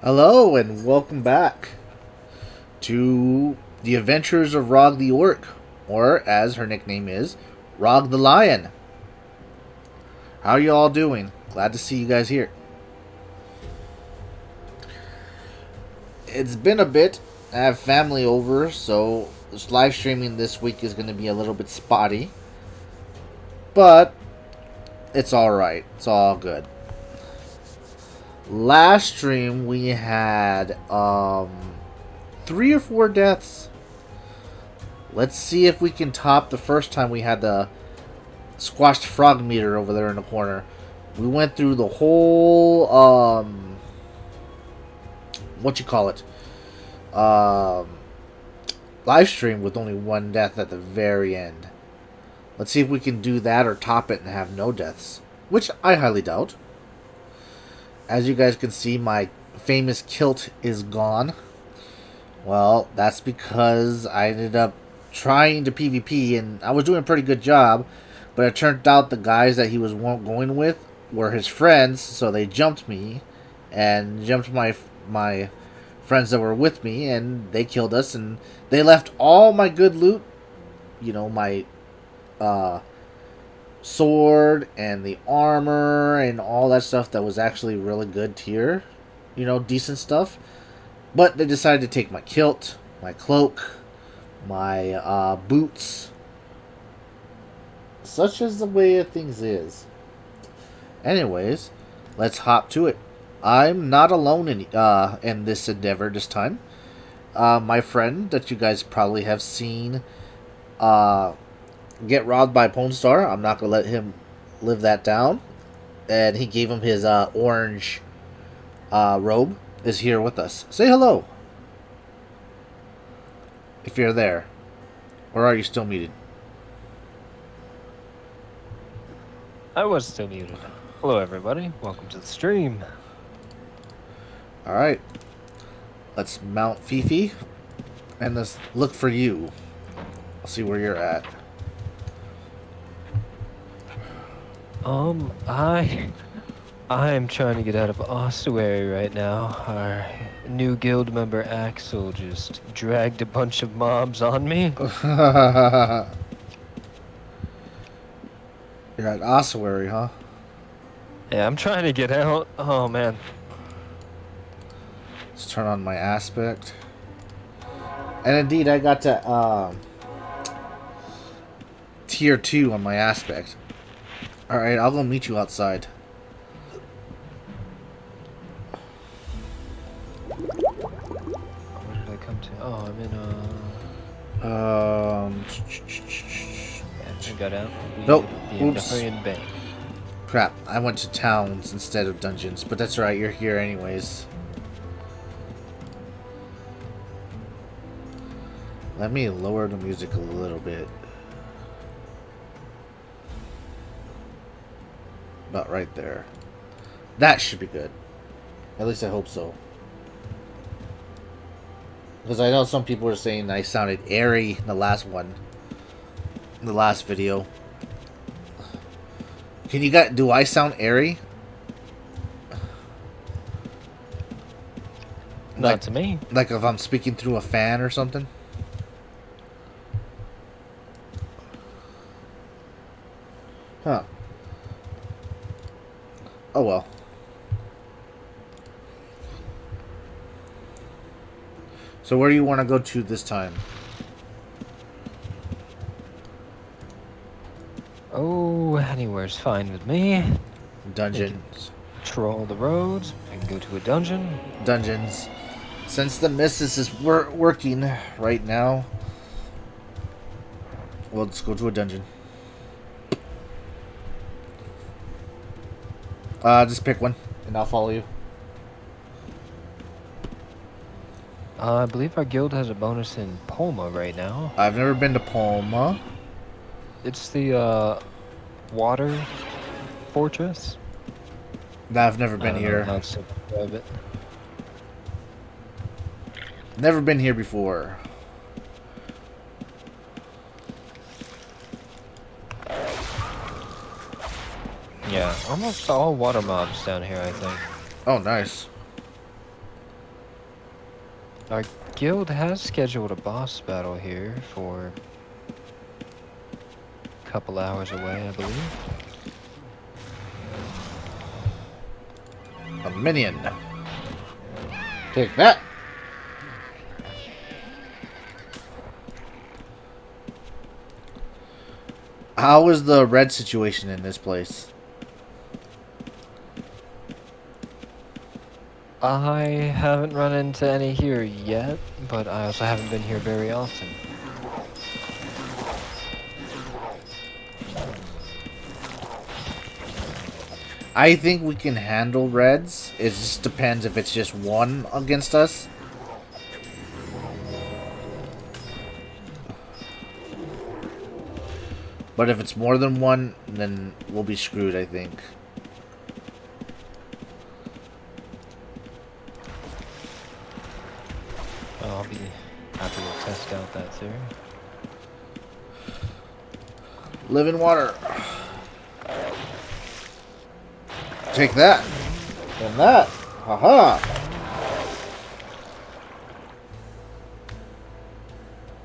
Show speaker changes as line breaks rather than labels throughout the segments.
Hello and welcome back to the Adventures of Rog the Orc, or as her nickname is, Rog the Lion. How are you all doing? Glad to see you guys here. It's been a bit. I have family over, so this live streaming this week is going to be a little bit spotty. But it's alright. It's all good. Last stream we had 3 or 4 deaths. Let's see if we can top the first time we had the squashed frog meter over there in the corner. We went through the whole live stream with only 1 death at the very end. Let's see if we can do that or top it and have no deaths, which I highly doubt. As you guys can see, my famous kilt is gone. Well, that's because I ended up trying to PvP, and I was doing a pretty good job, but it turned out the guys that he was going with were his friends, so they jumped me, and jumped my friends that were with me, and they killed us, and they left all my good loot, you know, my sword and the armor and all that stuff that was actually really good tier, you know, decent stuff. But they decided to take my kilt, my cloak, my boots. Such is the way of things is. Anyways, let's hop to it. I'm not alone in this endeavor this time. My friend that you guys probably have seen get robbed by Pone Star. I'm not gonna let him live that down. And he gave him his orange robe. Is here with us. Say hello if you're there, or are you still muted?
I was still muted. Hello everybody, welcome to the stream.
Alright, let's mount Fifi and let's look for you. I'll see where you're at.
I'm trying to get out of ossuary right now. Our new guild member Axel just dragged a bunch of mobs on me.
You're at ossuary, huh?
Yeah, I'm trying to get out. Oh man.
Let's turn on my aspect. And indeed, I got to tier 2 on my aspect. Alright, I'll go meet you outside.
Where did I come to? Oh, I'm in I got out.
Nope.
The
Oops.
Indarian Bay.
Crap, I went to towns instead of dungeons, but that's right, you're here anyways. Let me lower the music a little bit. About right there. That should be good. At least I hope so. Because I know some people were saying I sounded airy in the last one. In the last video. Can you guys... Do I sound airy?
Not to me.
Like if I'm speaking through a fan or something? Huh. Oh well. So where do you want to go to this time?
Oh, anywhere's fine with me.
Dungeons.
Troll the roads. I can go to a dungeon.
Dungeons. Since the missus is working right now, well, let's go to a dungeon. Just pick one, and I'll follow you.
I believe our guild has a bonus in Poma right now.
I've never been to Palma.
It's the water fortress.
No, I've never been here.
How to describe it.
Never been here before.
Yeah, almost all water mobs down here, I think.
Oh, nice.
Our guild has scheduled a boss battle here for a couple hours away, I believe.
A minion. Take that. How is the red situation in this place?
I haven't run into any here yet, but I also haven't been here very often.
I think we can handle reds. It just depends if it's just one against us. But if it's more than one, then we'll be screwed, I think.
I'll be happy to test out that theory.
Live in water. Take that. And that. Haha.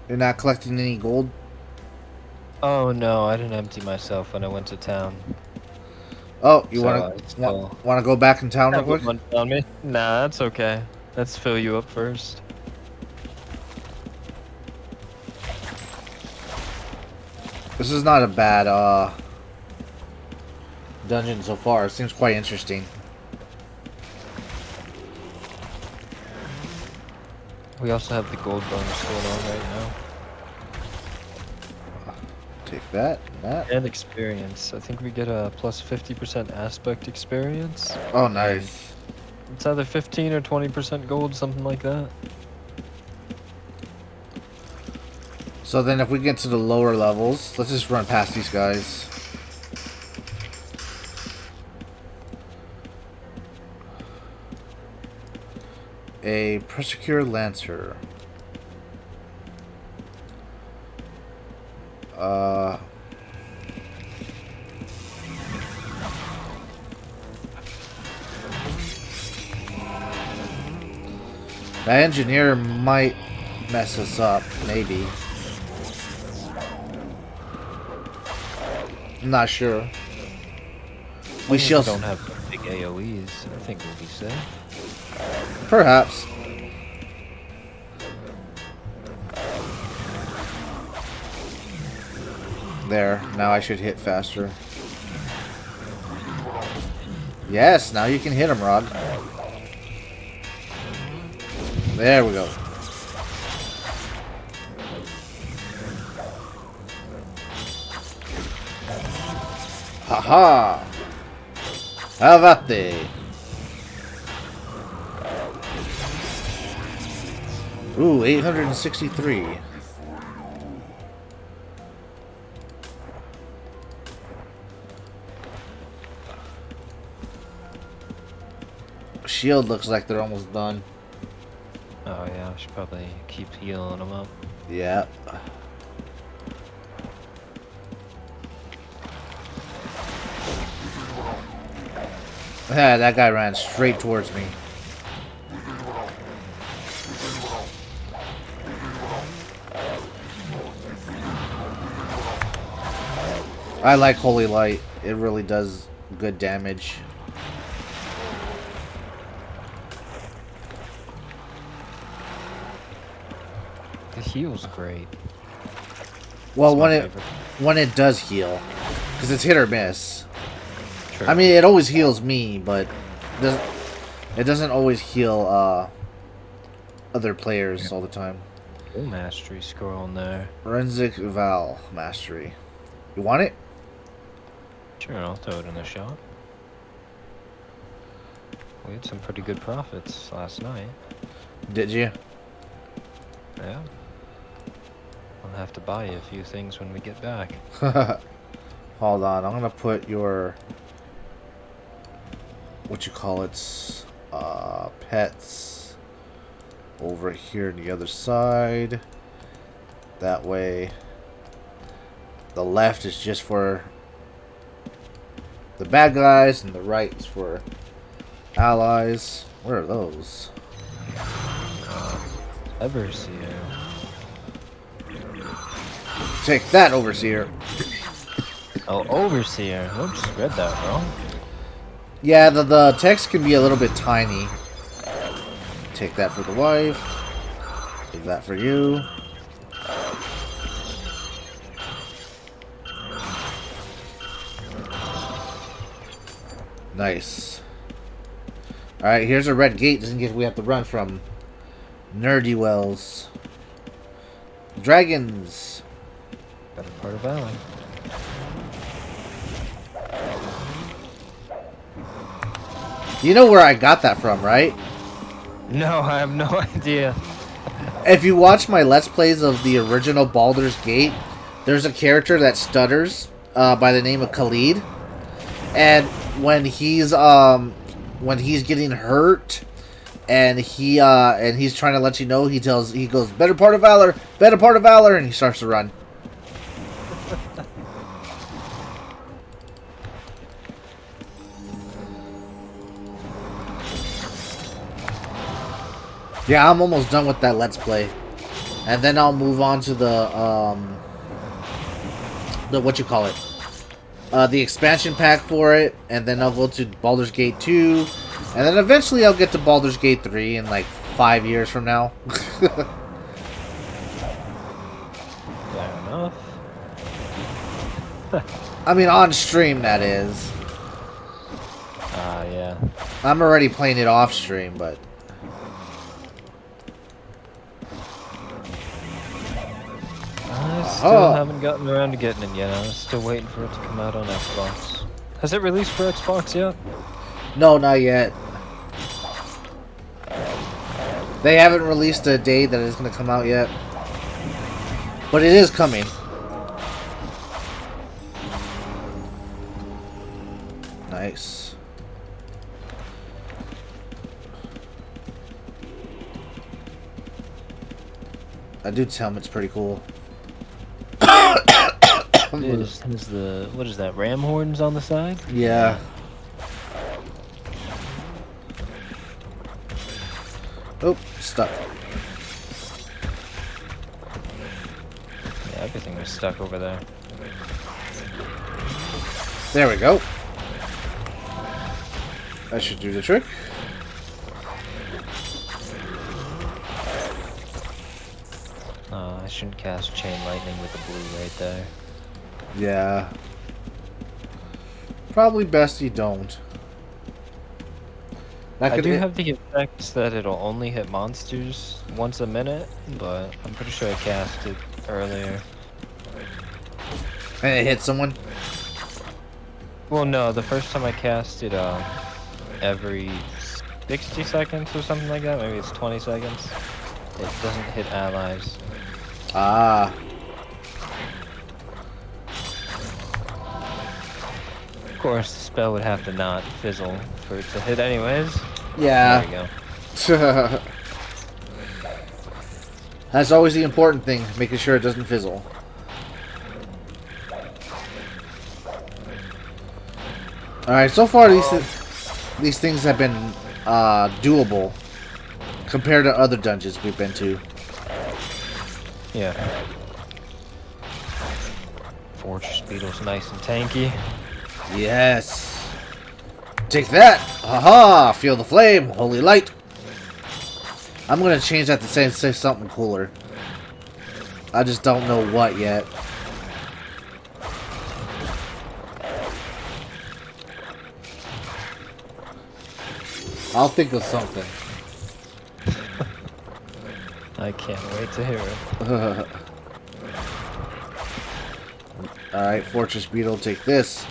You're not collecting any gold?
Oh no, I didn't empty myself when I went to town.
Oh, you
So
want to go back in town real
have a
quick?
bunch on me? Nah, that's okay. Let's fill you up first.
This is not a bad dungeon so far. It seems quite interesting.
We also have the gold bonus going on right now.
Take that and that.
And experience. I think we get a plus 50% aspect experience.
Oh, nice.
It's either 15 or 20% gold, something like that.
So then if we get to the lower levels, let's just run past these guys. A Persecure Lancer. That engineer might mess us up, maybe. I'm not sure. We shall.
Don't have big AoEs. I think we'll be safe.
Perhaps. There. Now I should hit faster. Yes, now you can hit him, Rod. There we go. Haha! How about they? Ooh, 863. Shield looks like they're almost done.
Oh yeah, I should probably keep healing them up.
Yeah. Yeah, that guy ran straight towards me. I like Holy Light. It really does good damage.
The heal's great.
Well,
It's
when it does heal, because it's hit or miss.
True.
I mean, it always heals me, but it doesn't always heal other players all the time.
Mastery scroll in there.
Forensic Val Mastery. You want it?
Sure, I'll throw it in the shop. We had some pretty good profits last night.
Did you?
Yeah. I'll have to buy you a few things when we get back.
Hold on, I'm gonna put your pets over here on the other side. That way the left is just for the bad guys, and the right is for allies. Where are those?
Overseer.
Take that, Overseer.
Oh, Overseer. Oops, read that wrong.
Yeah, the text can be a little bit tiny. Take that for the wife. Take that for you. Nice. Alright, here's a red gate just in case we have to run from Nerdy Wells. Dragons.
Better part of Valley.
You know where I got that from, right?
No, I have no idea.
If you watch my Let's Plays of the original Baldur's Gate, there's a character that stutters by the name of Khalid. And when he's getting hurt and he's trying to let you know, he goes, better part of valor, and he starts to run. Yeah, I'm almost done with that Let's Play. And then I'll move on to the what you call it? The expansion pack for it, and then I'll go to Baldur's Gate 2, and then eventually I'll get to Baldur's Gate 3 in like 5 years from now.
Fair enough.
I mean, on stream, that is.
Yeah.
I'm already playing it off stream, but...
I still haven't gotten around to getting it yet. I'm still waiting for it to come out on Xbox. Has it released for Xbox yet?
No, not yet. They haven't released a date that it's going to come out yet. But it is coming. Nice. That dude's helmet's pretty cool.
Is the what is that? Ram horns on the side?
Yeah. Oh, stuck.
Yeah, everything was stuck over there.
There we go. That should do the trick.
I shouldn't cast Chain Lightning with the blue right there.
Yeah. Probably best you don't.
I do have the effect that it'll only hit monsters once a minute, but I'm pretty sure I cast it earlier.
And it hit someone?
Well, no, the first time I cast it, every 60 seconds or something like that, maybe it's 20 seconds. It doesn't hit allies.
Ah.
Of course, the spell would have to not fizzle for it to hit anyways.
Yeah.
There we go.
That's always the important thing, making sure it doesn't fizzle. Alright, so far these things have been doable compared to other dungeons we've been to.
Yeah. Fortress Beetle's nice and tanky.
Yes. Take that! Haha! Feel the flame! Holy light! I'm gonna change that to say something cooler. I just don't know what yet. I'll think of something.
I can't wait to hear it.
Alright, Fortress Beetle, take this.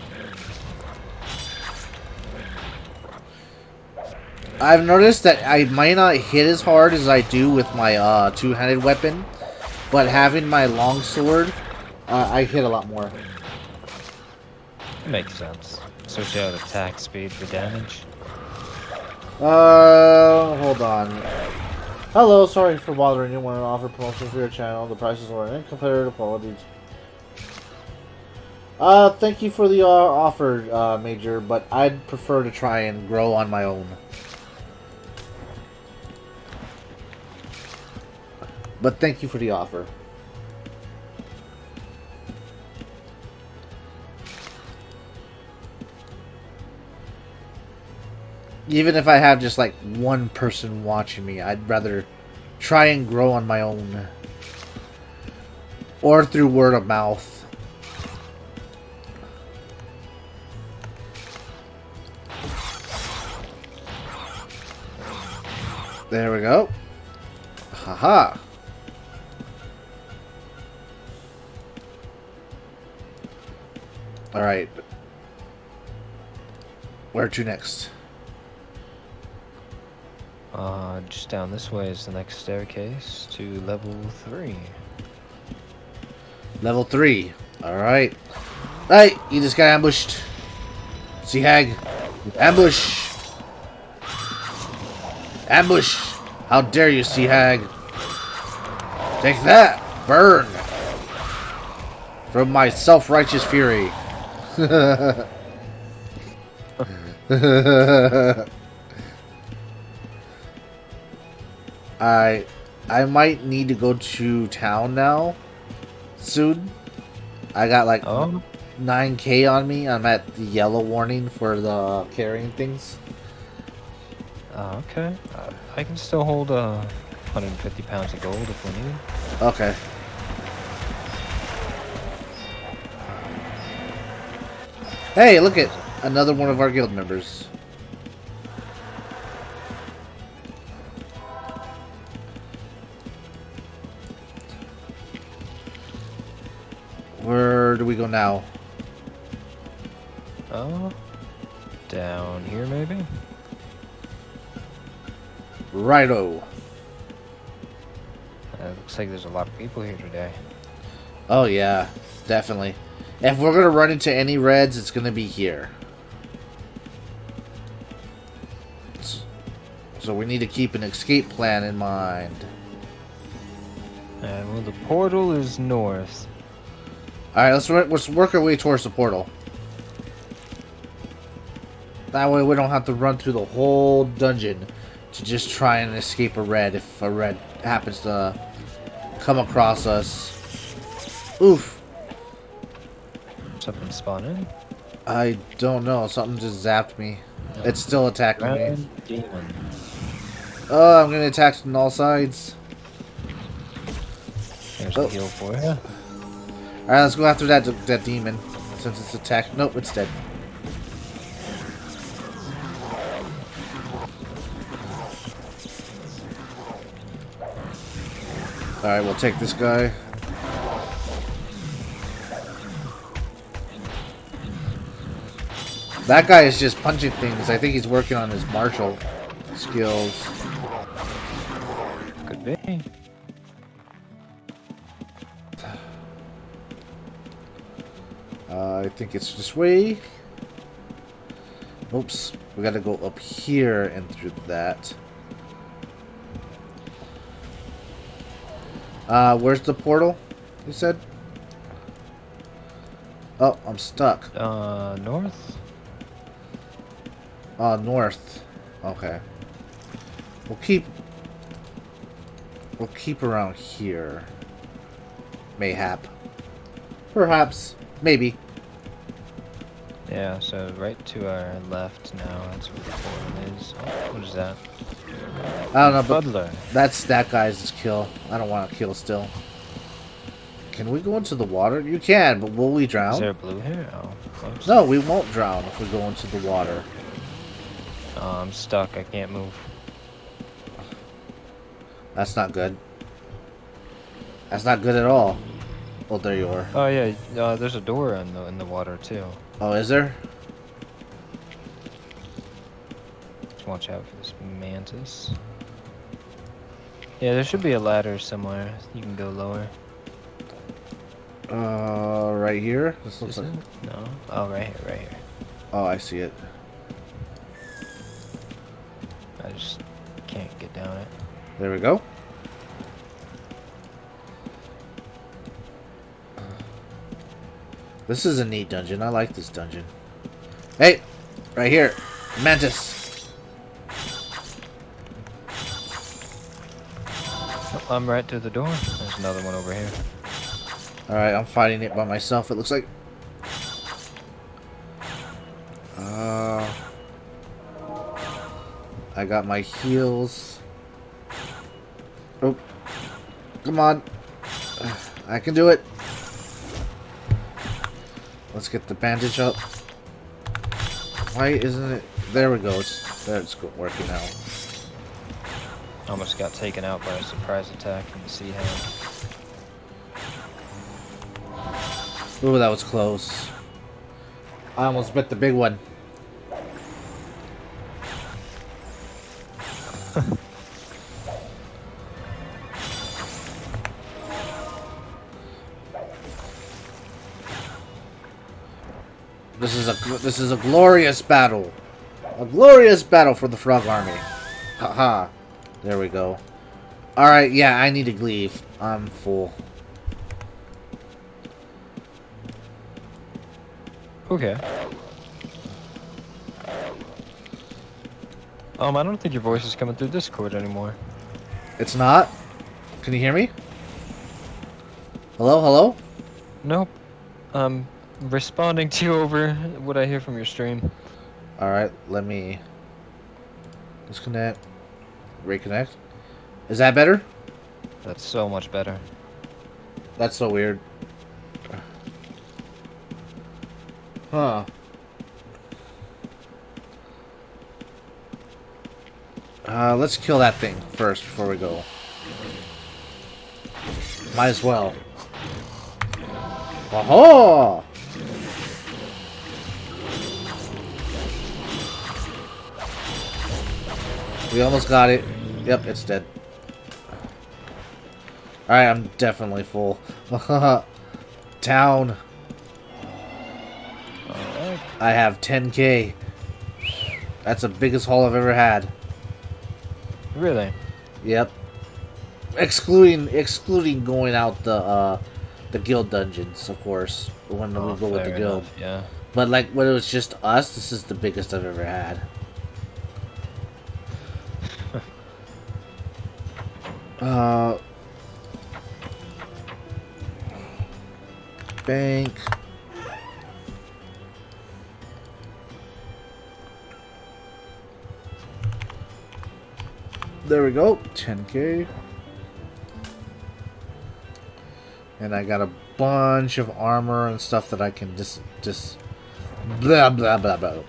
I've noticed that I might not hit as hard as I do with my two-handed weapon, but having my longsword, I hit a lot more.
Makes sense. Switch out attack speed for damage.
Hold on. Hello, sorry for bothering you. Want to offer promotion for your channel. The prices are incomparative qualities. Thank you for the offer, Major, but I'd prefer to try and grow on my own. But thank you for the offer. Even if I have just like one person watching me, I'd rather try and grow on my own. Or through word of mouth. There we go. Haha. Alright. Where to next?
Just down this way is the next staircase to level 3.
Level 3. Alright. Hey, you just got ambushed. Sea Hag. Ambush. Ambush. How dare you, Sea Hag. Take that. Burn. From my self-righteous fury. I might need to go to town now. Soon. I got like 9k on me. I'm at the yellow warning for the carrying things.
Okay. I can still hold 150 pounds of gold if we need.
Okay. Hey, look at another one of our guild members. Where do we go now?
Down here maybe?
Righto.
Looks like there's a lot of people here today.
Oh yeah, definitely. If we're gonna run into any reds, it's gonna be here. So we need to keep an escape plan in mind.
Well, the portal is north.
Alright, let's work our way towards the portal. That way we don't have to run through the whole dungeon to just try and escape a red if a red happens to come across us. Oof.
Something spawned in?
I don't know. Something just zapped me. It's still attacking me.
Demon.
Oh, I'm getting attacked from all sides.
There's a heal for you.
Alright, let's go after that demon. Since it's attacked. Nope, it's dead. Alright, we'll take this guy. That guy is just punching things. I think he's working on his martial skills.
Could be.
I think it's this way. Oops. We gotta go up here and through that. Where's the portal? You said? Oh, I'm stuck.
North?
North. Okay. We'll keep around here. Mayhap. Perhaps. Maybe.
Yeah, so right to our left now, that's where the portal is. Oh, what is that?
I don't know, but
Fuddler.
that's that guy's kill. I don't want to kill still. Can we go into the water? You can, but will we drown?
Is there a blue here? Oh, close.
No, we won't drown if we go into the water.
Oh, I'm stuck. I can't move.
That's not good. That's not good at all. Oh, there you are.
Oh yeah, there's a door in the water too.
Oh, is there?
Just watch out for this mantis. Yeah, there should be a ladder somewhere. You can go lower.
Right here? This looks
Is
like...
it? No. Oh, right here, right here.
Oh, I see it.
I just can't get down it.
There we go. This is a neat dungeon. I like this dungeon. Hey! Right here. Mantis.
Oh, I'm right to the door. There's another one over here.
Alright, I'm fighting it by myself, it looks like. I got my heals. Oh. Come on. I can do it. Let's get the bandage up. Why isn't it? There we go. It's working now.
Almost got taken out by a surprise attack from the sea hound.
Ooh, that was close. I almost bit the big one. This is a glorious battle. A glorious battle for the frog army. Haha. There we go. Alright, yeah, I need to leave. I'm full.
Okay. I don't think your voice is coming through Discord anymore.
It's not? Can you hear me? Hello, hello?
Nope. I'm responding to you over what I hear from your stream.
Alright, let me disconnect. Reconnect. Is that better?
That's so much better.
That's so weird. Huh. Let's kill that thing first before we go. Might as well. Aha! We almost got it. Yep, it's dead. Alright, I'm definitely full. Town.
Alright.
I have 10k. That's the biggest haul I've ever had.
Really?
Yep. Excluding going out the guild dungeons, of course. When we go with the
fair
guild.
enough, yeah.
But like when it was just us, this is the biggest I've ever had. Bank. There we go, 10k. And I got a bunch of armor and stuff that I can blah blah blah blah.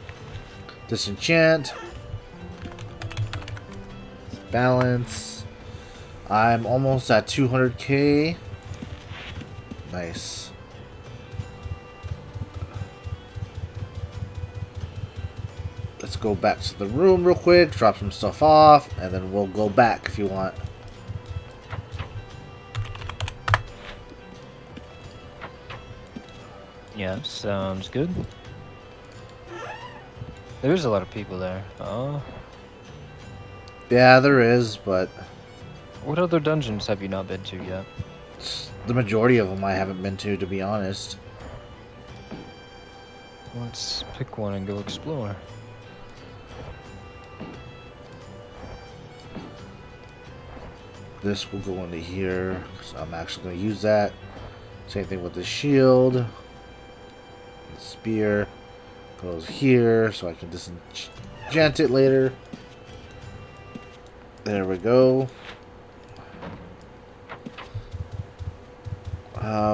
Disenchant. Balance. I'm almost at 200k. Nice. Let's go back to the room real quick, drop some stuff off, and then we'll go back if you want.
Yeah, sounds good. There's a lot of people there. Oh.
Yeah, there is, but
What other dungeons have you not been to yet?
the majority of them I haven't been to be honest.
Let's pick one and go explore.
This will go into here, so I'm actually going to use that. Same thing with the shield. The spear goes here, so I can disenchant it later. There we go.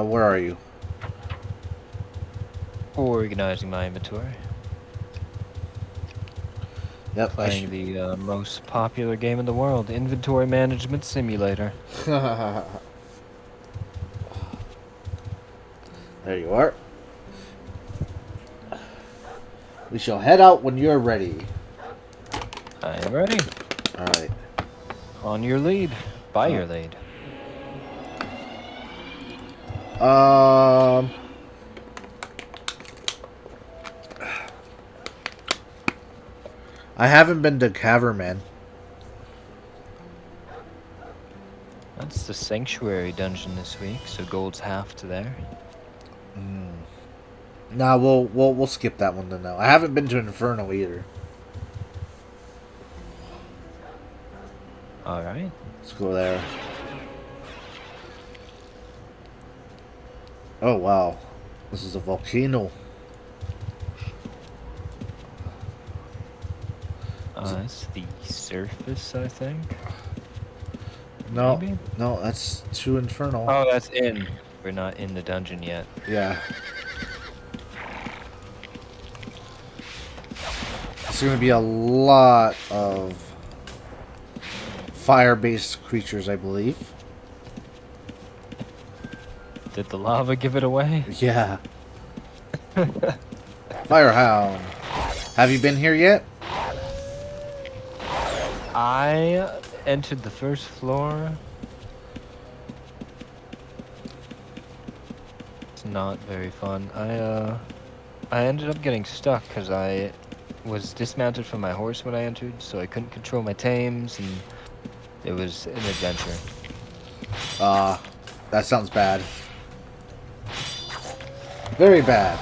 Where are you?
Organizing my inventory.
Yep,
Playing the most popular game in the world, Inventory Management Simulator.
There you are. We shall head out when you're ready.
I am ready.
Alright.
On your lead. By your lead.
I haven't been to Caverman.
That's the Sanctuary dungeon this week, so gold's half to there.
Nah, we'll skip that one then. Now I haven't been to Inferno either.
All right.
Let's go there. Oh wow, this is a volcano.
It's the surface, I think.
No,
Maybe?
no, that's too Infernal.
Oh, that's in. We're not in the dungeon yet.
Yeah. It's gonna be a lot of fire-based creatures, I believe.
Did the lava give it away?
Yeah. Firehound. Have you been here yet?
I entered the first floor. It's not very fun. I ended up getting stuck because I was dismounted from my horse when I entered, so I couldn't control my tames, and it was an adventure.
That sounds bad. Very bad.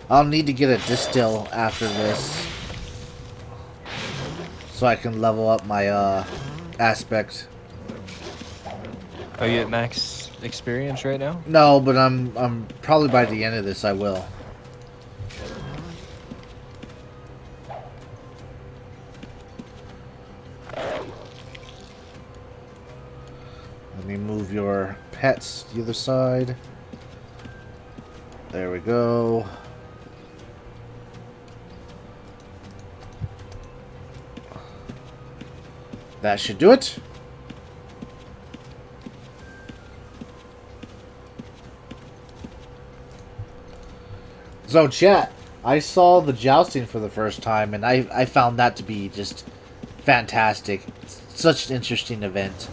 I'll need to get a distill after this, so I can level up my aspect.
Are you at max experience right now?
No, but I'm probably by the end of this I will. Let me move your pets to the other side. There we go. That should do it. So, chat, I saw the jousting for the first time, and I found that to be just fantastic. It's such an interesting event.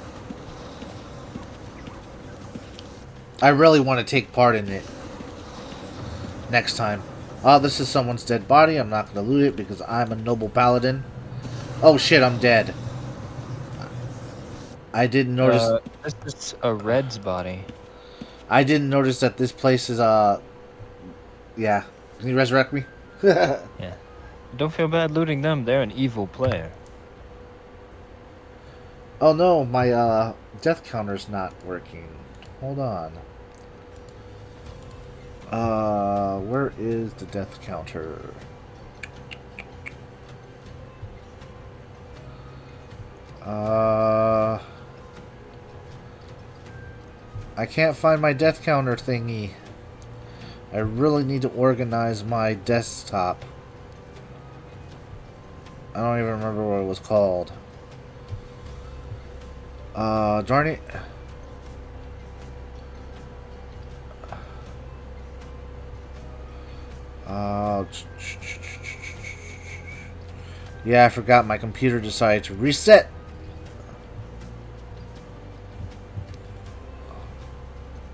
I really want to take part in it next time. Oh, this is someone's dead body. I'm not going to loot it because I'm a noble paladin. Oh shit, I'm dead. I didn't notice...
This is a red's body.
I didn't notice that this place is, yeah. Can you resurrect me?
Yeah. Don't feel bad looting them. They're an evil player.
Oh no, my, death counter's not working. Hold on. Where is the death counter? I can't find my death counter thingy. I really need to organize my desktop. I don't even remember what it was called. Darn it. Yeah, I forgot my computer decided to reset.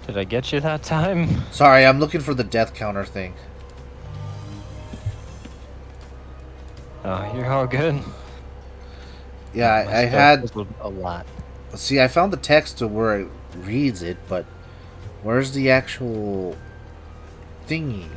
Did I get you that time?
Sorry, I'm looking for the death counter thing.
Oh, you're all good.
Yeah, I
My stuff
had...
fizzled a lot.
See, I found the text to where it reads it, but where's the actual thingy?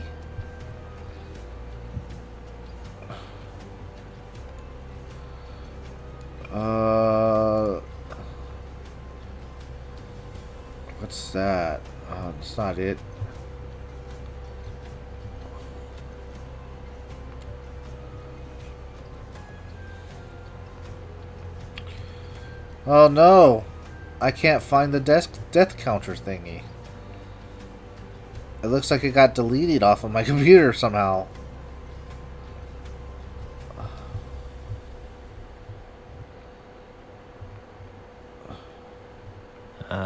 What's that? Oh, that's not it. Oh no! I can't find the death counter thingy. It looks like it got deleted off of my computer somehow.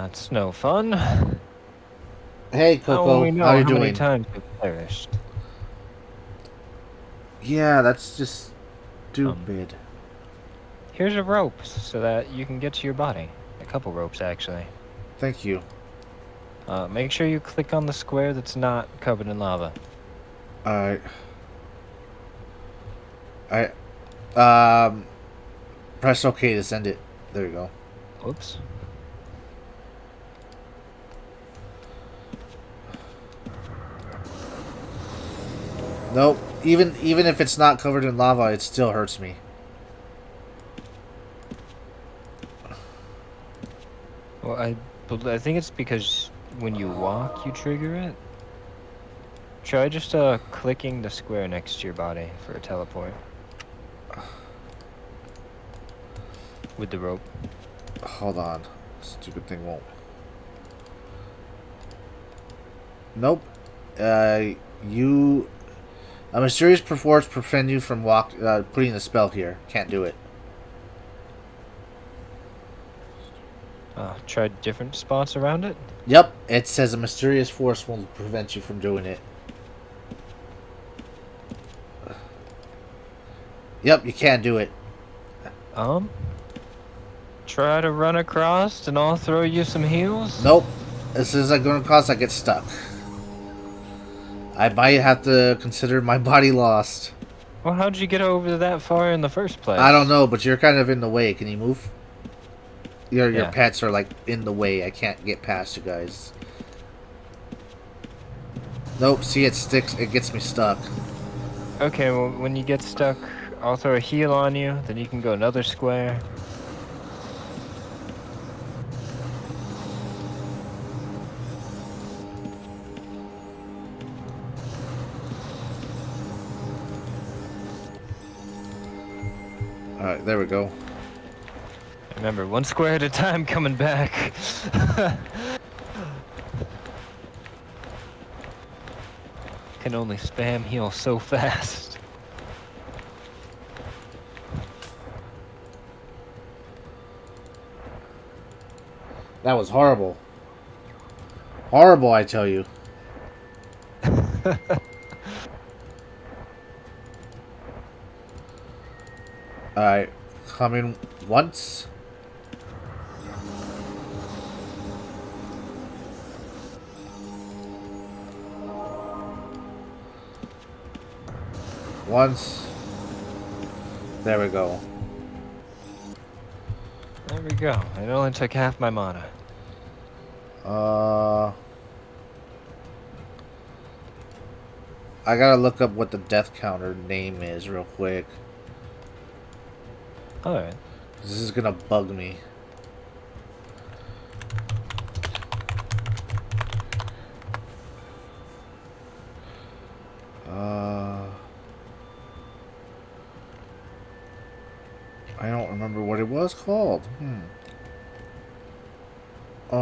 It's no fun.
Hey Coco,
We know
how you
how many
doing?
times you've perished.
Yeah, that's just stupid.
Here's a rope so that you can get to your body. A couple ropes, actually.
Thank you.
Make sure you click on the square that's not covered in lava.
Alright. Press OK to send it. There you go.
Whoops.
Nope. Even if it's not covered in lava, it still hurts me.
Well, I think it's because when you walk, you trigger it. Try just clicking the square next to your body for a teleport. With the rope.
Hold on. Stupid thing won't. Nope. You... A mysterious force prevent you from putting a spell here. Can't do it.
Try different spots around it?
Yep. It says a mysterious force will prevent you from doing it. Yep, you can't do it.
Try to run across and I'll throw you some heals?
Nope. As soon as I go across, I get stuck. I might have to consider my body lost.
Well, how'd you get over that far in the first place?
I don't know, but you're kind of in the way. Can you move? Your
Yeah.
pets are like in the way. I can't get past you guys. Nope. See, it sticks. It gets me stuck.
Okay, well, when you get stuck, I'll throw a heal on you, then you can go another square.
Alright, there we go.
Remember, one square at a time coming back. Can only spam heal so fast.
That was horrible. Horrible, I tell you. Alright, coming once. Once. There we go.
There we go. It only took half my mana.
I gotta look up what the death counter name is real quick.
Alright.
This is gonna bug me. I don't remember what it was called.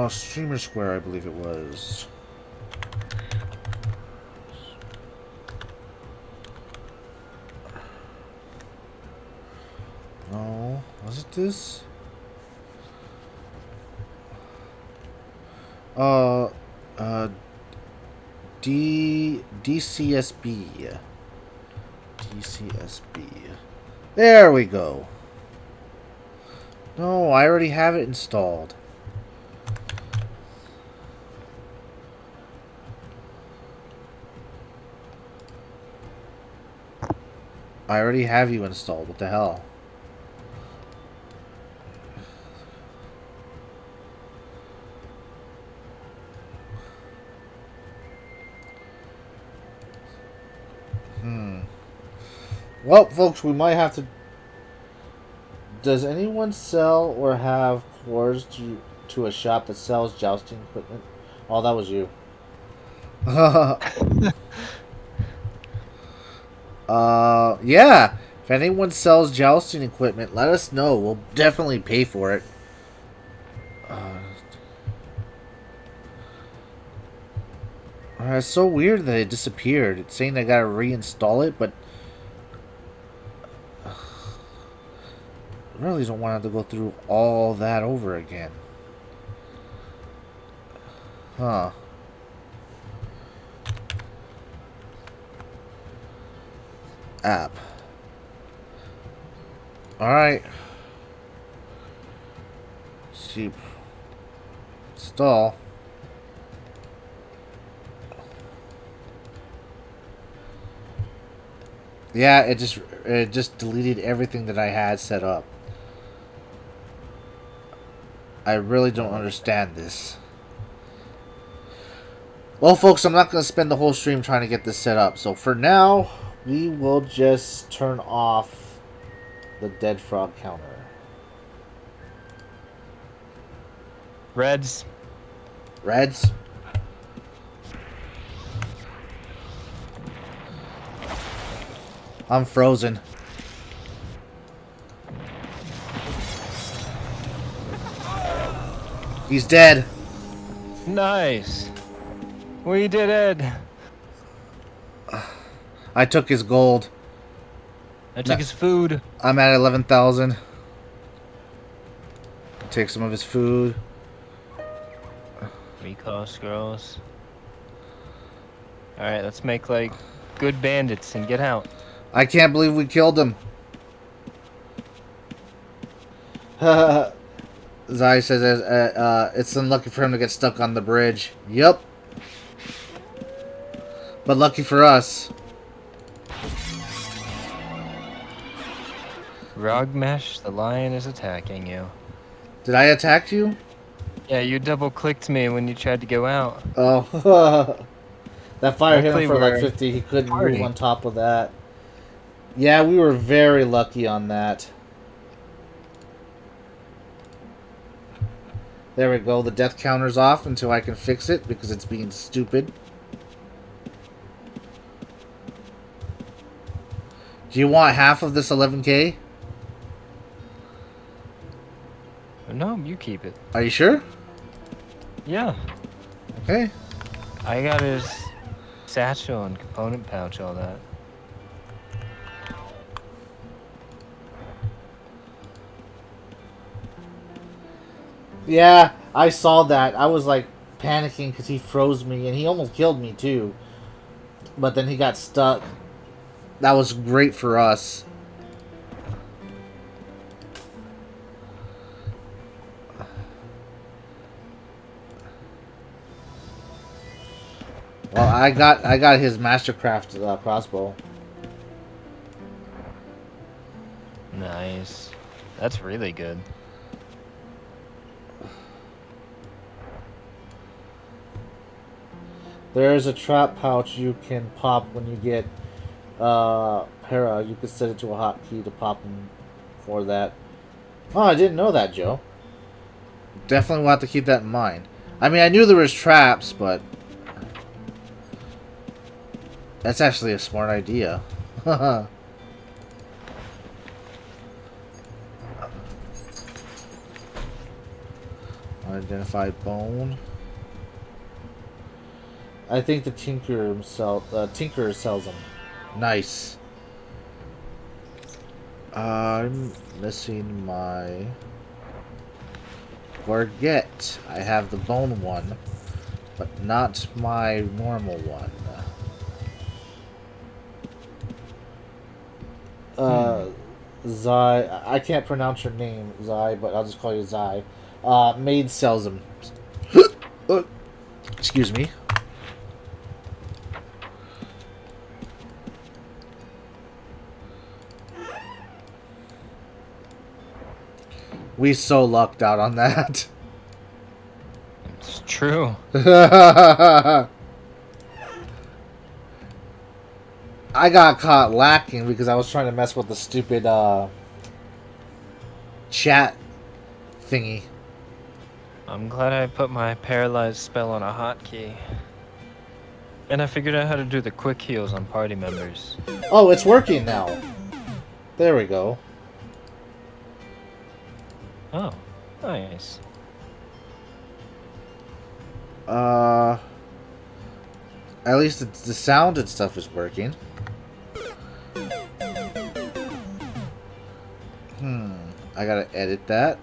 Streamer Square, I believe it was. No, was it this? DCSB. DCSB. There we go. No, I already have it installed. I already have you installed. What the hell? Well, folks, we might have to... Does anyone sell or have cores to a shop that sells jousting equipment? Oh, that was you. Yeah. If anyone sells jousting equipment, let us know. We'll definitely pay for it. It's so weird that it disappeared. It's saying I gotta reinstall it, but... I really don't want to have to go through all that over again. Huh. App. Alright. See. Install. Yeah, it just deleted everything that I had set up. I really don't understand this. Well, folks, I'm not going to spend the whole stream trying to get this set up. So for now, we will just turn off the dead frog counter.
Reds.
Reds? I'm frozen. He's dead.
Nice. We did it.
I took his gold.
I took his food.
I'm at 11,000. Take some of his food.
Recall scrolls. Alright, let's make like good bandits and get out.
I can't believe we killed him. Zai says it's unlucky for him to get stuck on the bridge. Yup. But lucky for us.
Rogmesh, the lion is attacking you.
Did I attack you?
Yeah, you double clicked me when you tried to go out.
Oh. That fire hit him
Luckily
for like
we're
50. He couldn't
party.
move on top of that. Yeah, we were very lucky on that. There we go. The death counter's off until I can fix it because it's being stupid. Do you want half of this 11K?
No, you keep it.
Are you sure?
Yeah.
Okay.
I got his satchel and component pouch, all that.
Yeah, I saw that. I was like panicking because he froze me and he almost killed me too. But then he got stuck. That was great for us. Well, I got his Mastercraft crossbow.
Nice. That's really good.
There is a trap pouch you can pop when you get para. You can set it to a hotkey to pop them for that. Oh, I didn't know that, Joe. Definitely will have to keep that in mind. I mean, I knew there was traps, but that's actually a smart idea. Identified bone. I think the Tinker sells them. Nice. I'm missing my Forget. I have the bone one, but not my normal one. Zai, I can't pronounce your name, Zai, but I'll just call you Zai. Maid sells them. Excuse me. We so lucked out on that.
It's true.
I got caught lacking because I was trying to mess with the stupid chat thingy.
I'm glad I put my paralyzed spell on a hotkey. And I figured out how to do the quick heals on party members.
Oh, it's working now. There we go.
Oh, nice.
At least the sound and stuff is working. I gotta edit that.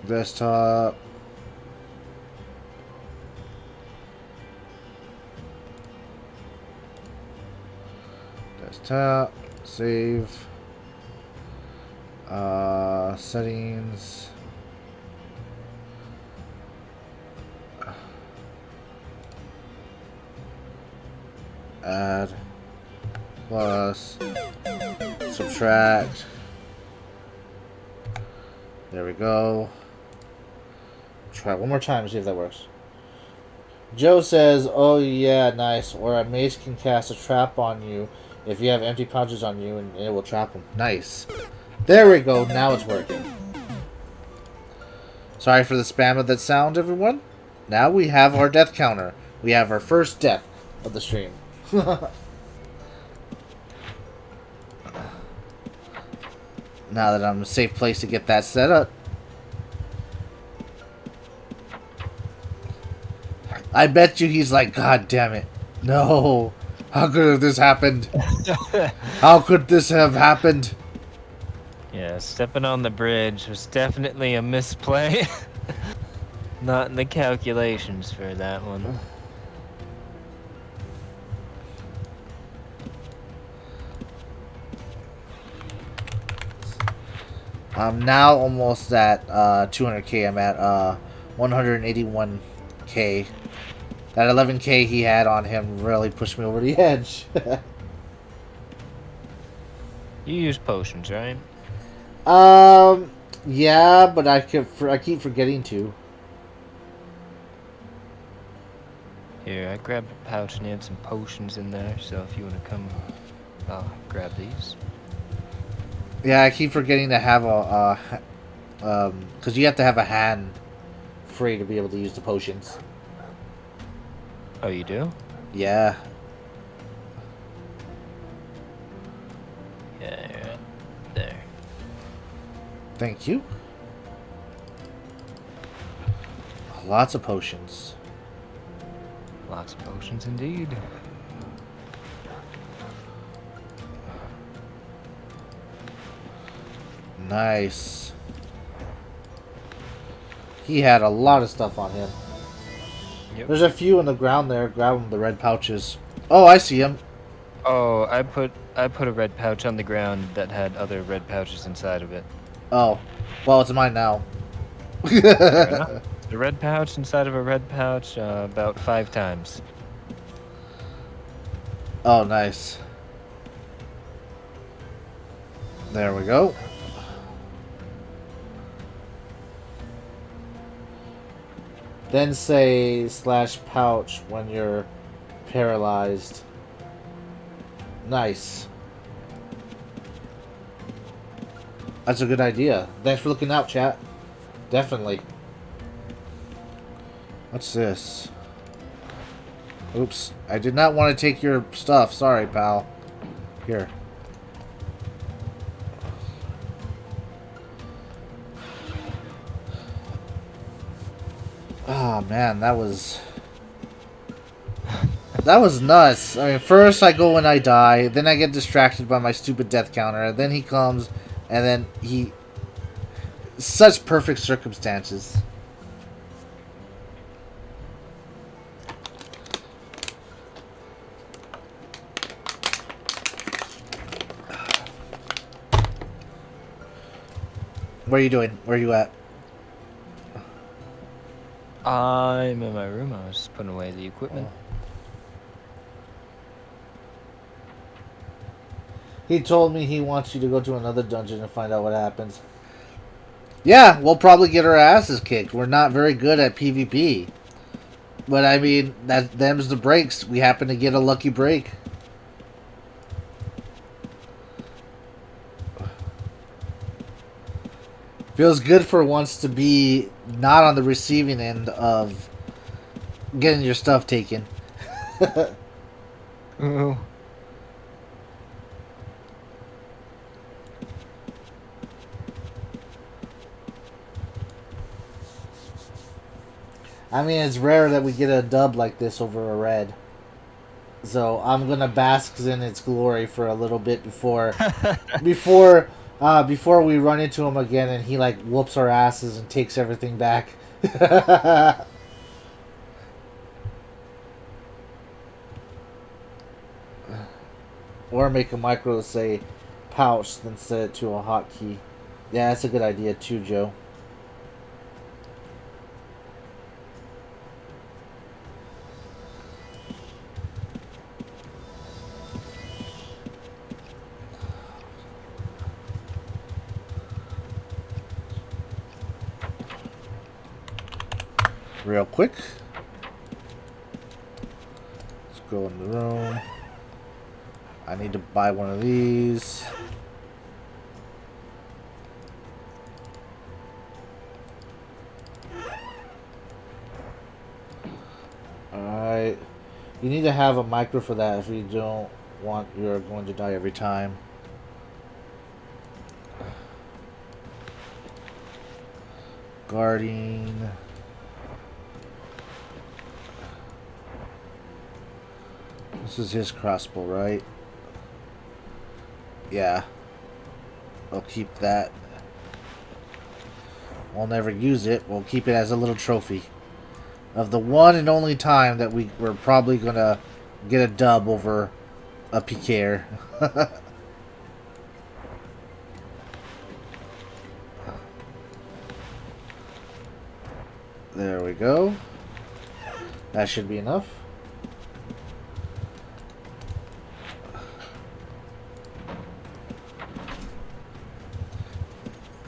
Desktop. Desktop. Save. Settings. Add. plus subtract. There we go. Try it one more time, see if that works. Joe says, "Oh yeah, nice. Or a mace can cast a trap on you if you have empty pouches on you, and it will trap them." Nice. There we go. Now it's working. Sorry for the spam of that sound, everyone. Now we have our death counter. We have our first death of the stream. Now that I'm in a safe place to get that set up. I bet you he's like, God damn it. No. How could have this happened? How could this have happened?
Yeah, stepping on the bridge was definitely a misplay. Not in the calculations for that one.
I'm now almost at 200k. I'm at 181k. That 11k he had on him really pushed me over the edge.
You use potions, right?
Yeah, but I keep forgetting to.
Here, I grabbed a pouch and had some potions in there, so if you want to come, I'll grab these.
Yeah, I keep forgetting to have because you have to have a hand free to be able to use the potions.
Oh, you do?
Yeah.
Yeah, right there.
Thank you. Lots of potions.
Lots of potions indeed.
Nice. He had a lot of stuff on him.
Yep.
There's a few on the ground there. Grab them, the red pouches. Oh, I see him.
Oh, I put a red pouch on the ground that had other red pouches inside of it.
Oh, well, it's mine now.
Fair enough. The red pouch inside of a red pouch, about 5 times.
Oh, nice. There we go. Then say /pouch when you're paralyzed. Nice. That's a good idea. Thanks for looking out, chat. Definitely. What's this? Oops. I did not want to take your stuff. Sorry, pal. Here. Oh, man. That was nuts. I mean, first I go and I die. Then I get distracted by my stupid death counter. Then he comes. And then he... Such perfect circumstances. What are you doing? Where are you at?
I'm in my room. I was putting away the equipment.
He told me he wants you to go to another dungeon and find out what happens. Yeah, we'll probably get our asses kicked. We're not very good at PvP. But I mean, them's the breaks. We happen to get a lucky break. Feels good for once to be not on the receiving end of getting your stuff taken.
Ooh.
I mean, it's rare that we get a dub like this over a red. So I'm gonna bask in its glory for a little bit before we run into him again and he like whoops our asses and takes everything back. Or make a micro say pouch, then set it to a hotkey. Yeah, that's a good idea too, Joe. real quick. Let's go in the room. I need to buy one of these. Alright. You need to have a micro for that if you don't want you're going to die every time. Guarding. This is his crossbow, right? Yeah. I'll keep that. We'll never use it. We'll keep it as a little trophy. Of the one and only time that we're probably gonna get a dub over a PKer. There we go. That should be enough.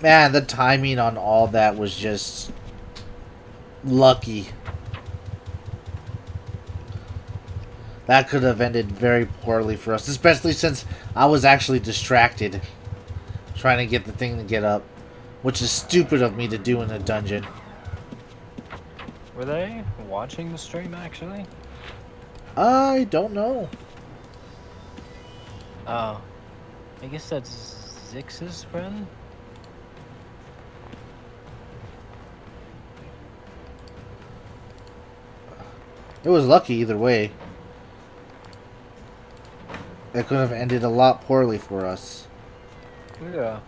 Man, the timing on all that was just lucky. That could have ended very poorly for us, especially since I was actually distracted trying to get the thing to get up, which is stupid of me to do in a dungeon.
Were they watching the stream, actually?
I don't know.
Oh. I guess that's Zix's friend?
It was lucky either way. It could have ended a lot poorly for us.
Yeah.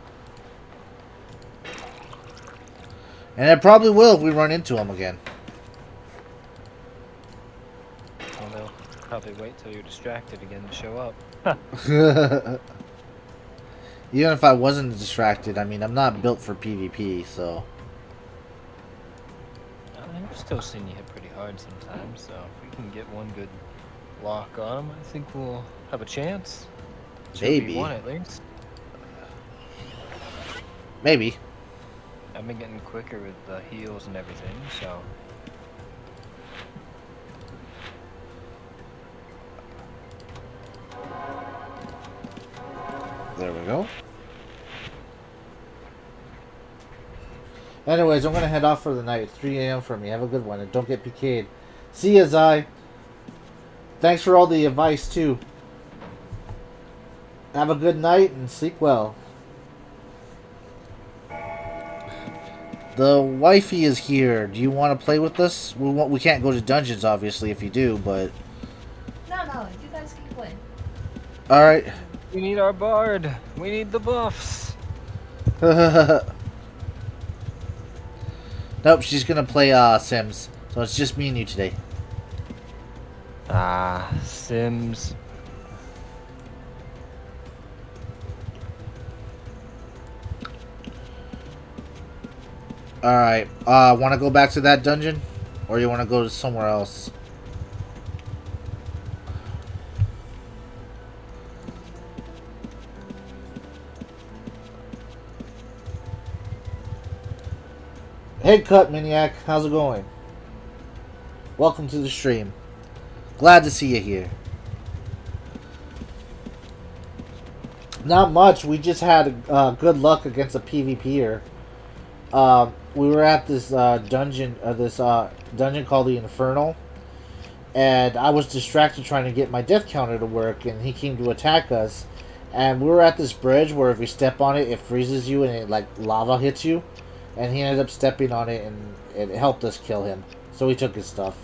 And it probably will if we run into him again.
Well, they'll probably wait till you're distracted again to show up.
Even if I wasn't distracted, I mean, I'm not built for PvP, so...
I've still seen you hit pretty hard sometimes, so if we can get one good lock on him, I think we'll have a chance.
Maybe.
One at least.
Maybe.
I've been getting quicker with the heals and everything, so...
There we go. Anyways, I'm going to head off for the night. It's 3 a.m. for me. Have a good one, and don't get PK'd. See ya, Zai. Thanks for all the advice, too. Have a good night, and sleep well. The wifey is here. Do you want to play with us? We can't go to dungeons, obviously, if you do, but...
No, you guys keep playing.
Alright.
We need our bard. We need the buffs.
Nope, she's gonna play Sims. So it's just me and you today.
Ah, Sims.
Alright, wanna go back to that dungeon? Or you wanna go to somewhere else? Hey Cut Maniac, how's it going? Welcome to the stream. Glad to see you here. Not much, we just had good luck against a PvPer. We were at this dungeon called the Infernal, and I was distracted trying to get my death counter to work, and he came to attack us. And we were at this bridge where if you step on it, it freezes you and it like lava hits you. And he ended up stepping on it, and it helped us kill him. So we took his stuff.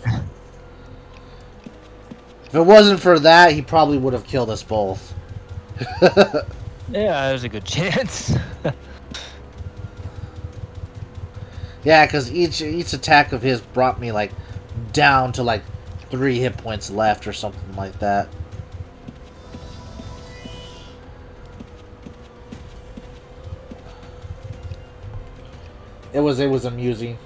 If it wasn't for that, he probably would have killed us both.
Yeah, there's a good chance.
Yeah, because each attack of his brought me like down to like 3 hit points left or something like that. It was amusing.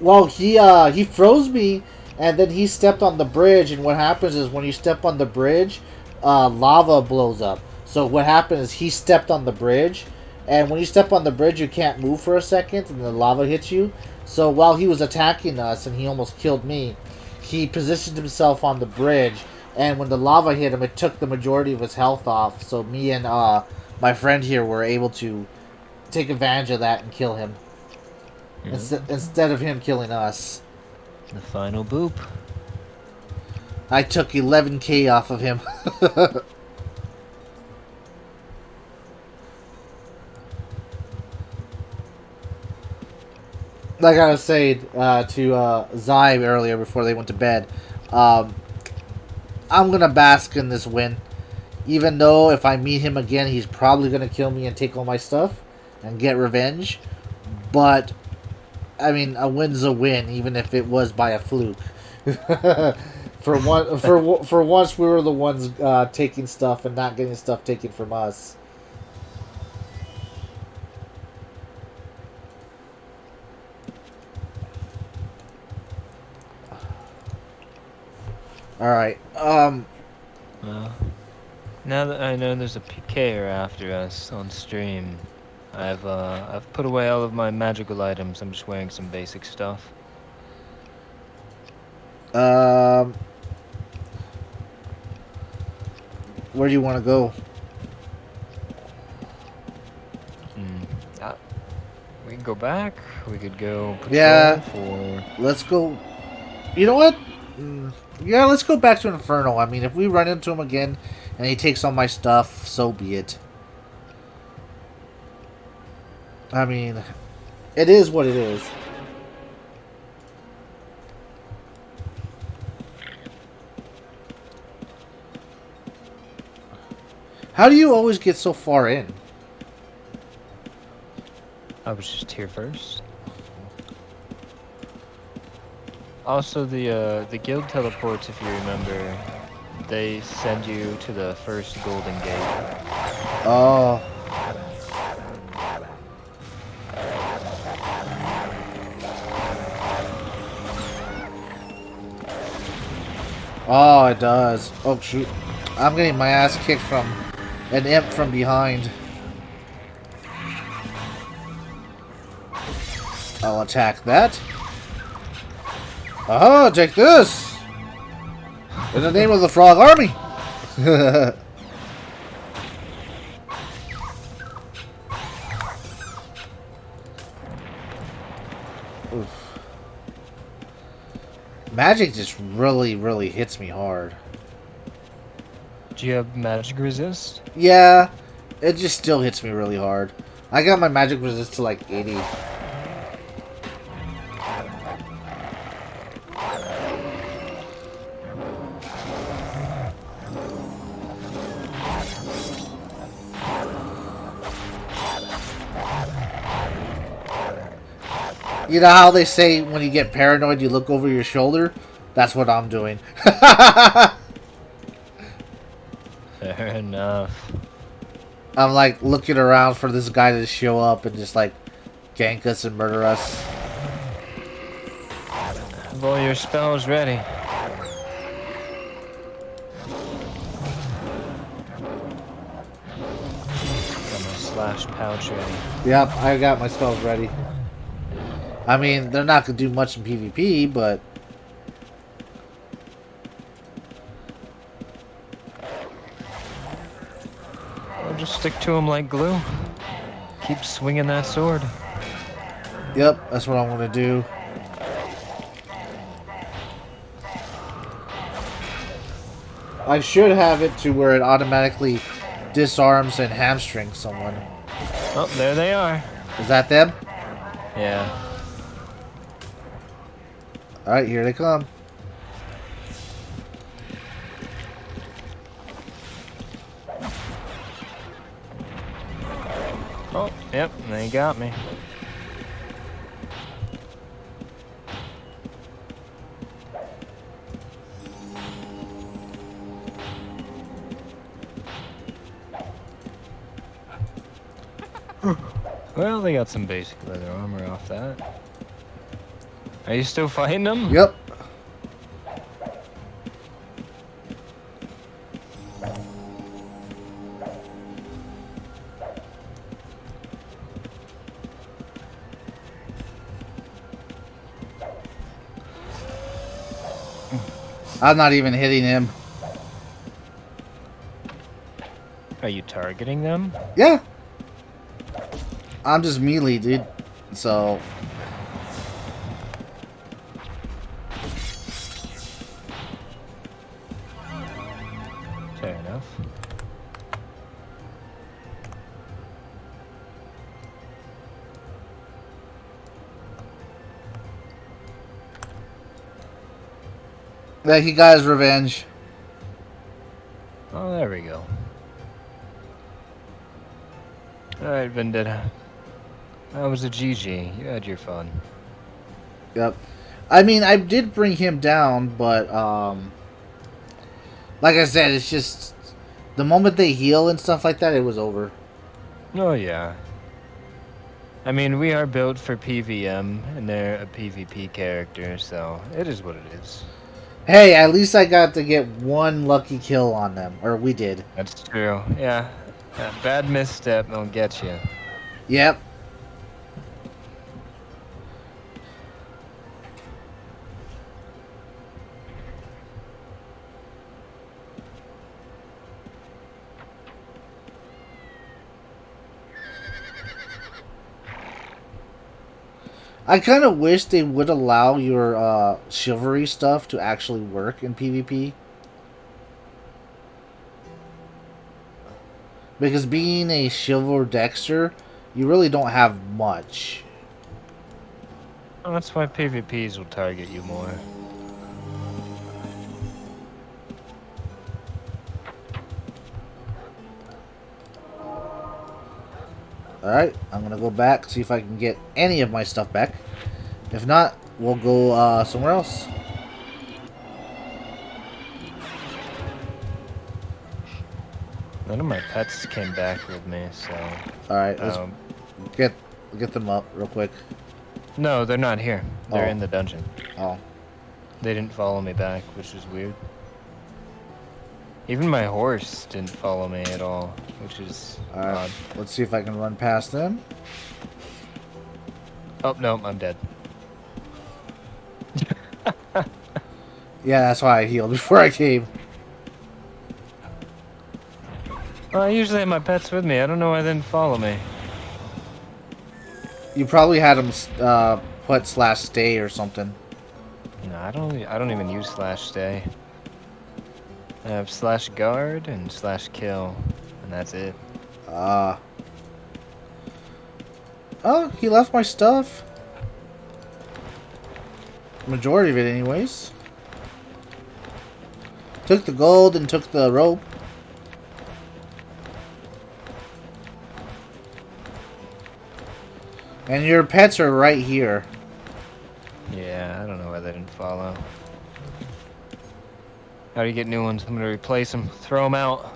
Well, he froze me, and then he stepped on the bridge, and what happens is when you step on the bridge, lava blows up. So what happened is he stepped on the bridge, and when you step on the bridge, you can't move for a second, and the lava hits you. So while he was attacking us, and he almost killed me, he positioned himself on the bridge, and when the lava hit him, it took the majority of his health off. So me and my friend here were able to take advantage of that and kill him. Instead of him killing us.
The final boop.
I took 11k off of him. Like I was saying to Zai earlier before they went to bed, I'm going to bask in this win. Even though if I meet him again, he's probably going to kill me and take all my stuff and get revenge. But, I mean, a win's a win, even if it was by a fluke. For once, we were the ones taking stuff and not getting stuff taken from us. Alright,
Well, now that I know there's a PKer after us on stream, I've put away all of my magical items. I'm just wearing some basic stuff.
where do you want to go?
We can go back. We could go patrol.
Yeah.
For...
Let's go. You know what? Yeah, let's go back to Inferno. I mean, if we run into him again and he takes all my stuff, so be it. I mean, it is what it is. How do you always get so far in?
I was just here first. Also, the guild teleports, if you remember, they send you to the first golden gate.
Oh. Oh, it does. Oh, shoot. I'm getting my ass kicked from an imp from behind. I'll attack that. Aha, take this! In the name of the Frog Army! Oof. Magic just really hits me hard.
Do you have magic resist?
Yeah, it just still hits me really hard. I got my magic resist to like 80. You know how they say when you get paranoid you look over your shoulder? That's what I'm doing.
Fair enough.
I'm like looking around for this guy to show up and just like gank us and murder us.
Have all your spells ready. Got my slash pouch ready.
Yep, I got my spells ready. I mean, they're not going to do much in PvP, but...
I'll just stick to him like glue. Keep swinging that sword.
Yep, that's what I'm going to do. I should have it to where it automatically disarms and hamstrings someone.
Oh, there they are.
Is that them?
Yeah.
Alright, here they come.
Oh, yep, they got me. Well, they got some basic leather armor off that. Are you still fighting them?
Yep. I'm not even hitting him.
Are you targeting them?
Yeah. I'm just melee, dude. So...
Fair enough.
Yeah, he got his revenge.
Oh, there we go. Alright, Vendetta. That was a GG. You had your fun.
Yep. I mean, I did bring him down, but, like I said, it's just... The moment they heal and stuff like that, it was over.
Oh, yeah. I mean, we are built for PVM, and they're a PvP character, so it is what it is.
Hey, at least I got to get one lucky kill on them. Or we did.
That's true. Yeah. A bad misstep will get you.
Yep. I kind of wish they would allow your chivalry stuff to actually work in PvP. Because being a chivalry dexter, you really don't have much.
Oh, that's why PvPs will target you more.
Alright, I'm going to go back, see if I can get any of my stuff back. If not, we'll go somewhere else.
None of my pets came back with me, so...
Alright, let's get them up real quick.
No, they're not here. They're
Oh.
in the dungeon.
Oh.
They didn't follow me back, which is weird. Even my horse didn't follow me at all, which is
Alright,
odd.
let's see if I can run past them.
Oh, no, I'm dead.
Yeah, that's why I healed before I came.
Well, I usually have my pets with me. I don't know why they didn't follow me.
You probably had them put /stay or something.
No, I don't even use /stay. I have /guard and /kill, and that's it.
Oh, he left my stuff. Majority of it anyways. Took the gold and took the rope. And your pets are right here.
Yeah, I don't know why they didn't follow. How do you get new ones? I'm gonna replace them. Throw them out.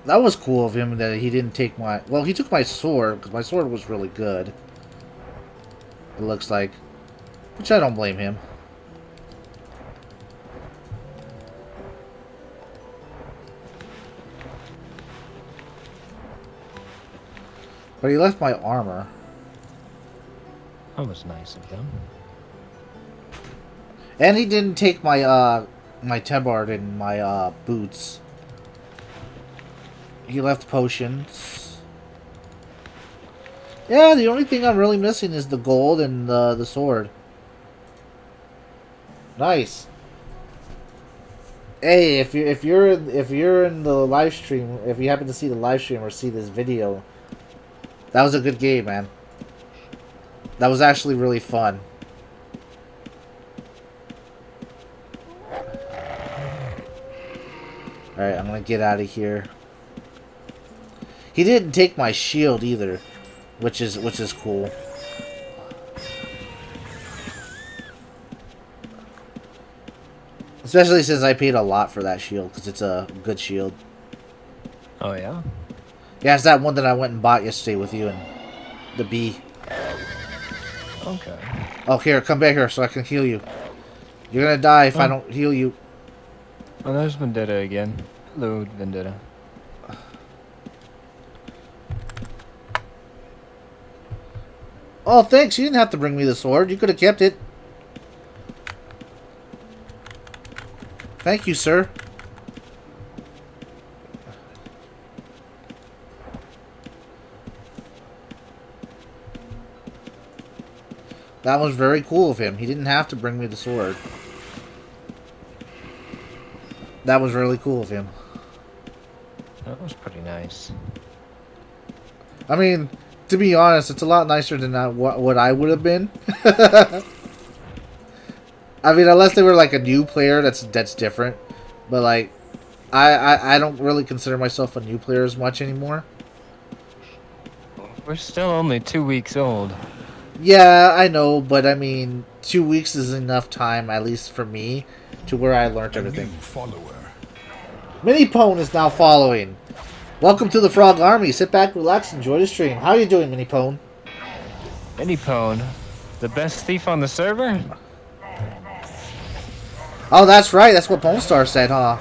That was cool of him that he didn't take my... Well, he took my sword, because my sword was really good. It looks like. Which I don't blame him. But he left my armor.
That was nice of them.
And he didn't take my, my tabard and my, boots. He left potions. Yeah, the only thing I'm really missing is the gold and the sword. Nice. Hey, if you're in the live stream, if you happen to see the live stream or see this video, that was a good game, man. That was actually really fun. Alright, I'm gonna get out of here. He didn't take my shield either, which is cool. Especially since I paid a lot for that shield, because it's a good shield.
Oh, yeah?
Yeah, it's that one that I went and bought yesterday with you and the bee.
Okay.
Oh, here, come back here so I can heal you. You're gonna die if I don't heal you.
Oh, there's Vendetta again. Hello, Vendetta.
Oh, thanks. You didn't have to bring me the sword. You could have kept it. Thank you, sir. That was very cool of him. He didn't have to bring me the sword. That was really cool of him.
That was pretty nice.
I mean, to be honest, it's a lot nicer than what I would have been. I mean, unless they were like a new player, that's different. But like, I don't really consider myself a new player as much anymore.
We're still only 2 weeks old.
Yeah, I know, but I mean, 2 weeks is enough time, at least for me, to where I learned everything. Mini Pone is now following. Welcome to the Frog Army. Sit back, relax, enjoy the stream. How are you doing, Mini Pone?
Mini Pone, the best thief on the server?
Oh, that's right. That's what Pone Star said, huh?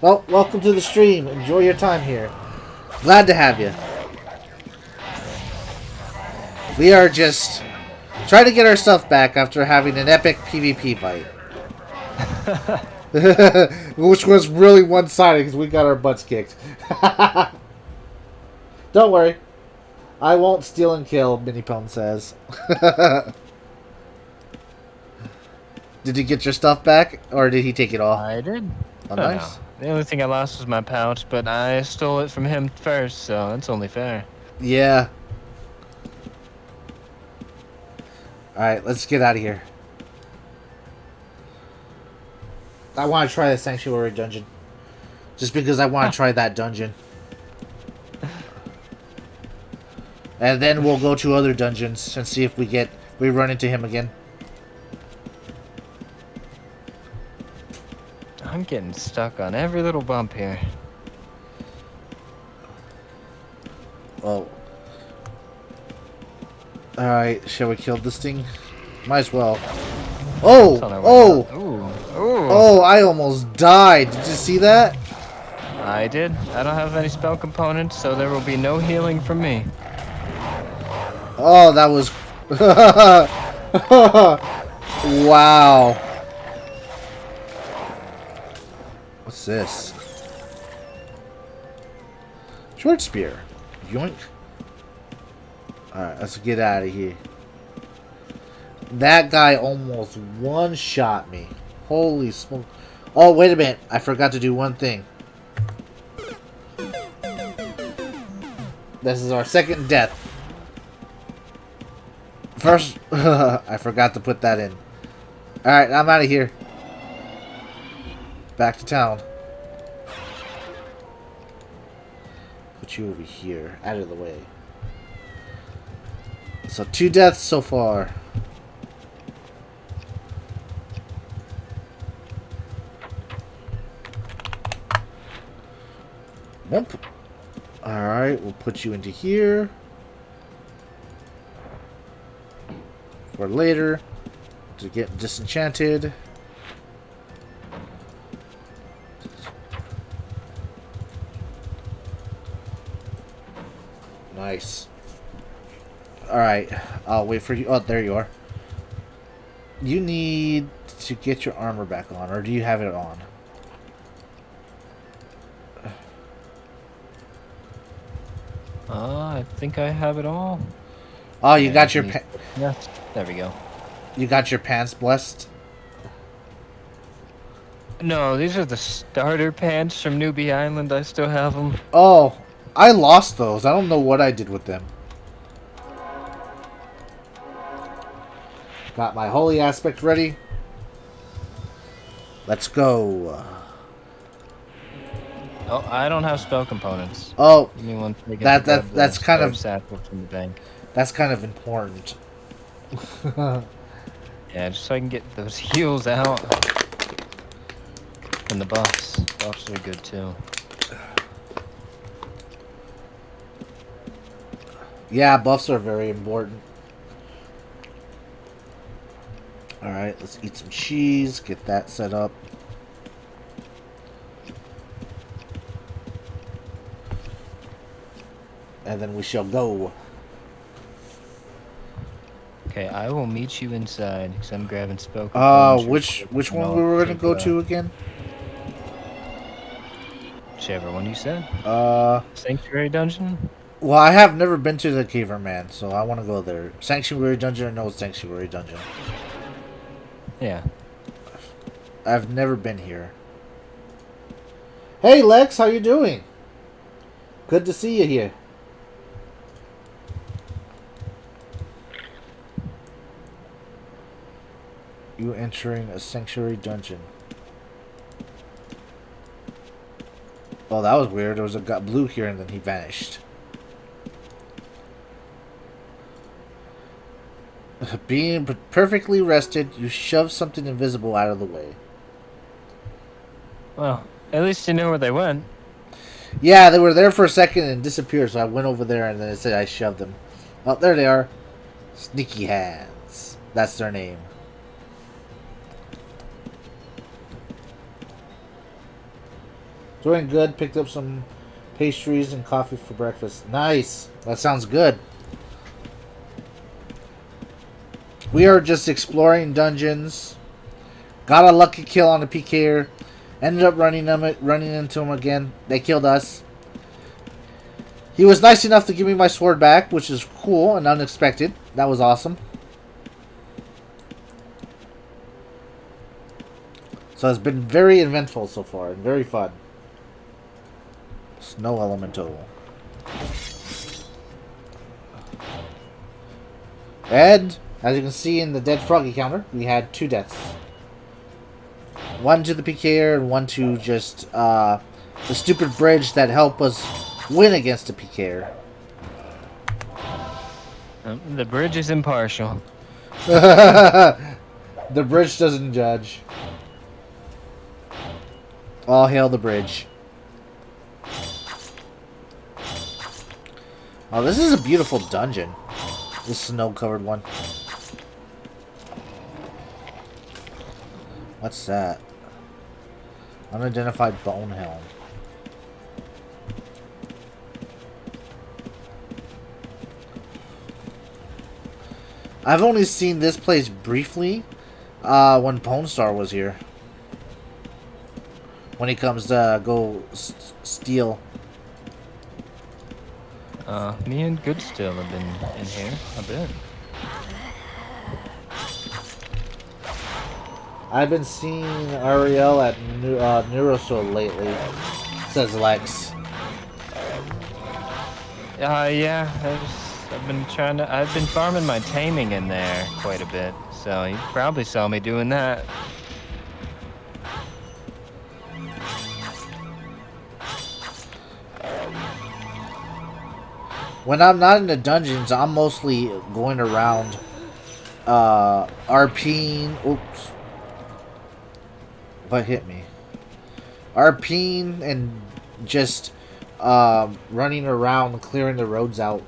Well, welcome to the stream. Enjoy your time here. Glad to have you. We are just trying to get our stuff back after having an epic PvP fight. Which was really one-sided because we got our butts kicked. Don't worry. I won't steal and kill, Minipone says. Did you get your stuff back, or did he take it all?
I did.
Oh, nice.
No. The only thing I lost was my pouch, but I stole it from him first, so it's only fair.
Yeah. Alright, let's get out of here. I want to try the Sanctuary dungeon. Just because I want to try that dungeon. And then we'll go to other dungeons and see if we run into him again.
I'm getting stuck on every little bump here.
Oh. Alright, shall we kill this thing? Might as well. Oh! Oh!
Ooh. Ooh.
Oh, I almost died. Did you see that?
I did. I don't have any spell components, so there will be no healing from me.
Oh, that was... Wow. What's this? Short spear. Yoink. Alright, let's get out of here. That guy almost one-shot me. Holy smoke. Oh, wait a minute. I forgot to do one thing. This is our second death. First, I forgot to put that in. Alright, I'm out of here. Back to town. Put you over here. Out of the way. So 2 deaths so far. Nope. Alright, we'll put you into here. For later. To get disenchanted. Nice. Alright, I'll wait for you. Oh, there you are. You need to get your armor back on, or do you have it on?
I think I have it all.
Oh, you
Yeah,
got your
Yes. There we go.
you got your pants blessed?
No, these are the starter pants from Newbie Island. I still have them.
Oh, I lost those. I don't know what I did with them. Got my holy aspect ready. Let's go.
Oh, I don't have spell components.
Oh,
Give me one second.
that's kind of
satchel from the bank.
that's kind of important.
Yeah, just so I can get those heals out. And the buffs. Buffs are good too.
Yeah, buffs are very important. Alright, let's eat some cheese, get that set up. And then we shall go.
Okay, I will meet you inside because I'm grabbing spoken bones. real quick,
Which
and
one we
I'll
were gonna
take,
go to again?
whichever one you said.
Uh,
Sanctuary Dungeon?
well, I have never been to the Caverman, so I want to go there. Sanctuary Dungeon or no Sanctuary Dungeon?
Yeah.
I've never been here. Hey Lex, how you doing? Good to see you here. You entering a Sanctuary Dungeon. Oh, that was weird. There was a guy blue here and then he vanished. Being perfectly rested, you shove something invisible out of the way.
Well, at least you know where they went.
Yeah, they were there for a second and disappeared, so I went over there and then it said I shoved them. Oh, there they are. Sneaky Hands. That's their name. Doing good. Picked up some pastries and coffee for breakfast. Nice. That sounds good. We are just exploring dungeons. Got a lucky kill on the PKer. Ended up running into him again. They killed us. He was nice enough to give me my sword back, which is cool and unexpected. That was awesome. So it's been very eventful so far and very fun. Snow Elemental. And, as you can see in the dead froggy counter, we had 2 deaths. One to the PKer and one to just the stupid bridge that helped us win against the PKer.
The bridge is impartial.
The bridge doesn't judge. All hail the bridge. Oh, this is a beautiful dungeon. This snow-covered one. What's that? Unidentified bone helm. I've only seen this place briefly when Pone Star was here. When he comes to go steal.
Me and Goodstill have been in here a bit.
I've been seeing Ariel at Neurosoul lately, says Lex.
Yeah, I've been farming my taming in there quite a bit, so you probably saw me doing that.
When I'm not in the dungeons, I'm mostly going around RPing. Oops. What hit me? RPing and just running around clearing the roads out.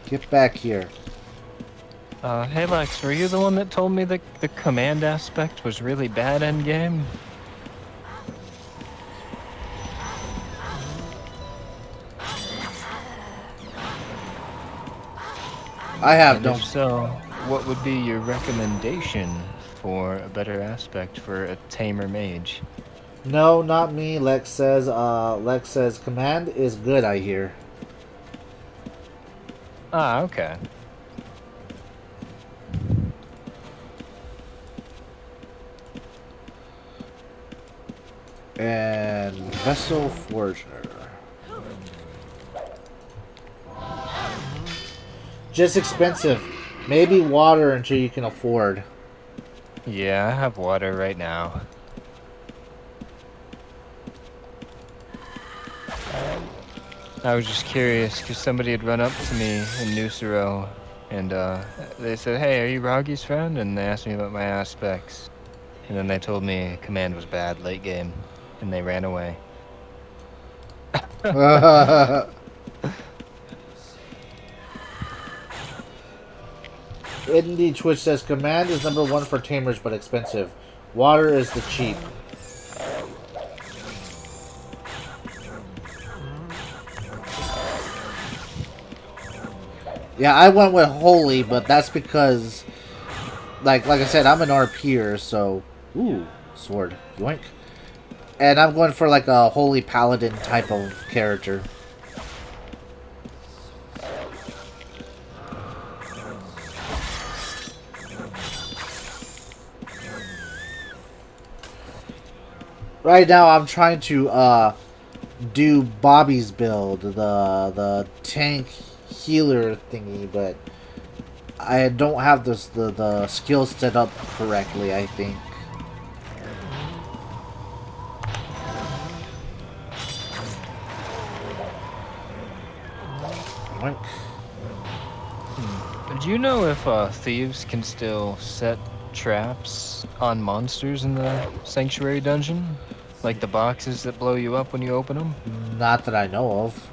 Get back here.
Hey Lex, were you the one that told me that the command aspect was really bad endgame?
I have
And
no.
if so, what would be your recommendation for a better aspect for a tamer mage?
No, not me. Lex says. Lex says command is good. I hear.
Ah, okay.
And Vessel Forger. Just expensive. Maybe water until you can afford.
Yeah, I have water right now. I was just curious because somebody had run up to me in Nusero and they said, "Hey, are you Roggy's friend?" And they asked me about my aspects. And then they told me command was bad late game and they ran away.
Indie Twitch says command is #1 for tamers but expensive. Water is the cheap. Yeah, I went with holy, but that's because, like I said, I'm an RPer, so ooh, sword, yoink. And I'm going for like a holy paladin type of character. Right now, I'm trying to do Bobby's build, the tank healer thingy, but I don't have the skills set up correctly, I think. Yoink.
Do you know if thieves can still set traps on monsters in the sanctuary dungeon? Like the boxes that blow you up when you open them?
Not that I know of.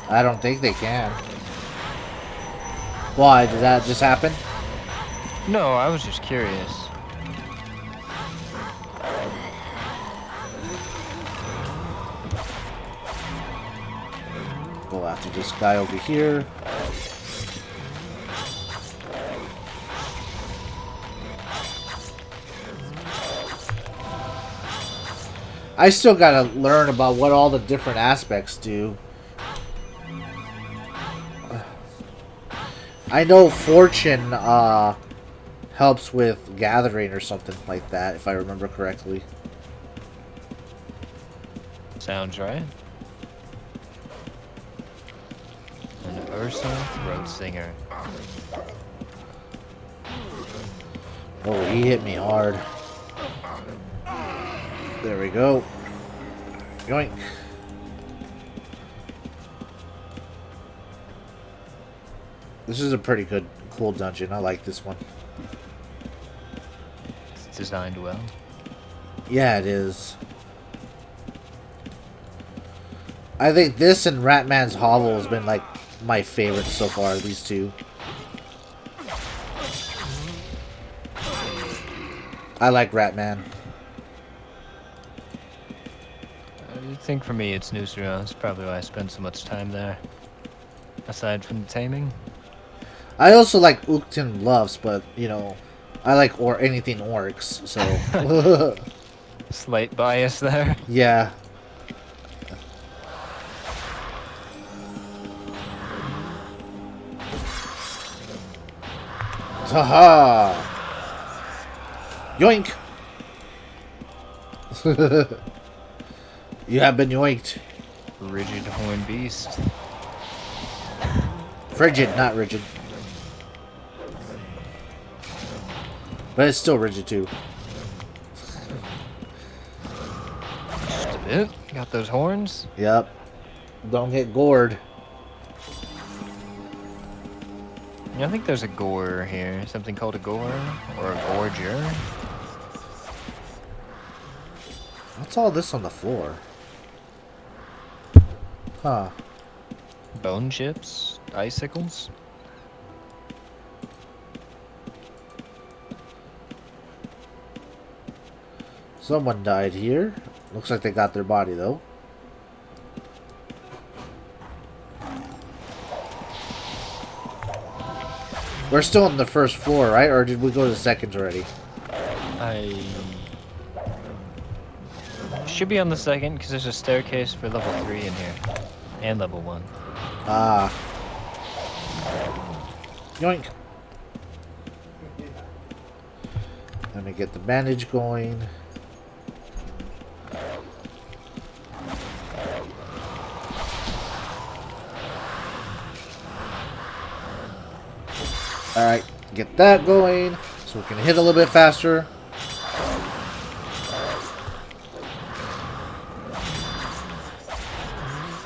I don't think they can. Why? Did that just happen?
No, I was just curious.
Go after this guy over here. I still gotta learn about what all the different aspects do. I know fortune helps with gathering or something like that, if I remember correctly.
Sounds right. An Ursa throat singer.
Oh, he hit me hard. There we go. Yoink. This is a pretty good, cool dungeon. I like this one.
It's designed well.
Yeah, it is. I think this and Ratman's Hovel has been like my favorite so far, these two. I like Ratman.
I think for me it's Nusra. That's probably why I spend so much time there. Aside from the taming.
I also like Uktin Bluffs, but, you know, I like anything orcs, so...
Slight bias there.
Yeah. Haha! Yoink! You have been yoinked.
Rigid horn beast.
Frigid, not rigid. But it's still rigid too.
Just a bit. Got those horns.
Yep. Don't get gored.
Yeah, I think there's a gore here. Something called a gore or a gorger.
What's all this on the floor? Huh.
Bone chips, icicles.
Someone died here. Looks like they got their body though. We're still on the first floor, right? Or did we go to the second already?
I should be on the second because there's a staircase for level 3 in here. And level 1.
Ah. Yoink. Let me get the bandage going. Alright, get that going so we can hit a little bit faster.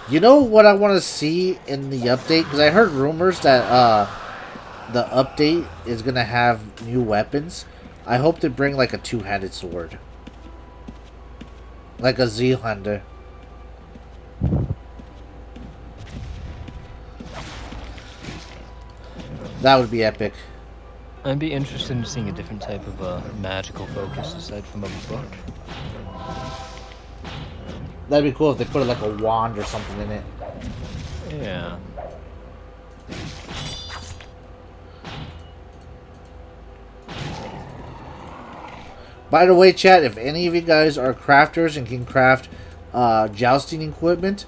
You know what I want to see in the update? Because I heard rumors that the update is going to have new weapons. I hope they bring like a two-handed sword. Like a Z-Hunter. That would be epic.
I'd be interested in seeing a different type of magical focus aside from a book.
That'd be cool if they put like a wand or something in it.
Yeah.
By the way, chat, if any of you guys are crafters and can craft jousting equipment,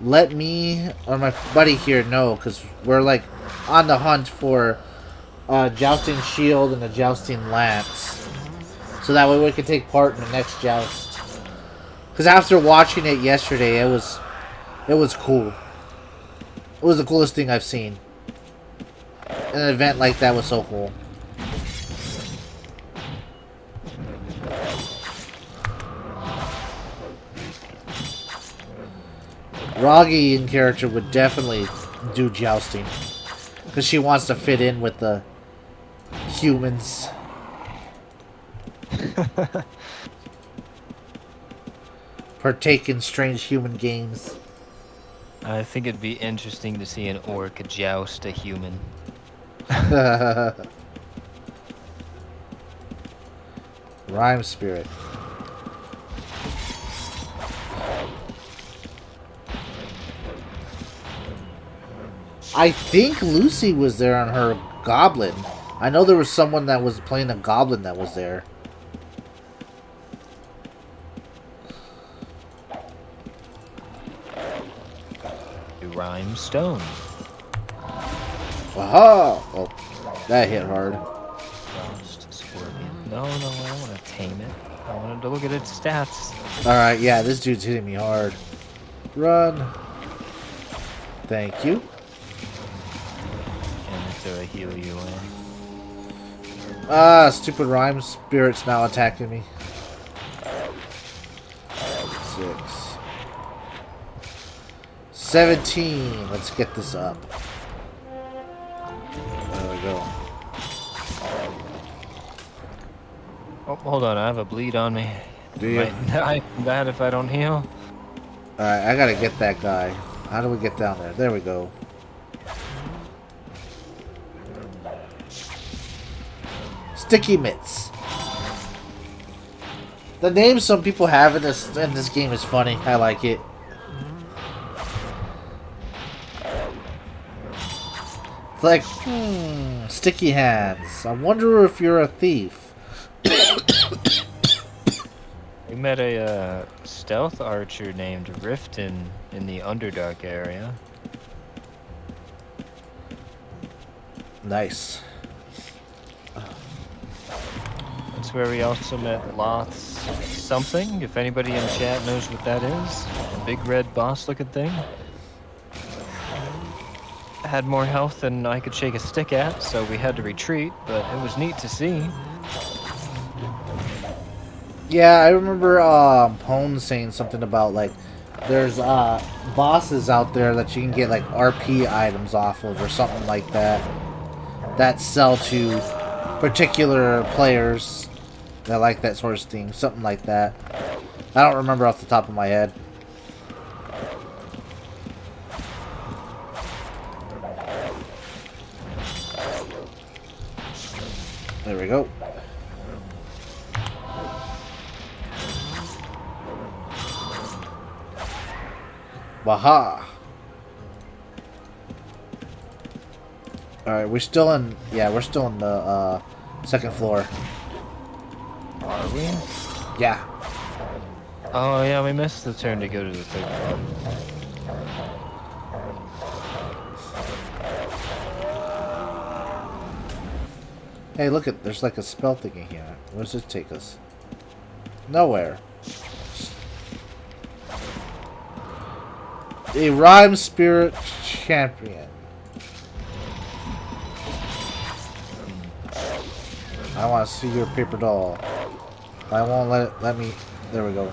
let me or my buddy here know, because we're like on the hunt for a jousting shield and a jousting lance, so that way we can take part in the next joust. Because after watching it yesterday, it was cool. It was the coolest thing I've seen. An event like that was so cool. Roggy in character would definitely do jousting. Because she wants to fit in with the humans. Partake in strange human games.
I think it'd be interesting to see an orc joust a human.
Rhyme spirit. I think Lucy was there on her goblin. I know there was someone that was playing a goblin that was there.
Rhyme stone.
Aha! Oh, that hit hard.
Frost scorpion. No, I don't want to tame it. I wanted to look at its stats.
Alright, yeah, this dude's hitting me hard. Run. Thank you.
And throw a heal you in.
Ah, stupid rhyme spirit's now attacking me. 6. 17. Let's get this up. There we go.
Oh, hold on. I have a bleed on me.
Do you?
Might die from that if I don't heal.
Alright, I gotta get that guy. How do we get down there? There we go. Sticky mitts. The name some people have in this game is funny. I like it. It's like, sticky hands. I wonder if you're a thief.
We met a stealth archer named Riften in the Underdark area.
Nice.
That's where we also met Loth's something, if anybody in chat knows what that is. A big red boss looking thing. Had more health than I could shake a stick at, so we had to retreat, but it was neat to see.
Yeah, I remember Pone saying something about like there's bosses out there that you can get like RP items off of or something like that that sell to particular players that like that sort of thing, something like that. I don't remember off the top of my head. There we go. Waha. Alright, we're still in... Yeah, we're still in the second floor.
Are we?
Yeah.
Oh yeah, we missed the turn to go to the third floor.
Hey, look at... There's like a spell thingy here. Where does this take us? Nowhere. A Rhyme Spirit Champion. I want to see your paper doll. I won't let me... There we go.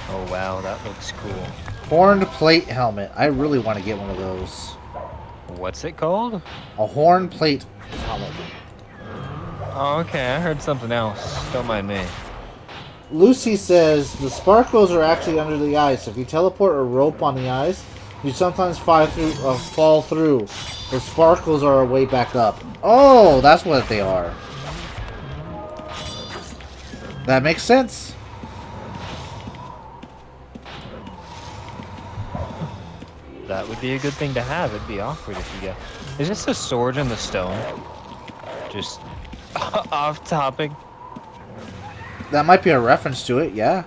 Oh wow, that looks cool.
Horned plate helmet. I really want to get one of those.
What's it called?
A horn plate helmet.
Oh, okay, I heard something else. Don't mind me.
Lucy says the sparkles are actually under the ice. If you teleport a rope on the ice, you sometimes fall through. The sparkles are way back up. Oh, that's what they are. That makes sense.
That would be a good thing to have. It'd be awkward if you get... Is this a sword in the stone? Just off topic.
That might be a reference to it, yeah.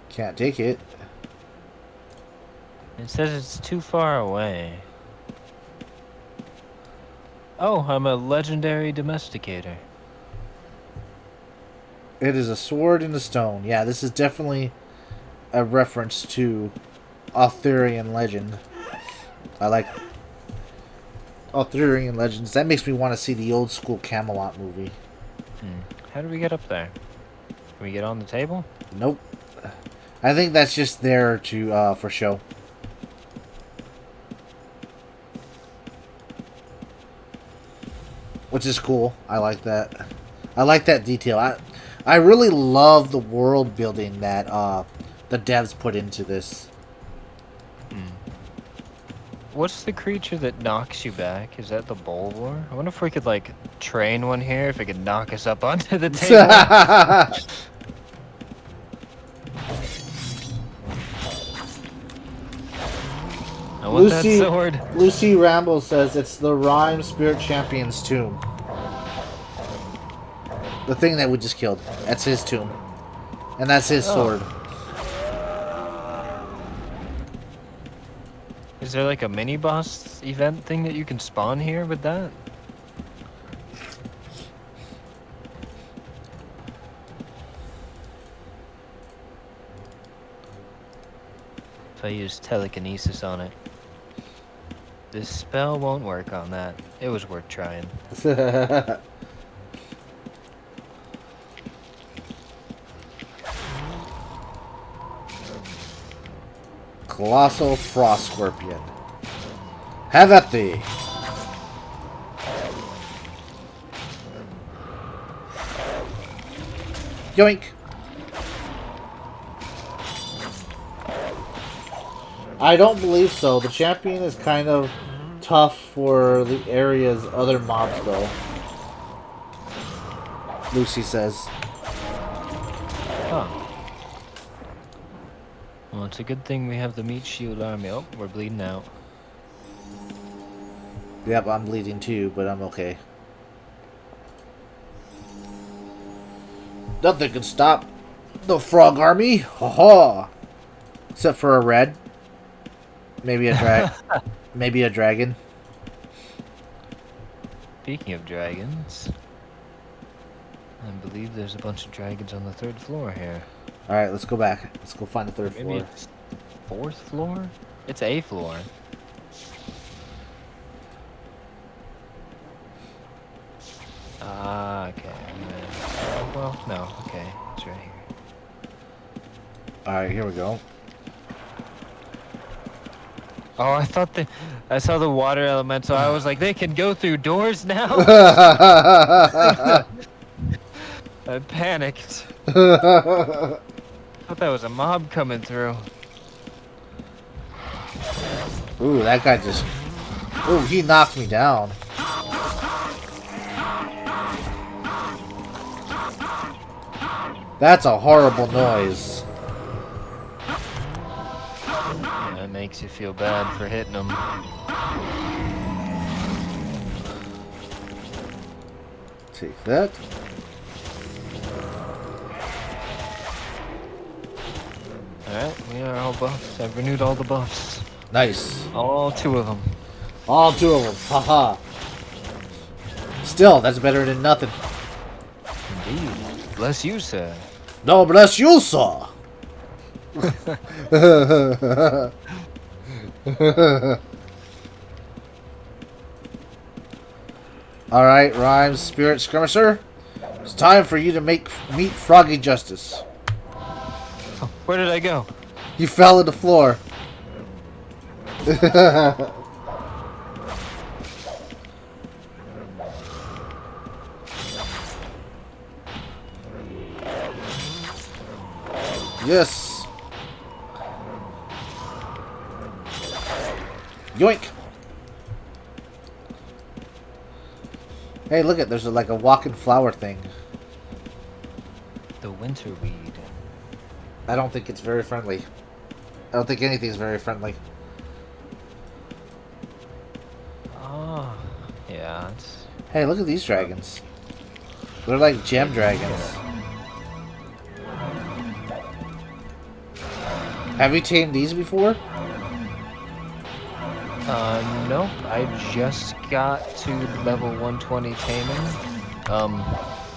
Can't take it.
It says it's too far away. Oh, I'm a legendary domesticator.
It is a sword in the stone. Yeah, this is definitely a reference to Arthurian legend. I like Arthurian legends. That makes me want to see the old school Camelot movie.
How do we get up there? Can we get on the table?
Nope. I think that's just there to for show. Which is cool. I like that. I like that detail. I really love the world building that the devs put into this.
What's the creature that knocks you back? Is that the Bulwar? I wonder if we could, like, train one here, if it could knock us up onto the table. I want that sword.
Lucy Rambo says it's the Rhyme Spirit Champion's tomb. The thing that we just killed. That's his tomb. And that's his sword.
Is there like a mini boss event thing that you can spawn here with that? If I use telekinesis on it. This spell won't work on that. It was worth trying.
Colossal Frost Scorpion. Have at thee. Yoink. I don't believe so. The champion is kind of tough for the area's other mobs, though. Lucy says.
Huh. Well, it's a good thing we have the meat shield army. Oh, we're bleeding out.
Yep, I'm bleeding too, but I'm okay. Nothing can stop the frog army. Ha ha. Except for a red. Maybe a maybe a dragon.
Speaking of dragons, I believe there's a bunch of dragons on the 3rd floor here.
Alright, let's go back. Let's go find the 3rd
Maybe
floor.
it's 4th floor? It's a floor. Ah, okay. Well, no, okay. It's right here.
Alright, here we go.
Oh, I saw the water elemental. I was like, they can go through doors now? I panicked. I thought that was a mob coming through.
Ooh, that guy just... Ooh, he knocked me down. That's a horrible noise.
That makes you feel bad for hitting them.
Take that.
Alright, we are all buffs. I've renewed all the buffs.
Nice.
All 2 of them.
All 2 of them. Haha. Still, that's better than nothing.
Indeed. Bless you, sir.
No, bless you, sir. Alright, Rhymes, Spirit Skirmisher. It's time for you to meet Froggy justice.
Oh, where did I go?
You fell to the floor. Yes. Yoink. Hey, look at there's like a walking flower thing.
The winter weed.
I don't think it's very friendly. I don't think anything's very friendly.
Oh, yeah, Yeah, it's...
Hey, look at these dragons. They're like gem dragons. Have you tamed these before?
Nope. I just got to level 120 taming.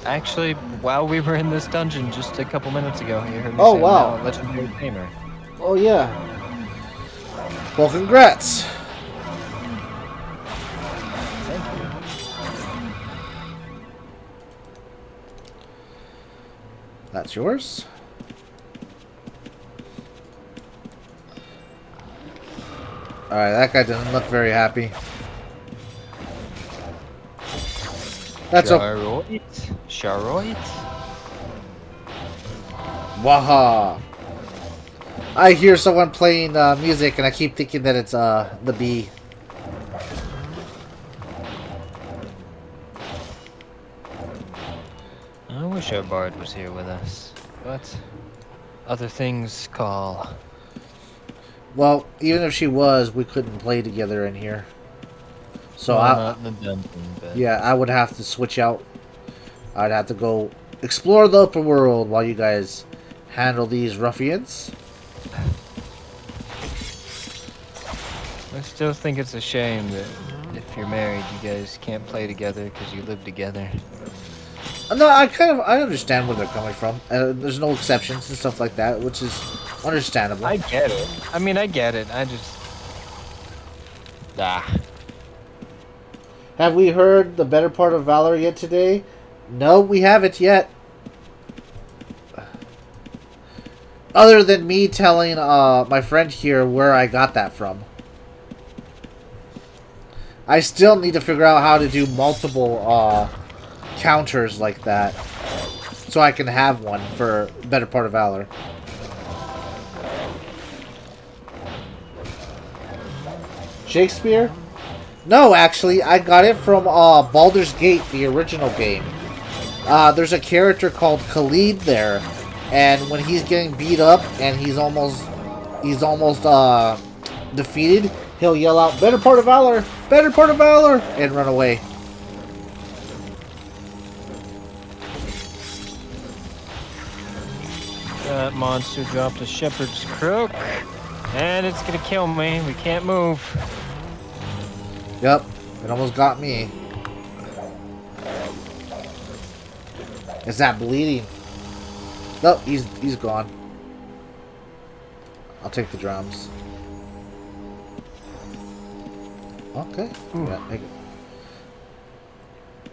Actually, while we were in this dungeon just a couple minutes ago, you heard me
Oh,
say
wow.
I'm now a legendary tamer.
Oh, yeah. Well, congrats.
Thank you.
That's yours. Alright, that guy doesn't look very happy. That's a...
Charoid?
Waha. I hear someone playing music and I keep thinking that it's the bee.
I wish our bard was here with us, but other things call.
Well, even if she was, we couldn't play together in here. So
Well, not in the dungeon, but...
yeah, I would have to switch out. I'd have to go explore the upper world while you guys handle these ruffians.
I still think it's a shame that if you're married, you guys can't play together because you live together.
No, I understand where they're coming from. There's no exceptions and stuff like that, which is understandable.
I get it. I mean, I get it. I just...
Have we heard the better part of Valor yet today? No, we haven't yet. Other than me telling my friend here where I got that from. I still need to figure out how to do multiple counters like that. So I can have one for better part of Valor. Shakespeare? No, actually, I got it from Baldur's Gate, the original game. There's a character called Khalid there, and when he's getting beat up and he's almost defeated, he'll yell out, "Better part of Valor! Better part of Valor!" and run away.
That monster dropped a shepherd's crook, and it's gonna kill me. We can't move.
Yep, it almost got me. Is that bleeding? No, he's gone. I'll take the drums. Okay. Yeah, take it.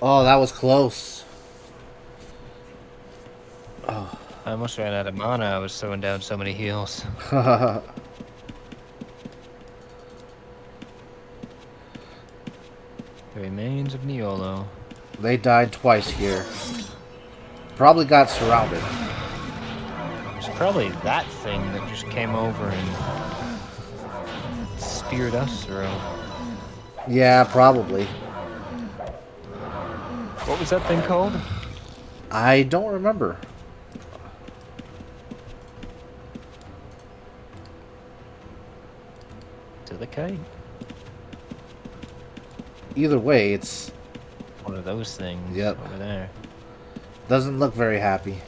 Oh, that was close. Oh.
I almost ran out of mana. I was throwing down so many heals.
The
remains of Niolo.
They died twice here. Probably got surrounded.
It's probably that thing that just came over and speared us through.
Yeah, probably.
What was that thing called?
I don't remember.
To the kite.
Either way, it's...
One of those things.
Yep.
Over there.
Doesn't look very happy.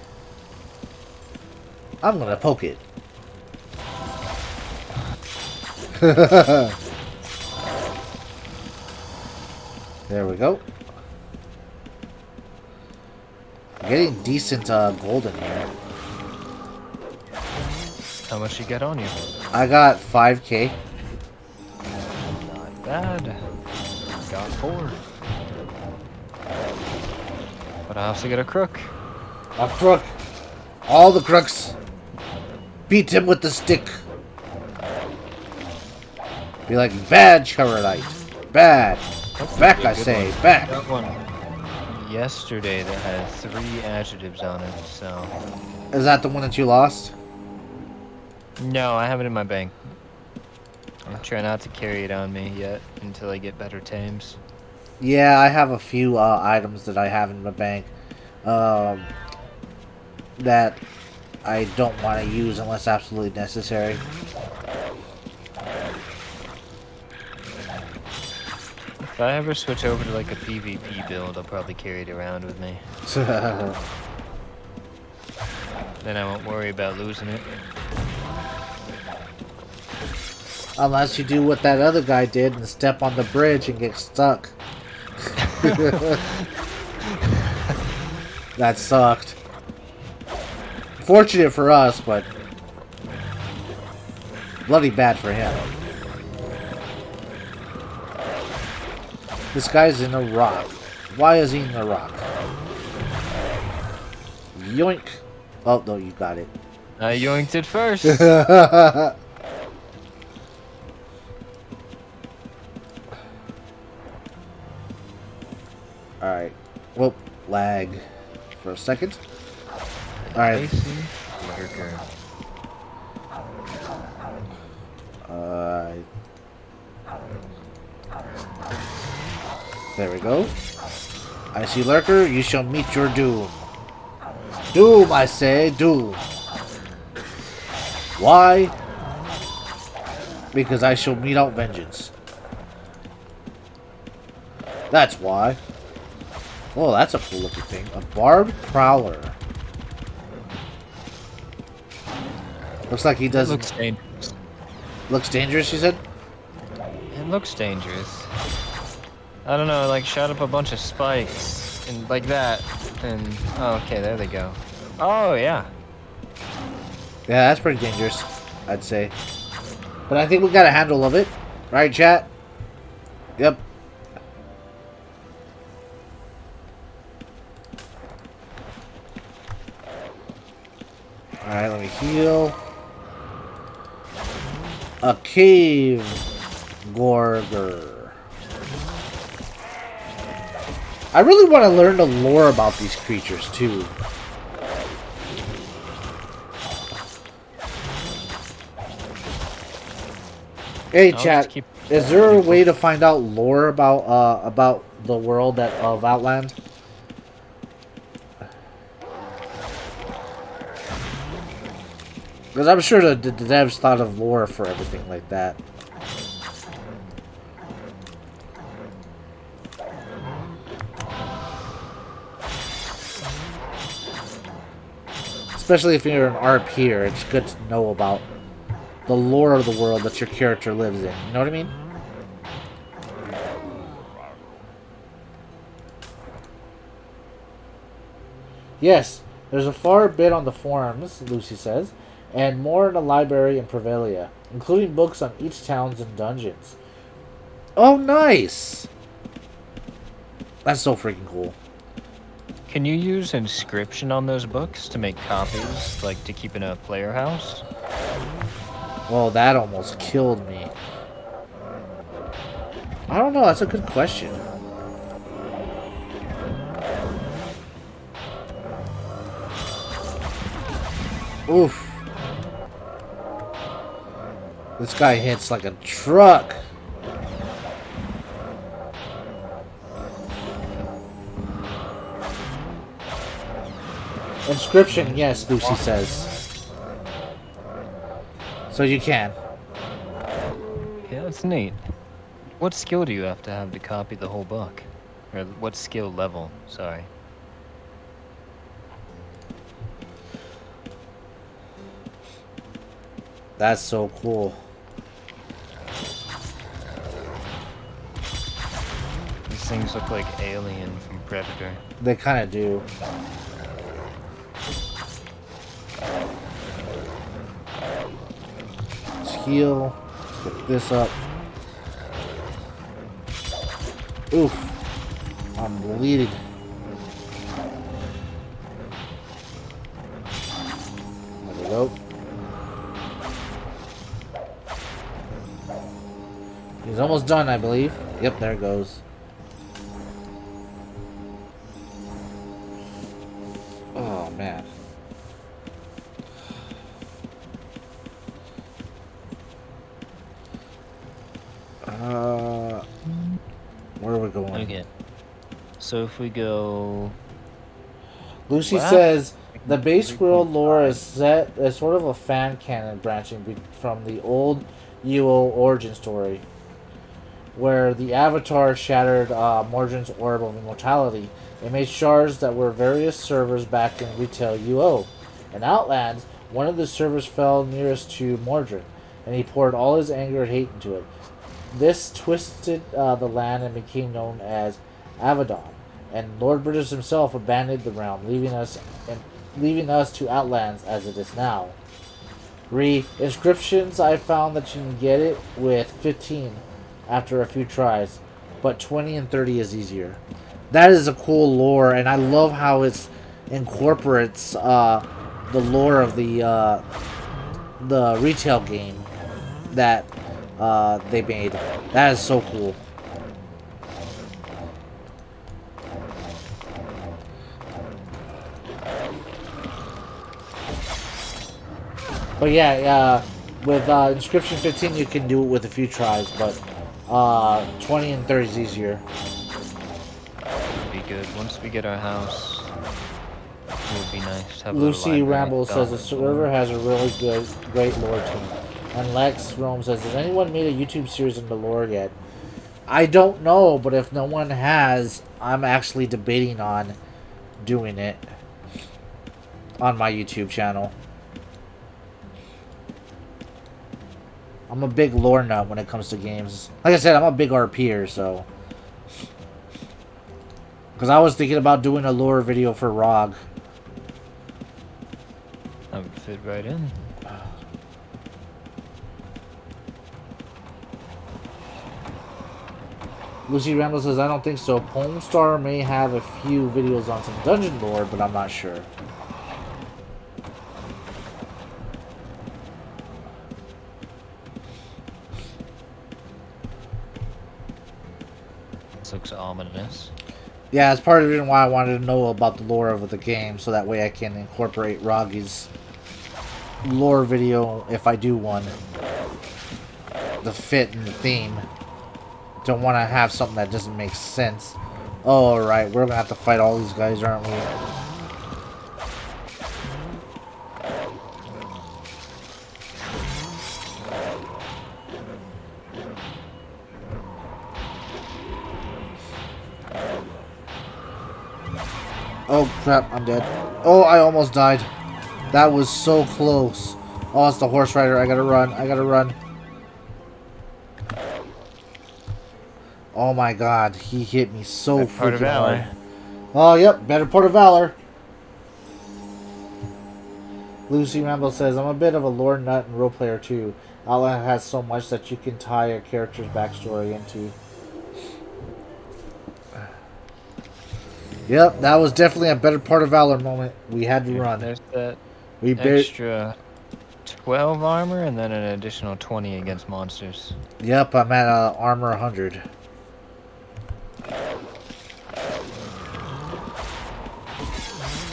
I'm gonna poke it. There we go. Getting decent gold in here.
How much you get on you?
I got 5k.
Not bad. Got 4. But I also get a crook.
A crook. All the crooks. Beat him with the stick. Be like, bad Charodite. Bad. Back, I say. Back.
Got one yesterday that had 3 adjectives on it, so...
Is that the one that you lost?
No, I have it in my bank. I try not to carry it on me yet until I get better tames.
Yeah, I have a few items that I have in my bank that I don't want to use unless absolutely necessary.
If I ever switch over to like a PvP build, I'll probably carry it around with me. Then I won't worry about losing it.
Unless you do what that other guy did and step on the bridge and get stuck. That sucked. Fortunate for us, but bloody bad for him. This guy's in a rock. Why is he in a rock? Yoink. Oh, no, you got it.
I yoinked it first.
Alright. Whoop. Lag. For a second. Alright.
Lurker.
There we go. I see Lurker. You shall meet your doom. Doom, I say. Doom. Why? Because I shall mete out vengeance. That's why. Oh, that's a cool looking thing. A barbed prowler. Looks like he doesn't...
Looks dangerous.
Looks dangerous, you said?
It looks dangerous. I don't know, like shot up a bunch of spikes and like that, and oh, okay, there they go. Oh yeah.
Yeah, that's pretty dangerous, I'd say. But I think we got a handle of it. Right, chat? Yep. Alright, let me heal. A cave gorger. I really want to learn the lore about these creatures, too. Hey, chat. Is there a way to find out lore about the world of Outland? Because I'm sure the devs thought of lore for everything like that. Especially if you're an ARP here, it's good to know about the lore of the world that your character lives in. You know what I mean? Yes, there's a far bit on the forums, Lucy says, and more in the library in Prevelia, including books on each towns and dungeons. Oh, nice! That's so freaking cool.
Can you use inscription on those books to make copies, like to keep in a player house?
Well, that almost killed me. I don't know, that's a good question. Oof. This guy hits like a truck. Inscription, yes, Lucy says. So you can.
Yeah, that's neat. What skill do you have to copy the whole book? Or what skill level, sorry.
That's so cool.
These things look like Alien from Predator.
They kind of do. Let's heal. Let's get this up. Oof. I'm bleeding. There we go. He's almost done, I believe. Yep, there it goes. Oh, man. Where are we going?
Okay. So if we go...
Lucy
What?
says the base world lore is set as sort of a fan canon branching from the old UO origin story. where the Avatar shattered Mordrin's orb of immortality. It made shards that were various servers back in retail UO. In Outlands, one of the servers fell nearest to Mordrin, and he poured all his anger and hate into it. This twisted the land and became known as Avedon, and Lord Bridges himself abandoned the realm, leaving us to Outlands as it is now. Inscriptions, I found that you can get it with 15 after a few tries, but 20 and 30 is easier. That is a cool lore, and I love how it incorporates the lore of the retail game that they made. That is so cool. But yeah, with Inscription 15 you can do it with a few tries, but 20 and 30 is easier.
Be good. Once we get our house, it would be nice to have
Lucy
a
Ramble says the server has a really great lore team. And Lex Rome says, has anyone made a YouTube series on the lore yet? I don't know, but if no one has, I'm actually debating on doing it on my YouTube channel. I'm a big lore nut when it comes to games. Like I said, I'm a big RPer, so. Because I was thinking about doing a lore video for ROG.
That would fit right in.
Lucy Ramble says, I don't think so. Polestar may have a few videos on some dungeon lore, but I'm not sure.
This looks ominous.
Yeah, it's part of the reason why I wanted to know about the lore of the game, so that way I can incorporate Roggy's lore video if I do one. The fit and the theme. Don't want to have something that doesn't make sense. Oh, alright, we're gonna have to fight all these guys, aren't we? Oh crap, I'm dead. Oh, I almost died. That was so close. Oh, it's the horse rider. I gotta run. I gotta run. Oh my god, he hit me so freaking hard. Oh, yep, better port of valor. Lucy Rambo says, I'm a bit of a lore nut and role player too. Outland has so much that you can tie a character's backstory into. Yep, that was definitely a better part of valor moment. We had to run.
There's that
We
extra 12 armor and then an additional 20 against monsters.
Yep, I'm at armor 100.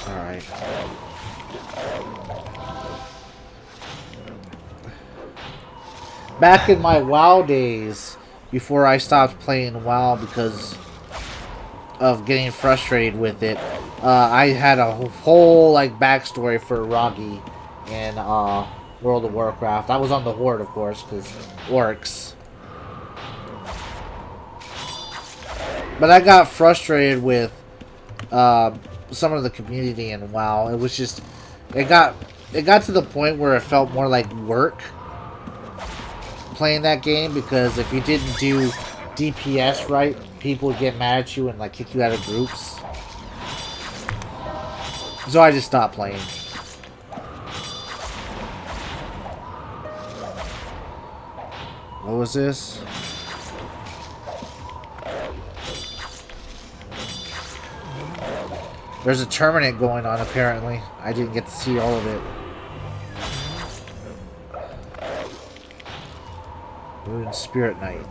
Alright. Back in my WoW days, before I stopped playing WoW because of getting frustrated with it, I had a whole backstory for Roggy in World of Warcraft. I was on the Horde, of course, because orcs. But I got frustrated with some of the community in WoW. It was just, it got to the point where it felt more like work playing that game, because if you didn't do DPS right, people would get mad at you and kick you out of groups. So I just stopped playing. What was this? There's a tournament going on, apparently. I didn't get to see all of it. Moon Spirit Night.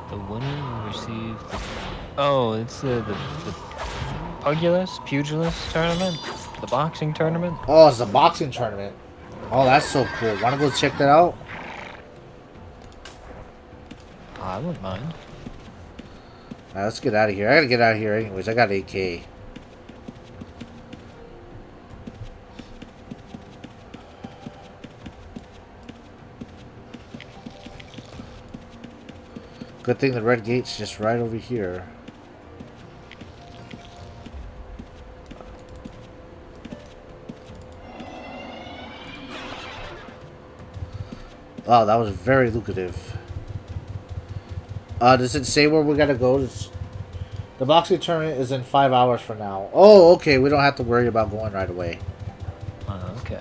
The winner will receive the... Oh, it's the Pugilist tournament? The boxing tournament?
Oh, it's a boxing tournament. Oh, that's so cool. Wanna go check that out?
I wouldn't mind.
Alright, let's get out of here. I gotta get out of here anyways. I got AK. Good thing the red gate's just right over here. Wow, that was very lucrative. Does it say where we gotta go? The boxing tournament is in 5 hours from now. Oh, okay. We don't have to worry about going right away.
Okay.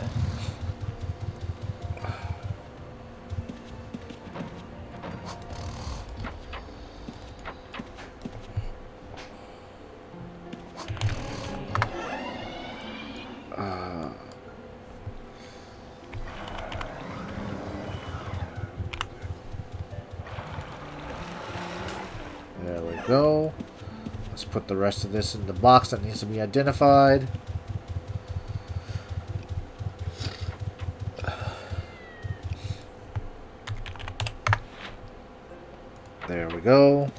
There we go. Let's put the rest of this in the box that needs to be identified. There we go.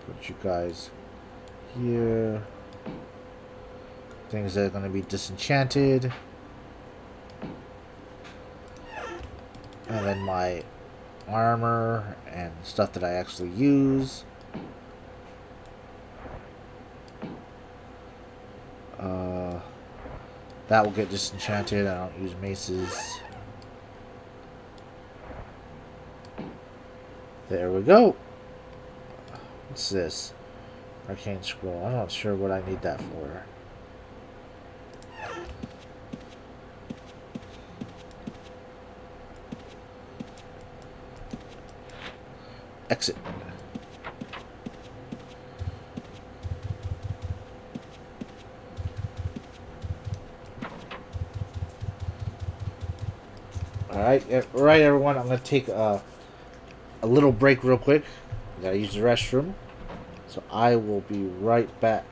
Put you guys here. Things that are going to be disenchanted. And then my armor and stuff that I actually use. That will get disenchanted. I don't use maces. There we go. What's this? Arcane scroll. I'm not sure what I need that for. Exit. Alright, right everyone, I'm going to take a little break real quick. I gotta use the restroom. So I will be right back.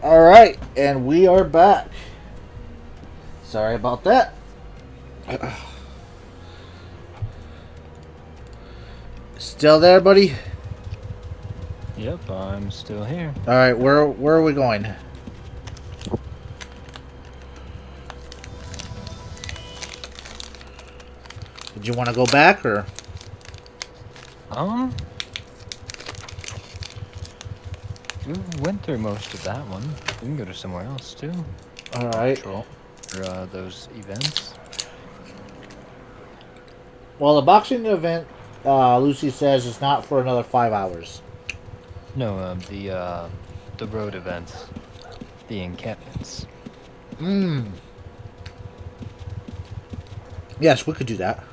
Alright, and we are back. Sorry about that. Still there, buddy?
Yep, I'm still here.
Alright, where are we going? Did you want to go back, or?
We went through most of that one. We can go to somewhere else too.
Alright.
For those events.
Well, the boxing event, Lucy says, is not for another 5 hours.
No, the road events, the encampments.
Yes, we could do that.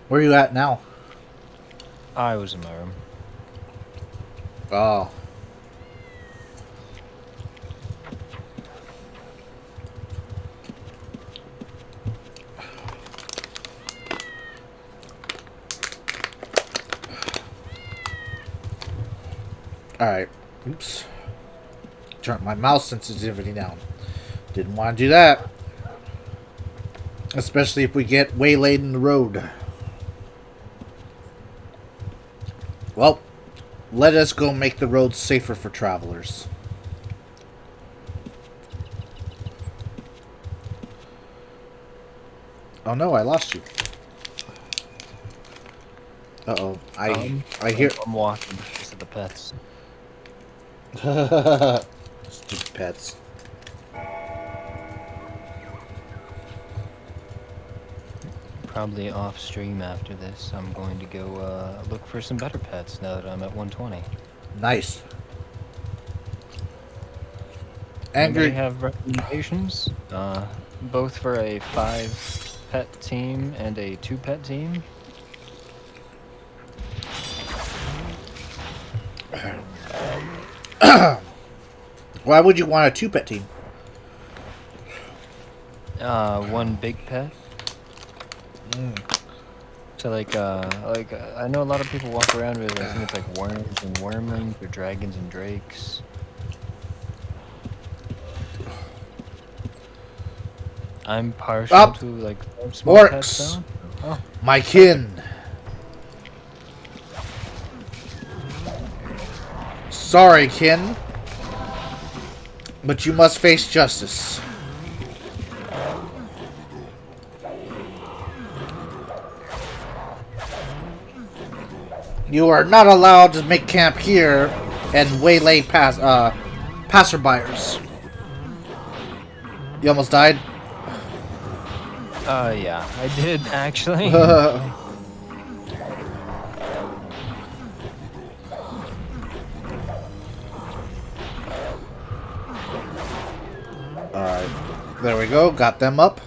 Where are you at now?
I was in my room.
Oh. Alright. Oops. Turn my mouse sensitivity down. Didn't want to do that. Especially if we get waylaid in the road. Well, let us go make the roads safer for travelers. Oh no, I lost you. Uh-oh. I hear...
I'm walking because of the pets.
Stupid pets.
Probably off stream after this. I'm going to go look for some better pets now that I'm at 120.
Nice.
Anybody
Angry.
have recommendations? Both for a 5-pet team and a 2-pet team.
Why would you want a 2-pet team?
1 big pet. So like I know a lot of people walk around with, I think it's like worms and wormlings or dragons and drakes. I'm partial to like small pets
Orcs.
though. Oh,
My kin. Sorry, kin. But you must face justice. You are not allowed to make camp here and waylay passerbyers. You almost died?
yeah, I did actually.
Alright. There we go. Got them up.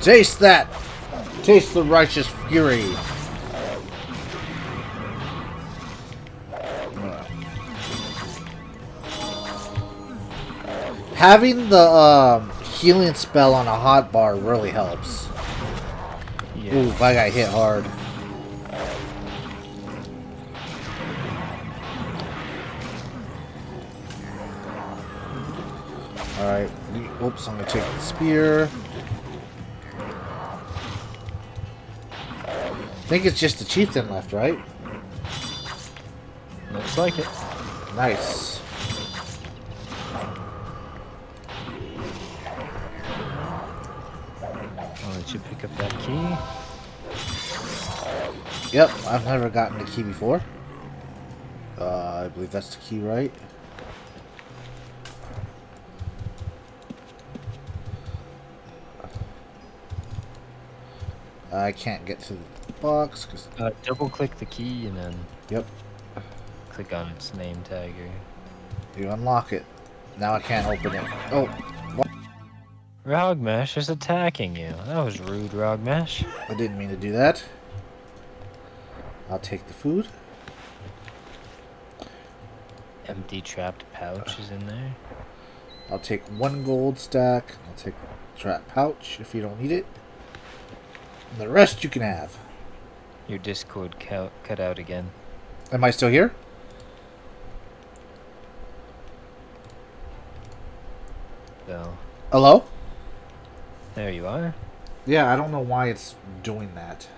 Taste that! Taste the righteous fury. Having the healing spell on a hotbar really helps.
Yeah.
Oof, I got hit hard. Alright. Oops, I'm gonna take the spear. I think it's just the chieftain left, right?
Looks like it.
Nice.
I'll let you pick up that key.
Yep, I've never gotten the key before. I believe that's the key, right? I can't get to the box because.
Double click the key and then.
Yep.
Click on its name tag or.
You unlock it. Now I can't open it. Oh. What?
Rogmesh is attacking you. That was rude, Rogmesh.
I didn't mean to do that. I'll take the food.
Empty trapped pouch is in there.
I'll take 1 gold stack. I'll take trap pouch if you don't need it. And the rest you can have.
Your Discord cut out again.
Am I still here?
So,
Hello?
there you are.
Yeah, I don't know why it's doing that.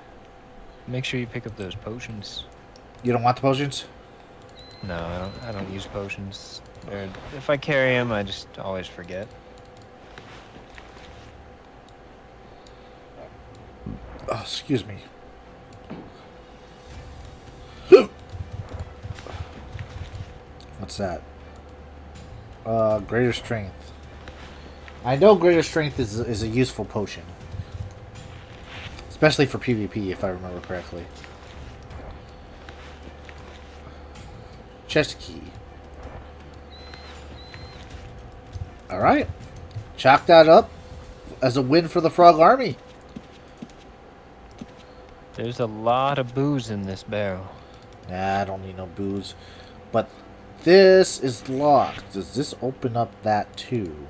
Make sure you pick up those potions.
You don't want the potions?
No, I don't use potions. Or if I carry them, I just always forget.
Oh, excuse me. What's that? Greater strength. I know greater strength is a useful potion. Especially for PvP, if I remember correctly. Chest key. Alright. Chalk that up as a win for the Frog Army.
There's a lot of booze in this barrel.
Nah, I don't need no booze. But this is locked. Does this open up that too?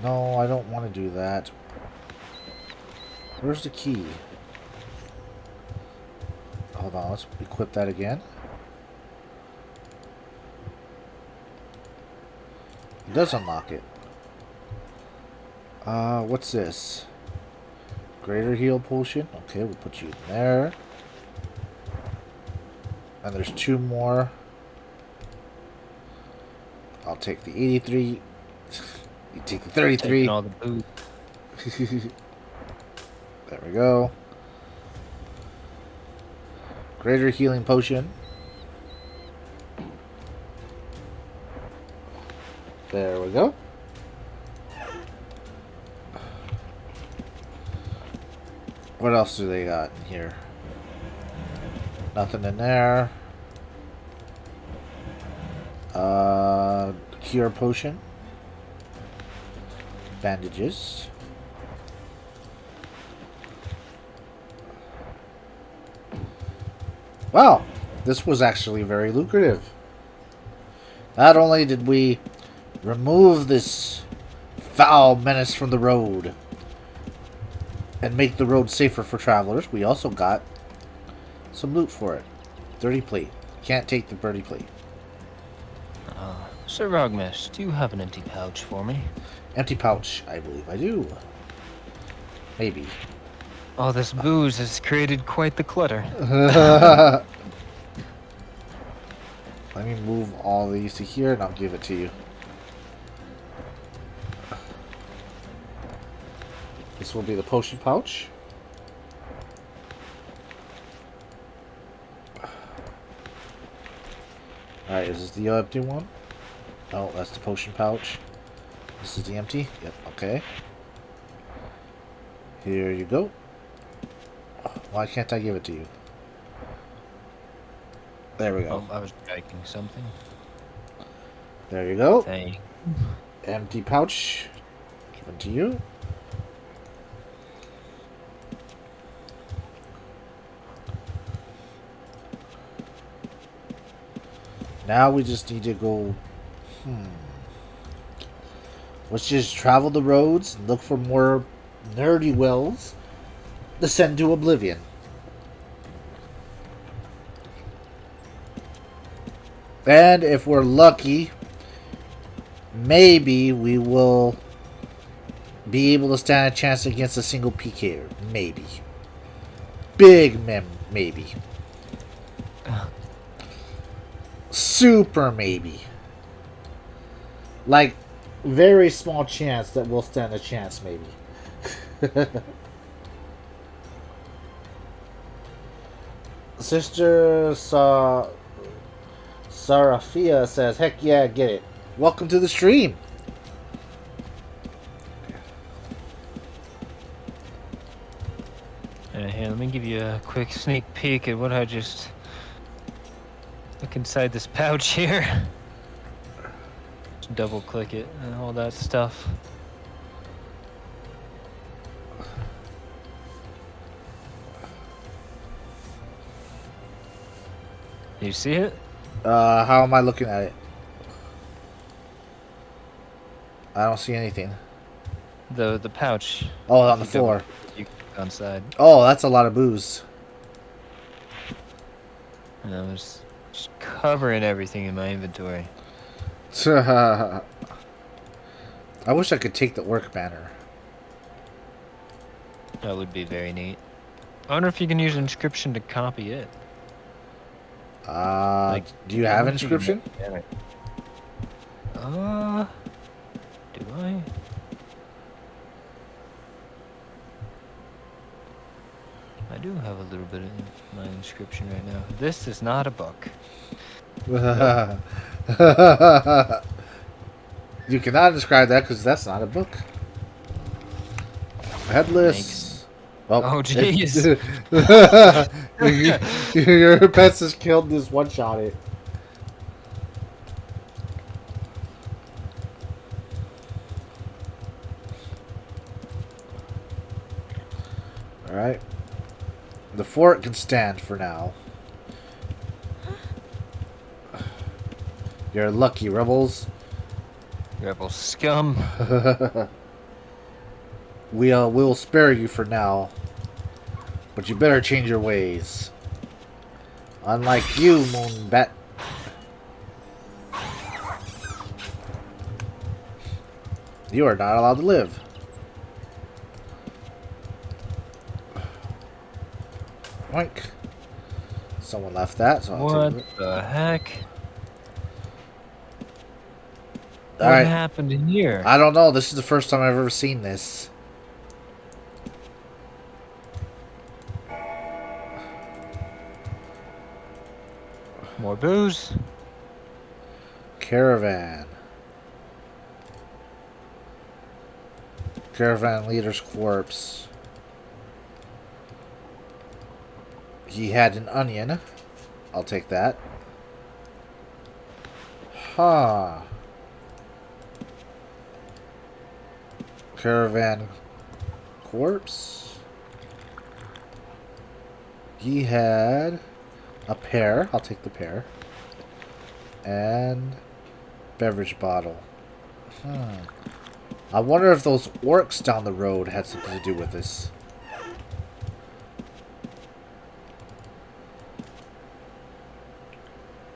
No, I don't want to do that. Where's the key? Hold on, let's equip that again. It does unlock it. What's this? Greater heal potion. Okay, we'll put you in there. And there's 2 more. I'll take the 83. You take the 33.
Taking all the booze.
There we go. Greater healing potion. There we go. What else do they got in here? Nothing in there. Cure potion. Bandages. Wow, this was actually very lucrative. Not only did we remove this foul menace from the road and make the road safer for travelers, we also got some loot for it. 30 plate. Can't take the birdie plate.
Sir Rogmesh, do you have an empty pouch for me?
Empty pouch, I believe I do. Maybe.
Oh, this booze has created quite the clutter.
Let me move all these to here and I'll give it to you. This will be the potion pouch. Alright, is this the empty one? No, that's the potion pouch. This is the empty? Yep, okay. Here you go. Why can't I give it to you? There we go.
Oh, I was striking something.
There you go.
Thank you.
Empty pouch. Given to you. Now we just need to go... Let's just travel the roads and look for more nerdy wells. Descend to oblivion. And if we're lucky, maybe we will be able to stand a chance against a single PKer. Maybe. Big maybe. Super maybe. Like, very small chance that we'll stand a chance, maybe. Sister Sarafia says, heck yeah, get it. Welcome to the stream.
Here, let me give you a quick sneak peek at what I just... Look inside this pouch here. Just double click it and all that stuff. You see it?
How am I looking at it? I don't see anything.
The pouch.
Oh, on
If
the
you double-
floor.
You click on side.
Oh, that's a lot of booze.
And I was just covering everything in my inventory.
I wish I could take the orc banner.
That would be very neat. I wonder if you can use inscription to copy it.
Do you have
wonder if you can
inscription?
make a banner. Do I? I do have a little bit of my inscription right now. This is not a book.
You cannot describe that because that's not a book. Headless.
Oh, jeez.
Your pets has killed this one shot it. Alright. The fort can stand for now. You're lucky, rebels.
Rebel scum.
We'll spare you for now. But you better change your ways. Unlike you, Moonbat. You are not allowed to live. Oink. Someone left that, so I'll
What
take it.
the heck? What
Alright.
happened in here?
I don't know. This is the first time I've ever seen this.
More booze?
Caravan. Caravan leader's corpse. He had an onion. I'll take that. Huh. Caravan corpse. He had a pear. I'll take the pear. And beverage bottle. I wonder if those orcs down the road had something to do with this.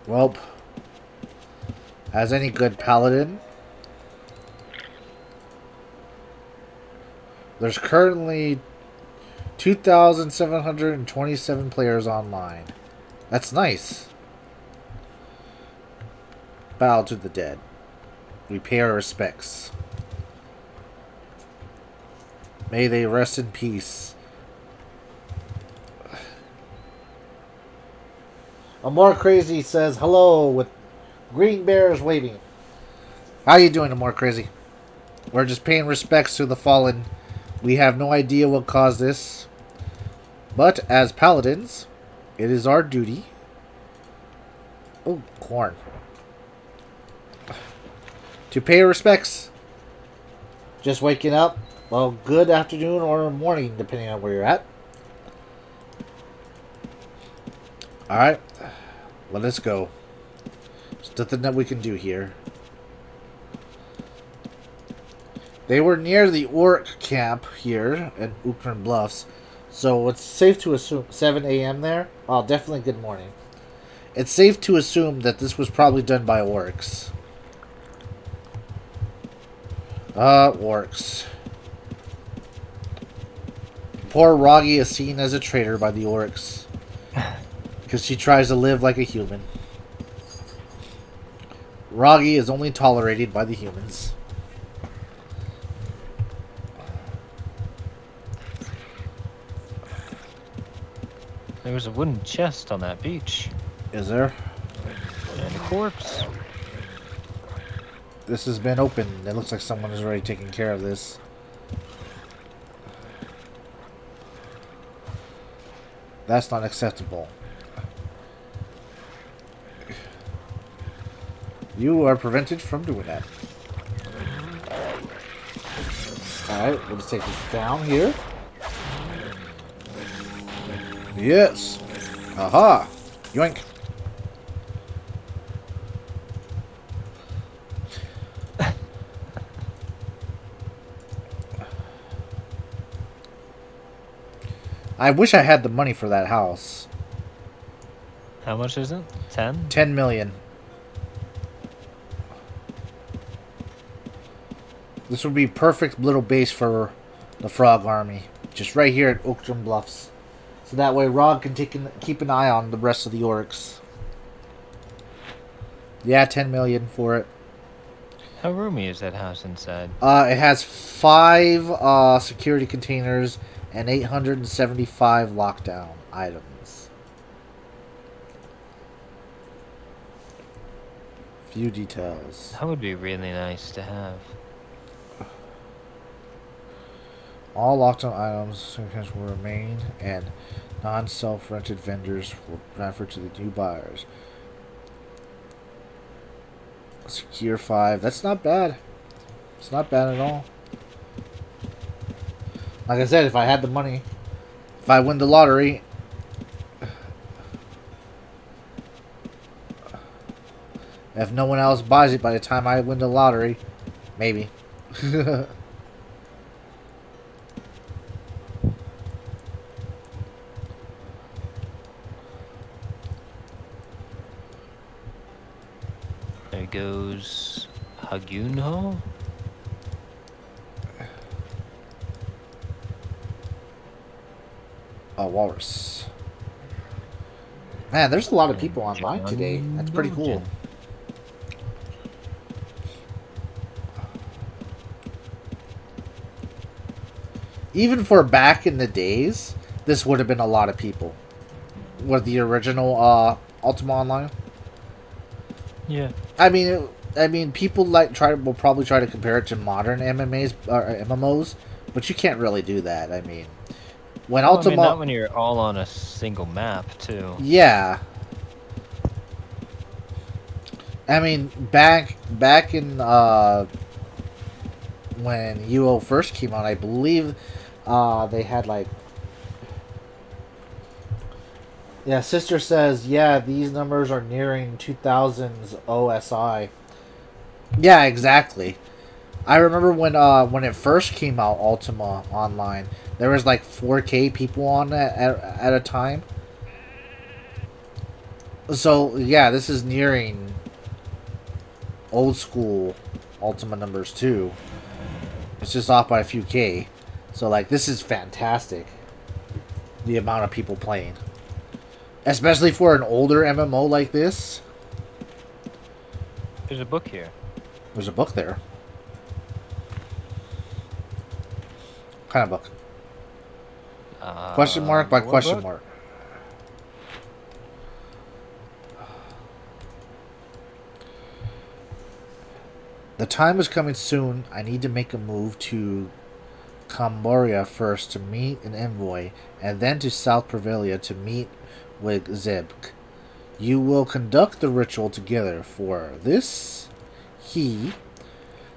Well, as any good paladin, there's currently 2,727 players online. That's nice. Bow to the dead. We pay our respects. May they rest in peace. Amore Crazy says hello with green bears waving. How you doing, Amore Crazy? We're just paying respects to the fallen. We have no idea what caused this. But as paladins, it is our duty. Oh, corn. To pay respects. Just waking up. Well, good afternoon or morning, depending on where you're at. Alright. Let us go. There's nothing that we can do here. They were near the orc camp here at Ukran Bluffs. So it's safe to assume 7 a.m. there. Oh, definitely good morning. It's safe to assume that this was probably done by orcs. Orcs. Poor Roggy is seen as a traitor by the orcs. Because she tries to live like a human. Roggy is only tolerated by the humans.
There was a wooden chest on that beach.
Is there?
And a corpse.
This has been opened. It looks like someone is already taking care of this. That's not acceptable. You are prevented from doing that. Alright, we'll just take this down here. Yes. Aha. Yoink. I wish I had the money for that house.
How much is it? 10?
10 million. This would be perfect little base for the Frog Army. Just right here at Oakland Bluffs. So that way Rog can keep an eye on the rest of the orcs. Yeah, 10 million for it.
How roomy is that house inside?
It has 5 security containers and 875 lockdown items. Few details.
That would be really nice to have.
All lockdown items will remain, and non-self-rented vendors will transfer to the new buyers. Secure 5. That's not bad. It's not bad at all. Like I said, if I had the money, if I win the lottery, if no one else buys it by the time I win the lottery, maybe.
There goes Hagunho.
Walrus. Man, there's a lot of people online today. That's pretty cool. Even for back in the days, this would have been a lot of people. With the original Ultima Online.
Yeah.
I mean, people will probably try to compare it to modern MMAs or MMOs, but you can't really do that. I mean, when Ultima,
I mean, not when you're all on a single map, too.
yeah. I mean, back in when UO first came out, I believe they had like. Yeah, Sister says, yeah, these numbers are nearing 2000's OSI. Yeah, exactly. I remember when it first came out, Ultima Online, there was like 4K people on it at a time. So, yeah, this is nearing old school Ultima numbers too. It's just off by a few K. So, like, this is fantastic. The amount of people playing. Especially for an older MMO like this.
There's a book here.
There's a book there. What kind of book? Question mark by question
book?
mark. The time is coming soon. I need to make a move to Camboria first to meet an envoy, and then to South Prevelia to meet with Zebk. You will conduct the ritual together. For this, he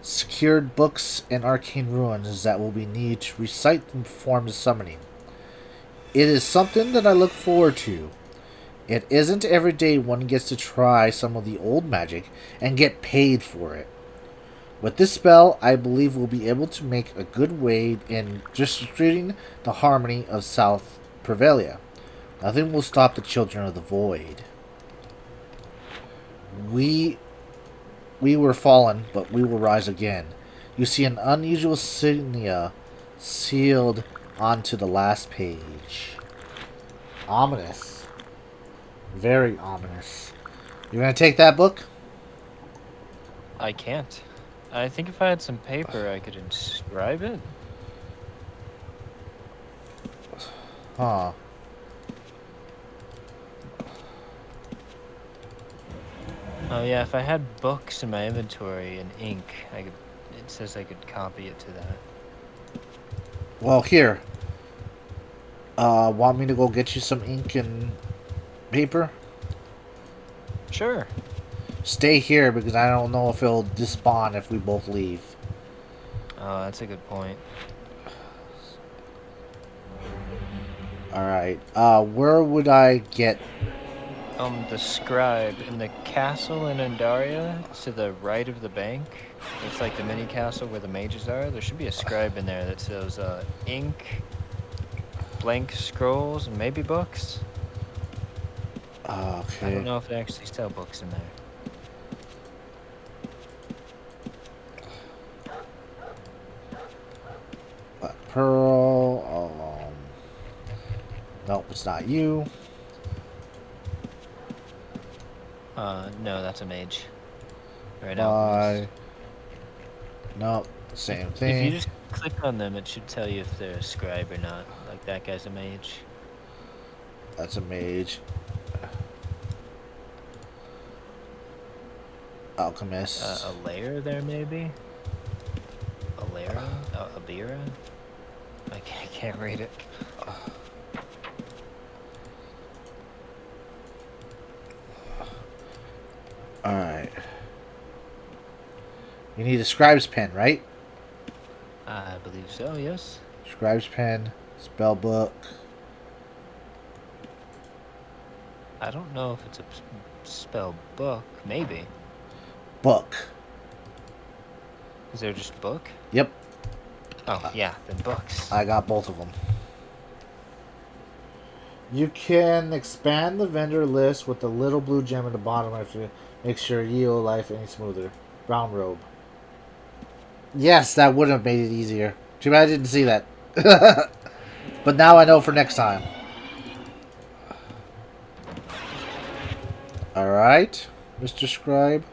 secured books and arcane runes that will be needed to recite and perform the summoning. It is something that I look forward to. It isn't every day one gets to try some of the old magic and get paid for it. With this spell, I believe we'll be able to make a good way in distributing the harmony of South Prevelia. Nothing will stop the children of the void. We were fallen, but we will rise again. You see an unusual insignia sealed onto the last page. Ominous. Very ominous. You gonna take that book?
I can't. I think if I had some paper, I could inscribe it.
Huh.
Oh yeah, if I had books in my inventory and ink, I could. It says I could copy it to that.
Well, here. Want me to go get you some ink and paper?
Sure.
Stay here because I don't know if it'll despawn if we both leave.
Oh, that's a good point.
Alright. Where would I get...
The scribe in the castle in Andaria, to the right of the bank. It's like the mini castle where the mages are. There should be a scribe in there that says, ink blank scrolls and maybe books. I
Okay.
don't know if they actually sell books in there.
Black Pearl. Nope, it's not you.
No, that's a mage. Right out.
Bye. Nope, same
If
thing.
you just click on them, it should tell you if they're a scribe or not. Like that guy's a mage.
That's a mage. Alchemist.
A layer there, maybe? A layer? A bira? I can't read it.
Alright. You need a scribe's pen, right?
I believe so, yes.
Scribe's pen, spell book.
I don't know if it's a spell book. Maybe.
Book.
Is there just a book?
Yep,
Oh, yeah, then books.
I got both of them. You can expand the vendor list with the little blue gem at the bottom if it makes your EO life any smoother. Brown robe. Yes, that would have made it easier. Too bad I didn't see that. But now I know for next time. Alright, Mr. Scribe.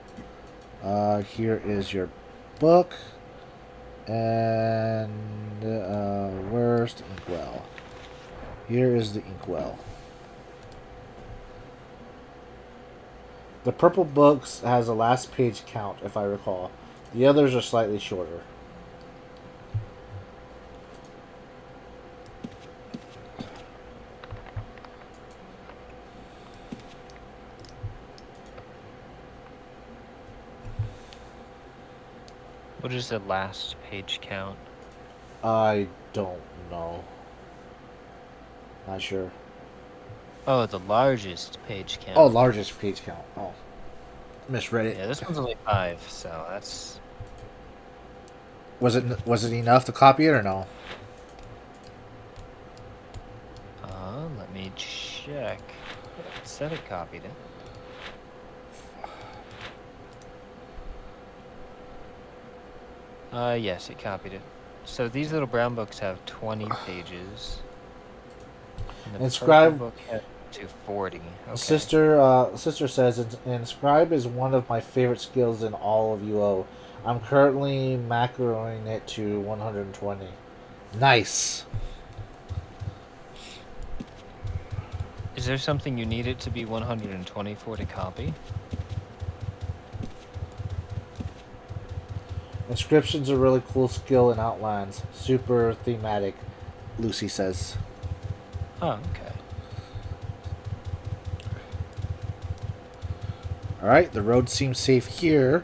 Here is your book. And where's the inkwell? Here is the inkwell. The purple books has a last page count, if I recall. The others are slightly shorter.
What is the last page count?
I don't know. Not sure.
Oh, the largest page count.
Oh, largest page count. Oh, misread it.
Yeah, this one's only 5, so that's...
Was it enough to copy it or no?
Let me check. It said it copied it. Yes, it copied it. So these little brown books have 20 pages. And the
Inscribe-
purple book has to 40. Okay.
Sister says, Inscribe is one of my favorite skills in all of UO. I'm currently macroing it to 120. Nice.
Is there something you need it to be 120 for to copy?
Inscription's a really cool skill in Outlands. Super thematic, Lucy says.
Oh, okay.
Alright, the road seems safe here.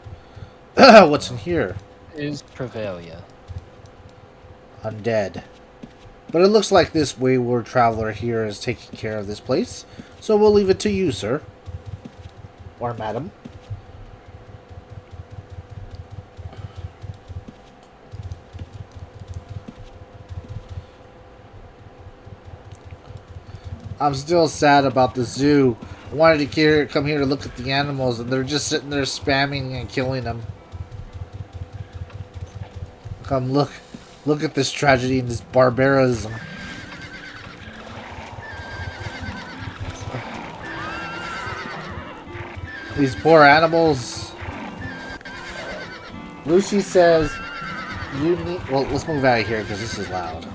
What's in here?
Is Prevalia.
Undead. But it looks like this wayward traveler here is taking care of this place. So we'll leave it to you, sir. Or madam. I'm still sad about the zoo. I wanted to come here to look at the animals, and they're just sitting there spamming and killing them. Come look at this tragedy and this barbarism. These poor animals. Lucy says, you need... Well, let's move out of here because this is loud.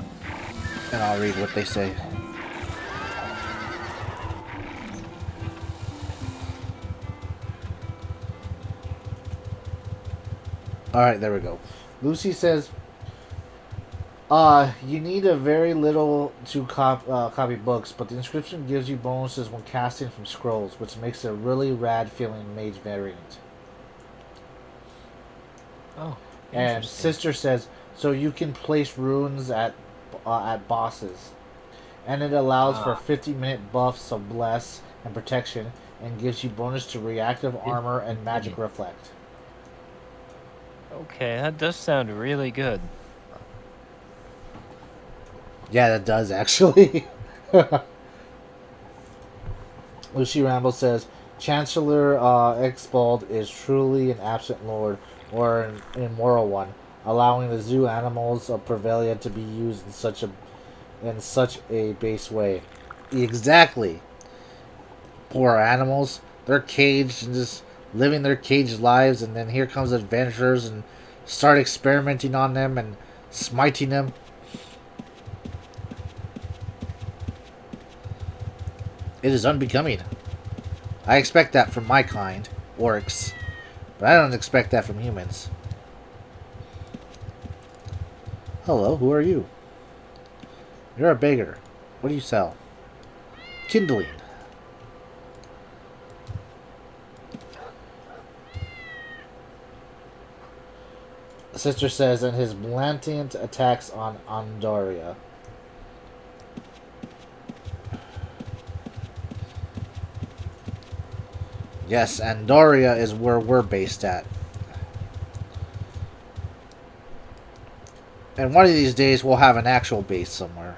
And I'll read what they say. Alright, there we go. Lucy says, you need a very little to copy books, but the inscription gives you bonuses when casting from scrolls, which makes it a really rad feeling mage variant.
Oh,
And
interesting.
Sister says, so you can place runes at bosses. And it allows for 50-minute buffs of bless and protection, and gives you bonus to reactive armor and magic reflect.
Okay, that does sound really good.
Yeah, that does actually. Lucy Ramble says, Chancellor Expald is truly an absent lord, or an immoral one, allowing the zoo animals of Prevalia to be used in such a base way. Exactly. Poor animals. They're caged and just living their caged lives, and then here comes adventurers and start experimenting on them and smiting them. It is unbecoming. I expect that from my kind, orcs, but I don't expect that from humans. Hello, who are you? You're a beggar. What do you sell? Kindling. Sister says, and his blatant attacks on Andaria. Yes, Andaria is where we're based at. And one of these days we'll have an actual base somewhere.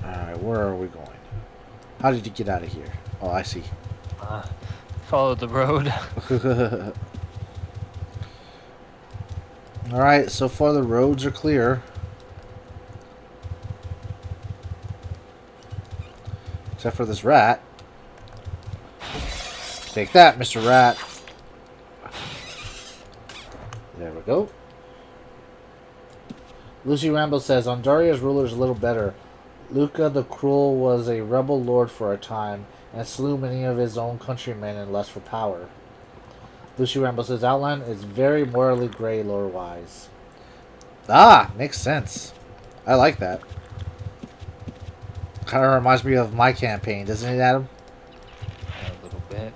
Alright, where are we going? How did you get out of here? Oh, I see.
Follow the road.
Alright, so far the roads are clear. Except for this rat. Take that, Mr. Rat. There we go. Lucy Ramble says, Ondaria's ruler is a little better. Luca the Cruel was a rebel lord for a time, and slew many of his own countrymen in lust for power. Lucy Ramble says, Outland is very morally gray lore-wise. Ah, makes sense. I like that. Kind of reminds me of my campaign, doesn't it, Adam?
A little bit.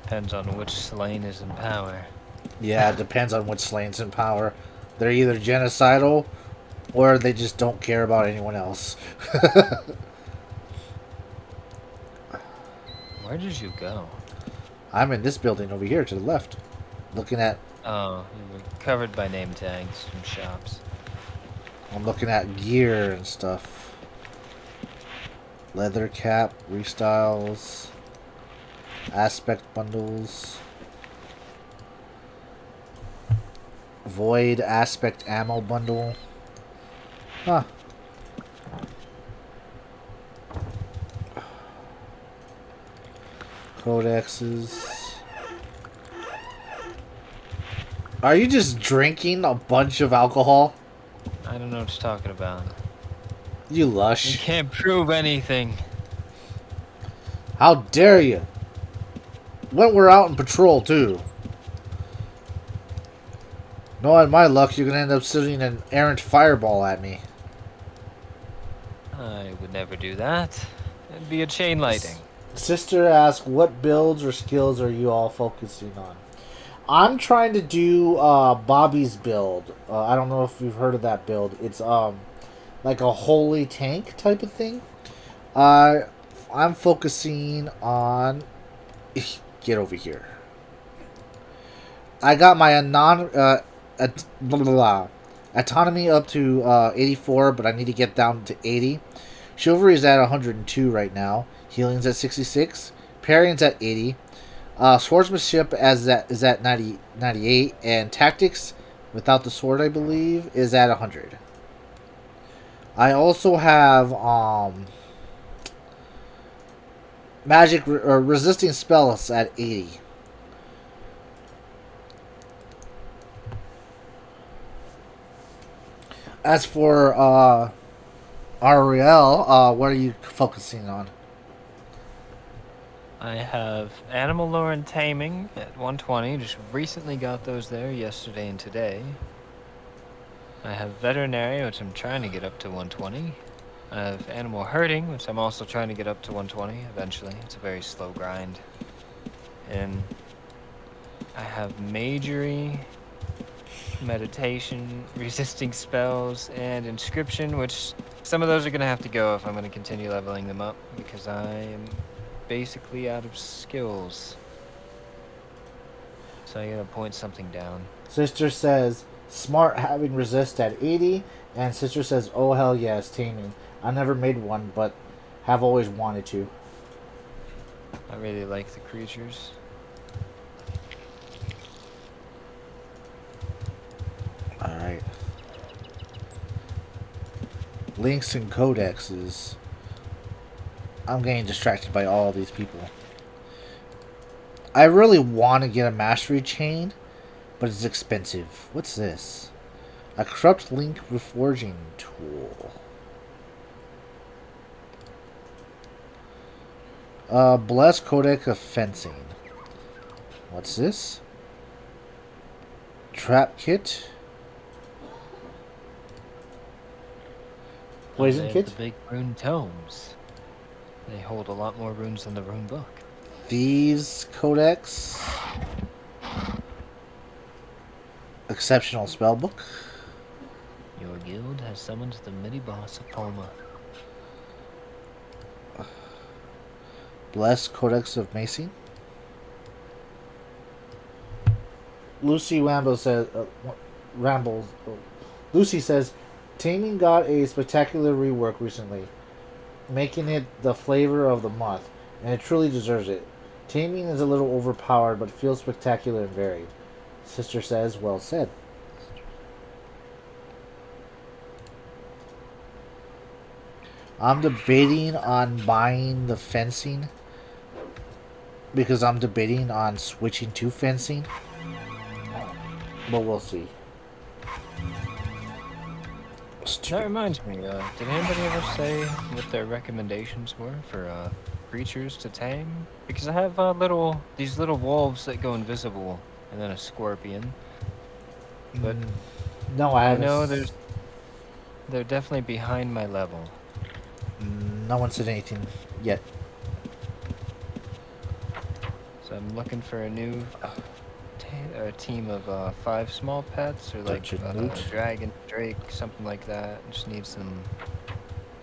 Depends on which slain is in power.
Yeah, it depends on which slane's in power. They're either genocidal, or they just don't care about anyone else.
Where did you go?
I'm in this building over here to the left. Looking at...
Oh, you were covered by name tags from shops.
I'm looking at gear and stuff. Leather cap, restyles, aspect bundles, void aspect ammo bundle. Huh. Codexes. Are you just drinking a bunch of alcohol?
I don't know what you're talking about.
You
You
lush.
can't prove anything.
How dare you? When we're out in patrol, too. Knowing my luck, you're gonna end up shooting an errant fireball at me.
I would never do that. It'd be a chain lighting.
Sister asks, what builds or skills are you all focusing on? I'm trying to do Bobby's build. I don't know if you've heard of that build. It's like a holy tank type of thing. I'm focusing on... Get over here. I got my autonomy up to 84, but I need to get down to 80. Chivalry is at 102 right now. Healing's at 66. Parrying's at 80. Swordsmanship is at 98. And tactics, without the sword, I believe, is at 100. I also have magic or resisting spells at 80. As for Ariel, what are you focusing on?
I have Animal Lore and Taming at 120. Just recently got those there yesterday and today. I have Veterinary, which I'm trying to get up to 120. I have Animal Herding, which I'm also trying to get up to 120 eventually. It's a very slow grind. And I have Magery, Meditation, Resisting Spells, and Inscription, which some of those are going to have to go if I'm going to continue leveling them up, because I am basically out of skills. So I gotta point something down.
Sister says, smart having resist at 80. And Sister says, oh hell yes, taming. I never made one, but have always wanted to.
I really like the creatures.
Alright. Links and codexes. I'm getting distracted by all these people. I really want to get a mastery chain, but it's expensive. What's this? A corrupt link reforging tool. Blessed Codex of Fencing. What's this? Trap kit. Poison
They have
kit.
the big rune tomes. They hold a lot more runes than the rune book.
Thieves Codex. Exceptional spellbook.
Your guild has summoned the mini-boss of Palma.
Blessed Codex of Macing. Lucy Rambo says, Lucy says, Taming got a spectacular rework recently, making it the flavor of the month, and it truly deserves it. Taming is a little overpowered, but feels spectacular and varied. Sister says, well said. I'm debating on buying the fencing because I'm debating on switching to fencing, but we'll see.
That reminds me, did anybody ever say what their recommendations were for creatures to tame? Because I have these little wolves that go invisible, and then a scorpion. But
no, I haven't.
know they're definitely behind my level.
No one said anything yet.
So I'm looking for a new team of 5 small pets, or like dragon, drake, something like that. Just need some,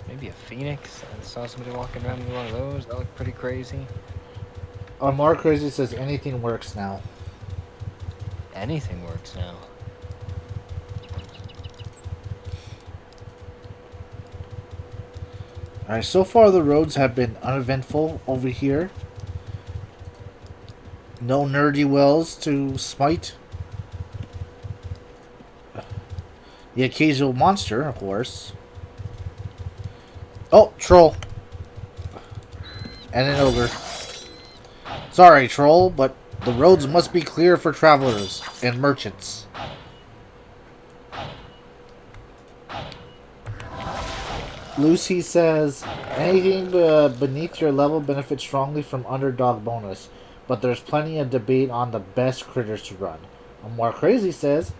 maybe a phoenix. I saw somebody walking around with one of those. That looked pretty crazy.
More crazy says anything works now.
Anything works now.
Alright, so far the roads have been uneventful over here. No nerdy wells to smite. The occasional monster, of course. Oh, troll. And an ogre. Sorry, troll, but the roads must be clear for travelers and merchants. Lucy says, anything beneath your level benefits strongly from underdog bonus, but there's plenty of debate on the best critters to run. More Crazy says,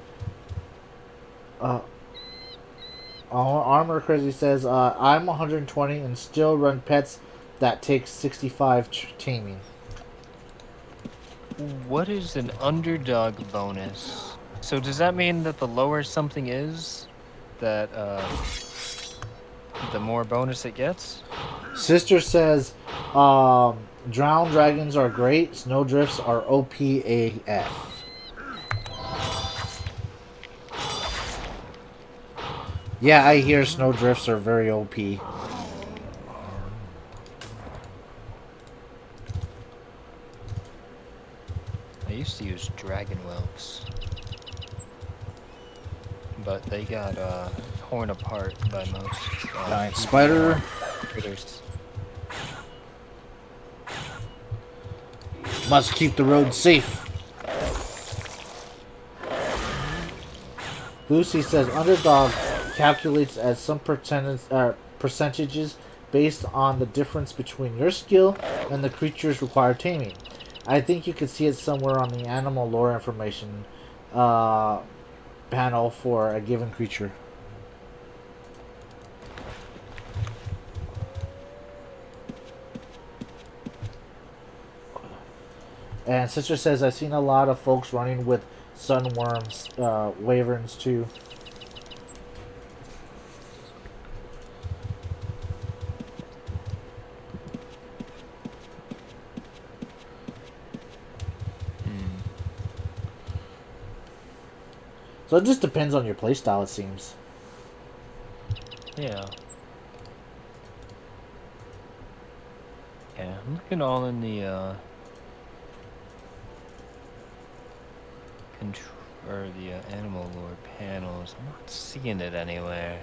Armor Crazy says, I'm 120 and still run pets that take 65 taming.
What is an underdog bonus? So does that mean that the lower something is, that the more bonus it gets?
Sister says, drowned dragons are great, snowdrifts are OPAF. Yeah, I hear snowdrifts are very OP.
I used to use dragon whelps, but they got torn apart by most
Alright, spider.
critters.
Must keep the road safe. Lucy says underdog calculates as some percentages based on the difference between your skill and the creature's required taming. I think you can see it somewhere on the animal lore information panel for a given creature. And Sister says, I've seen a lot of folks running with sunworms, wyverns too. So it just depends on your playstyle, it seems.
Yeah. Yeah, I'm looking all in the or the animal lore panels. I'm not seeing it anywhere.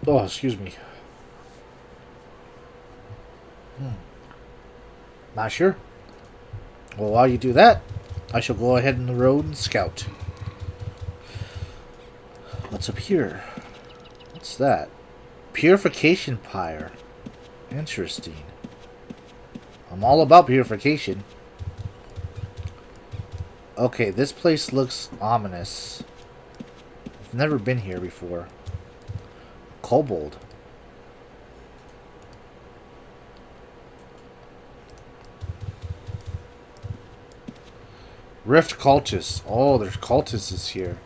Oh, excuse me. Not sure. Well, while you do that, I shall go ahead on the road and scout. What's up here? What's that? Purification pyre. Interesting. I'm all about purification. Okay, this place looks ominous. I've never been here before. Kobold. Rift cultists. Oh, there's cultists here.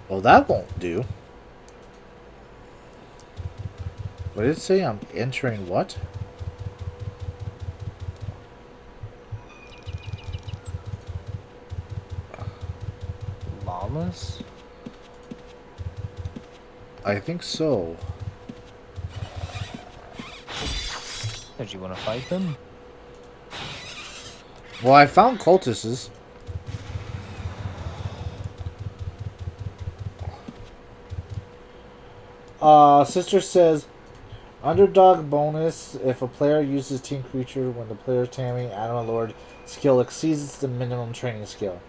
Well, that won't do. What did it say? I'm entering what?
Lawless?
I think so.
Did you want to fight them?
Well, I found cultists. Sister says, underdog bonus if a player uses team creature when the player's taming animal lord skill exceeds the minimum training skill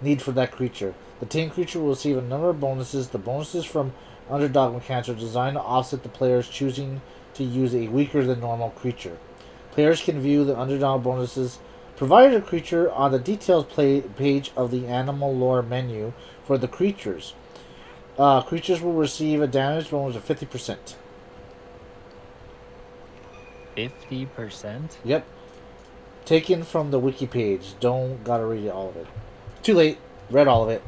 need for that creature. The team creature will receive a number of bonuses. The bonuses from underdog mechanics are designed to offset the players choosing to use a weaker than normal creature. Players can view the underdog bonuses provided a creature on the details page of the animal lore menu for the creatures. Creatures will receive a damage bonus of 50%.
50%?
Yep. Taken from the wiki page. Don't gotta read all of it. Too late. Read all of it.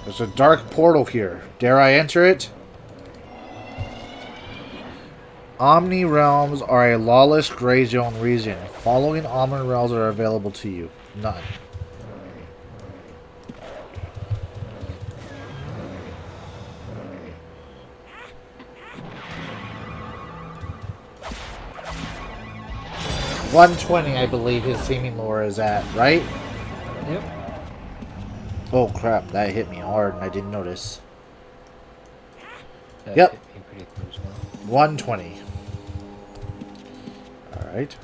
There's a dark portal here. Dare I enter it? Omni Realms are a lawless gray zone region. Following Omni Realms are available to you. None. $120, I believe his teaming lore is at, right?
Yep.
Oh crap, that hit me hard and I didn't notice.
That
Yep.
hit me pretty close now.
120. Alright.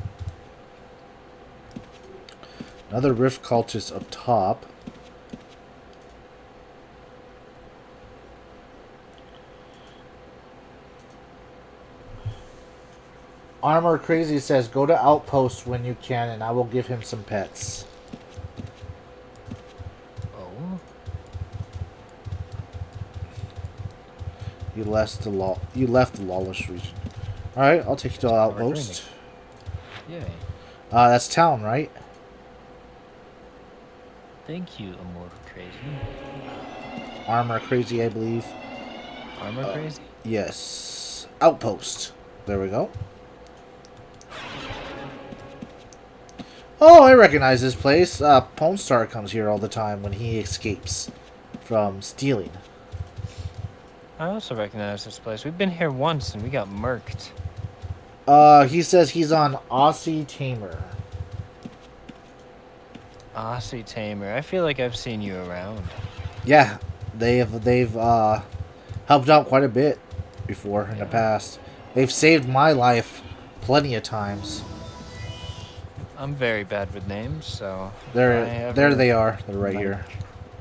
Another Rift Cultist up top. Armor Crazy says, go to Outpost when you can and I will give him some pets.
Oh?
You left the lawless region. Alright, I'll take you to Outpost.
Yay.
That's town, right?
Thank you, Immortal Crazy.
Armor Crazy, I believe.
Armor Crazy?
Yes. Outpost. There we go. Oh, I recognize this place. Pone Star comes here all the time when he escapes from stealing.
I also recognize this place. We've been here once and we got murked.
He says he's on Aussie Tamer.
Aussie Tamer. I feel like I've seen you around.
Yeah, they've helped out quite a bit before in the past. They've saved my life plenty of times.
I'm very bad with names, so...
There they are. They're right here.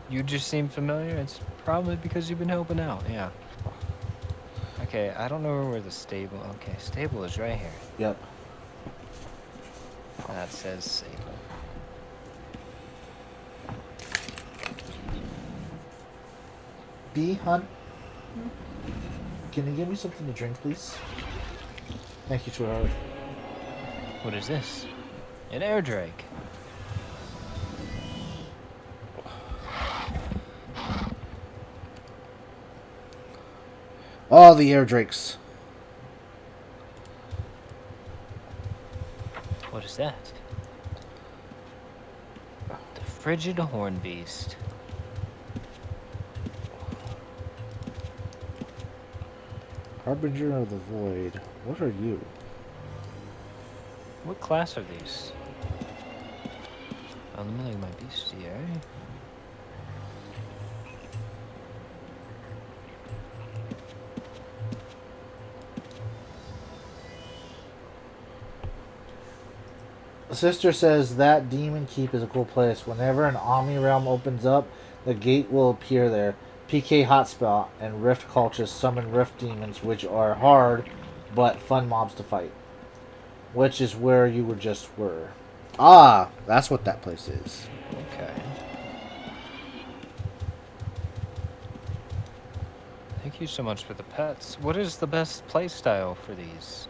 You just seem familiar. It's probably because you've been helping out, yeah. Okay, I don't know where the stable... Okay, stable is right here.
Yep.
That says stable.
Bee Hunt, can you give me something to drink, please? Thank you, sweetheart.
What is this? An air drake.
Oh, the air drakes.
What is that? The frigid horn beast.
Harbinger of the Void. What are you?
What class are these? Oh, let me look at my bestiary.
Sister says that Demon Keep is a cool place. Whenever an Omni Realm opens up, the gate will appear there. PK Hotspot and Rift Cultists summon Rift Demons, which are hard but fun mobs to fight. Which is where you were just were. Ah, that's what that place is.
Okay. Thank you so much for the pets. What is the best playstyle for these?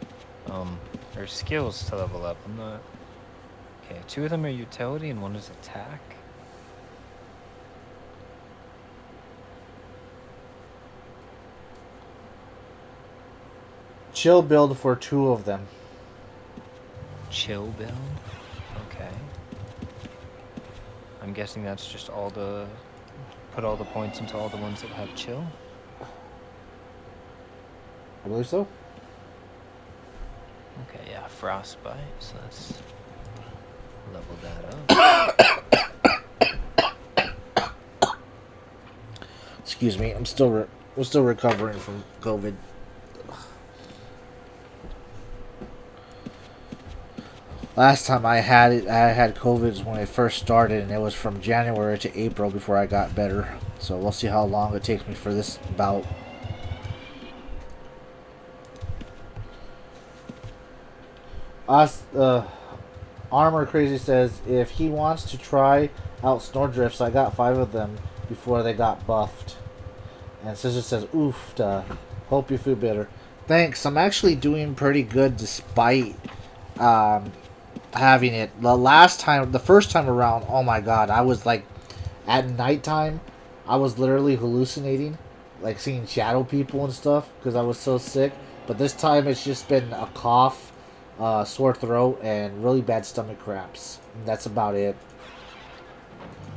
Or skills to level up? I'm not... Okay, 2 of them are utility and 1 is attack.
Chill build for 2 of them.
Chill build? Okay. I'm guessing that's just all the... Put all the points into all the ones that have chill?
I believe so.
Okay, yeah, frostbite, so let's level that up.
Excuse me, we're still recovering from COVID. Last time I had COVID when it first started, and it was from January to April before I got better. So we'll see how long it takes me for this bout. Armor Crazy says if he wants to try out Snowdrifts, I got 5 of them before they got buffed. And Sister says, oof, hope you feel better. Thanks, I'm actually doing pretty good despite having it. The first time around, oh my god, I was like, at nighttime, I was literally hallucinating, like seeing shadow people and stuff, because I was so sick. But this time it's just been a cough, sore throat, and really bad stomach cramps. And that's about it.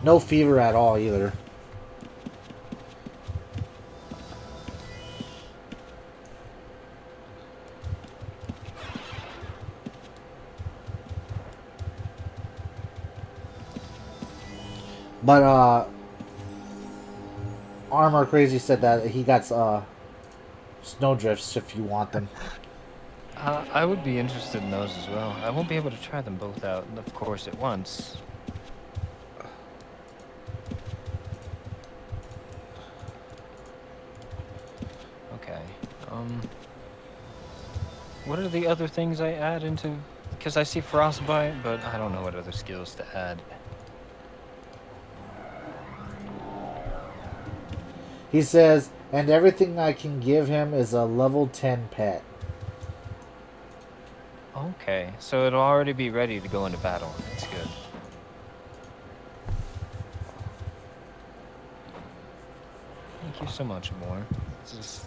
No fever at all either. But Armor Crazy said that he got Snowdrifts if you want them.
I would be interested in those as well. I won't be able to try them both out, of course, at once. Okay. What are the other things I add into... Because I see Frostbite, but I don't know what other skills to add.
He says, and everything I can give him is a level 10 pet.
Okay, so it'll already be ready to go into battle. That's good. Thank you so much, Amor. This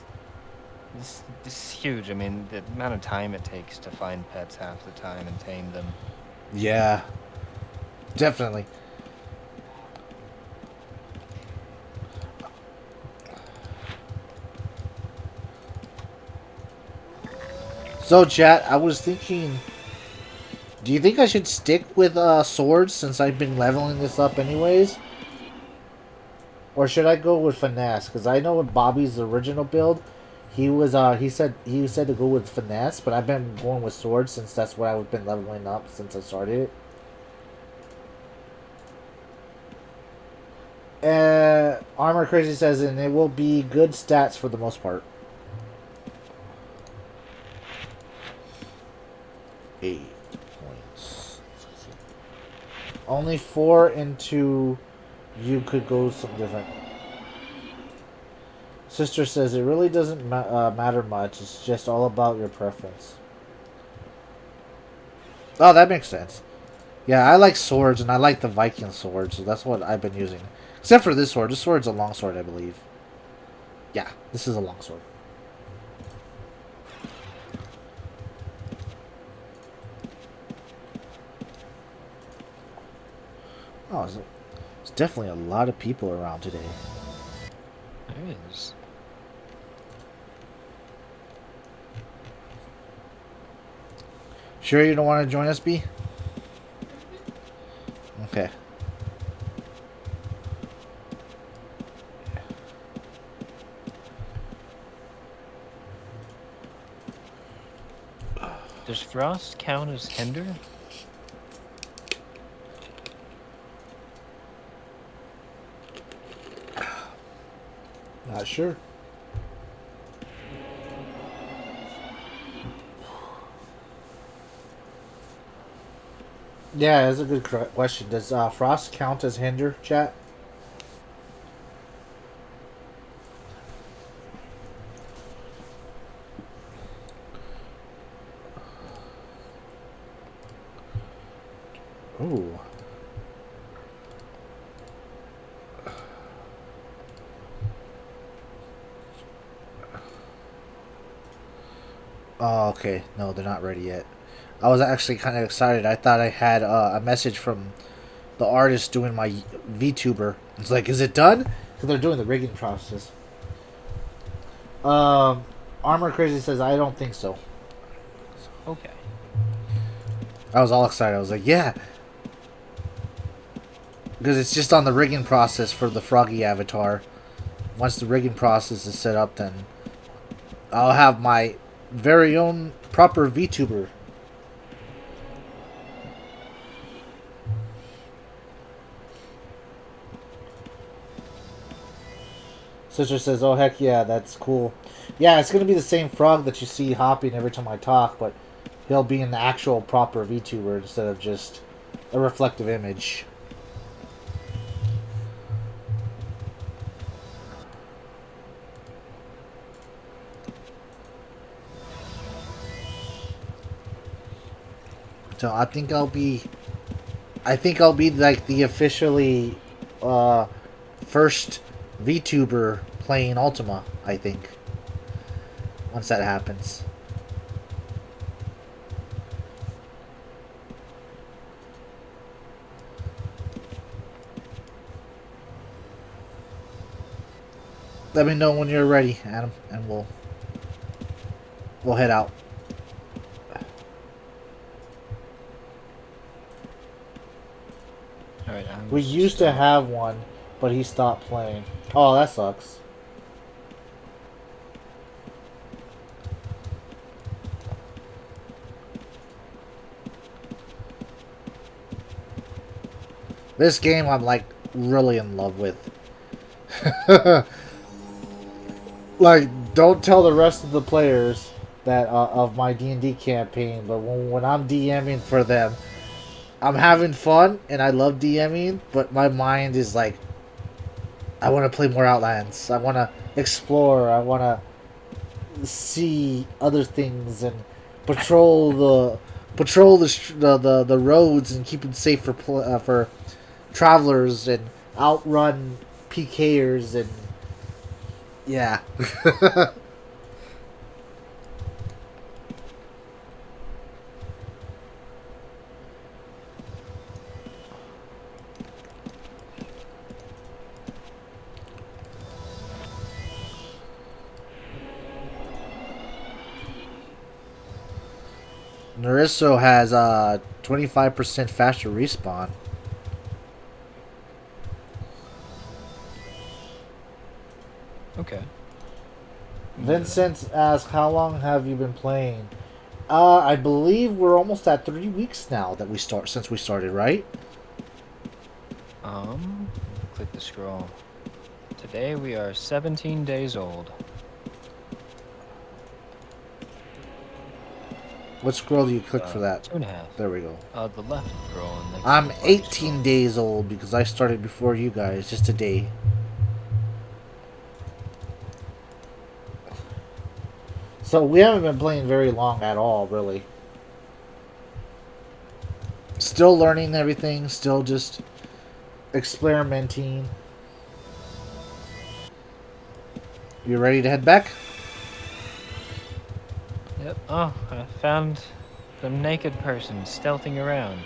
is huge. I mean, the amount of time it takes to find pets half the time and tame them.
Yeah. Definitely. So, chat, I was thinking, do you think I should stick with swords since I've been leveling this up anyways? Or should I go with finesse? Because I know with Bobby's original build, he said to go with finesse, but I've been going with swords since that's what I've been leveling up since I started it. Armor Crazy says, and it will be good stats for the most part. 8 points. Only 4 into you could go something different. Sister says it really doesn't matter much. It's just all about your preference. Oh, that makes sense. Yeah, I like swords and I like the Viking sword, so that's what I've been using. Except for this sword. This sword's a long sword, I believe. Yeah, this is a long sword. Oh, there's definitely a lot of people around today.
There is.
Sure you don't want to join us, B? Okay.
Does frost count as hinder?
Not sure. Yeah, that's a good question. Does frost count as hinder, chat? Ooh. Oh, okay. No, they're not ready yet. I was actually kind of excited. I thought I had a message from the artist doing my VTuber. It's like, is it done? Because they're doing the rigging process. Armor Crazy says, I don't think so.
Okay.
I was all excited. I was like, yeah. Because it's just on the rigging process for the Froggy avatar. Once the rigging process is set up, then I'll have my very own proper VTuber. Sister says, oh heck yeah, that's cool. Yeah, it's going to be the same frog that you see hopping every time I talk, but he'll be an actual proper VTuber instead of just a reflective image. So I think I'll be like the officially first VTuber playing Ultima, I think. Once that happens. Let me know when you're ready, Adam, and we'll head out.
Alright,
We used to have one, but he stopped playing. Oh, that sucks. This game I'm like really in love with. Like, don't tell the rest of the players that of my D&D campaign, but when I'm DMing for them, I'm having fun and I love DMing, but my mind is like, I want to play more Outlands. I want to explore. I want to see other things and patrol the roads and keep them safe for travelers and outrun PKers and yeah. Narisso has 25% faster respawn.
Okay.
Vincent asks, how long have you been playing? I believe we're almost at 3 weeks now that since we started, right?
Click the scroll. Today we are 17 days old.
What scroll do you click for that?
2.5.
There we go.
The left scroll. And
I'm 18 days old because I started before you guys, just a day. So we haven't been playing very long at all, really. Still learning everything, still just experimenting. You ready to head back?
Yep. Oh, I found some naked person stealthing around.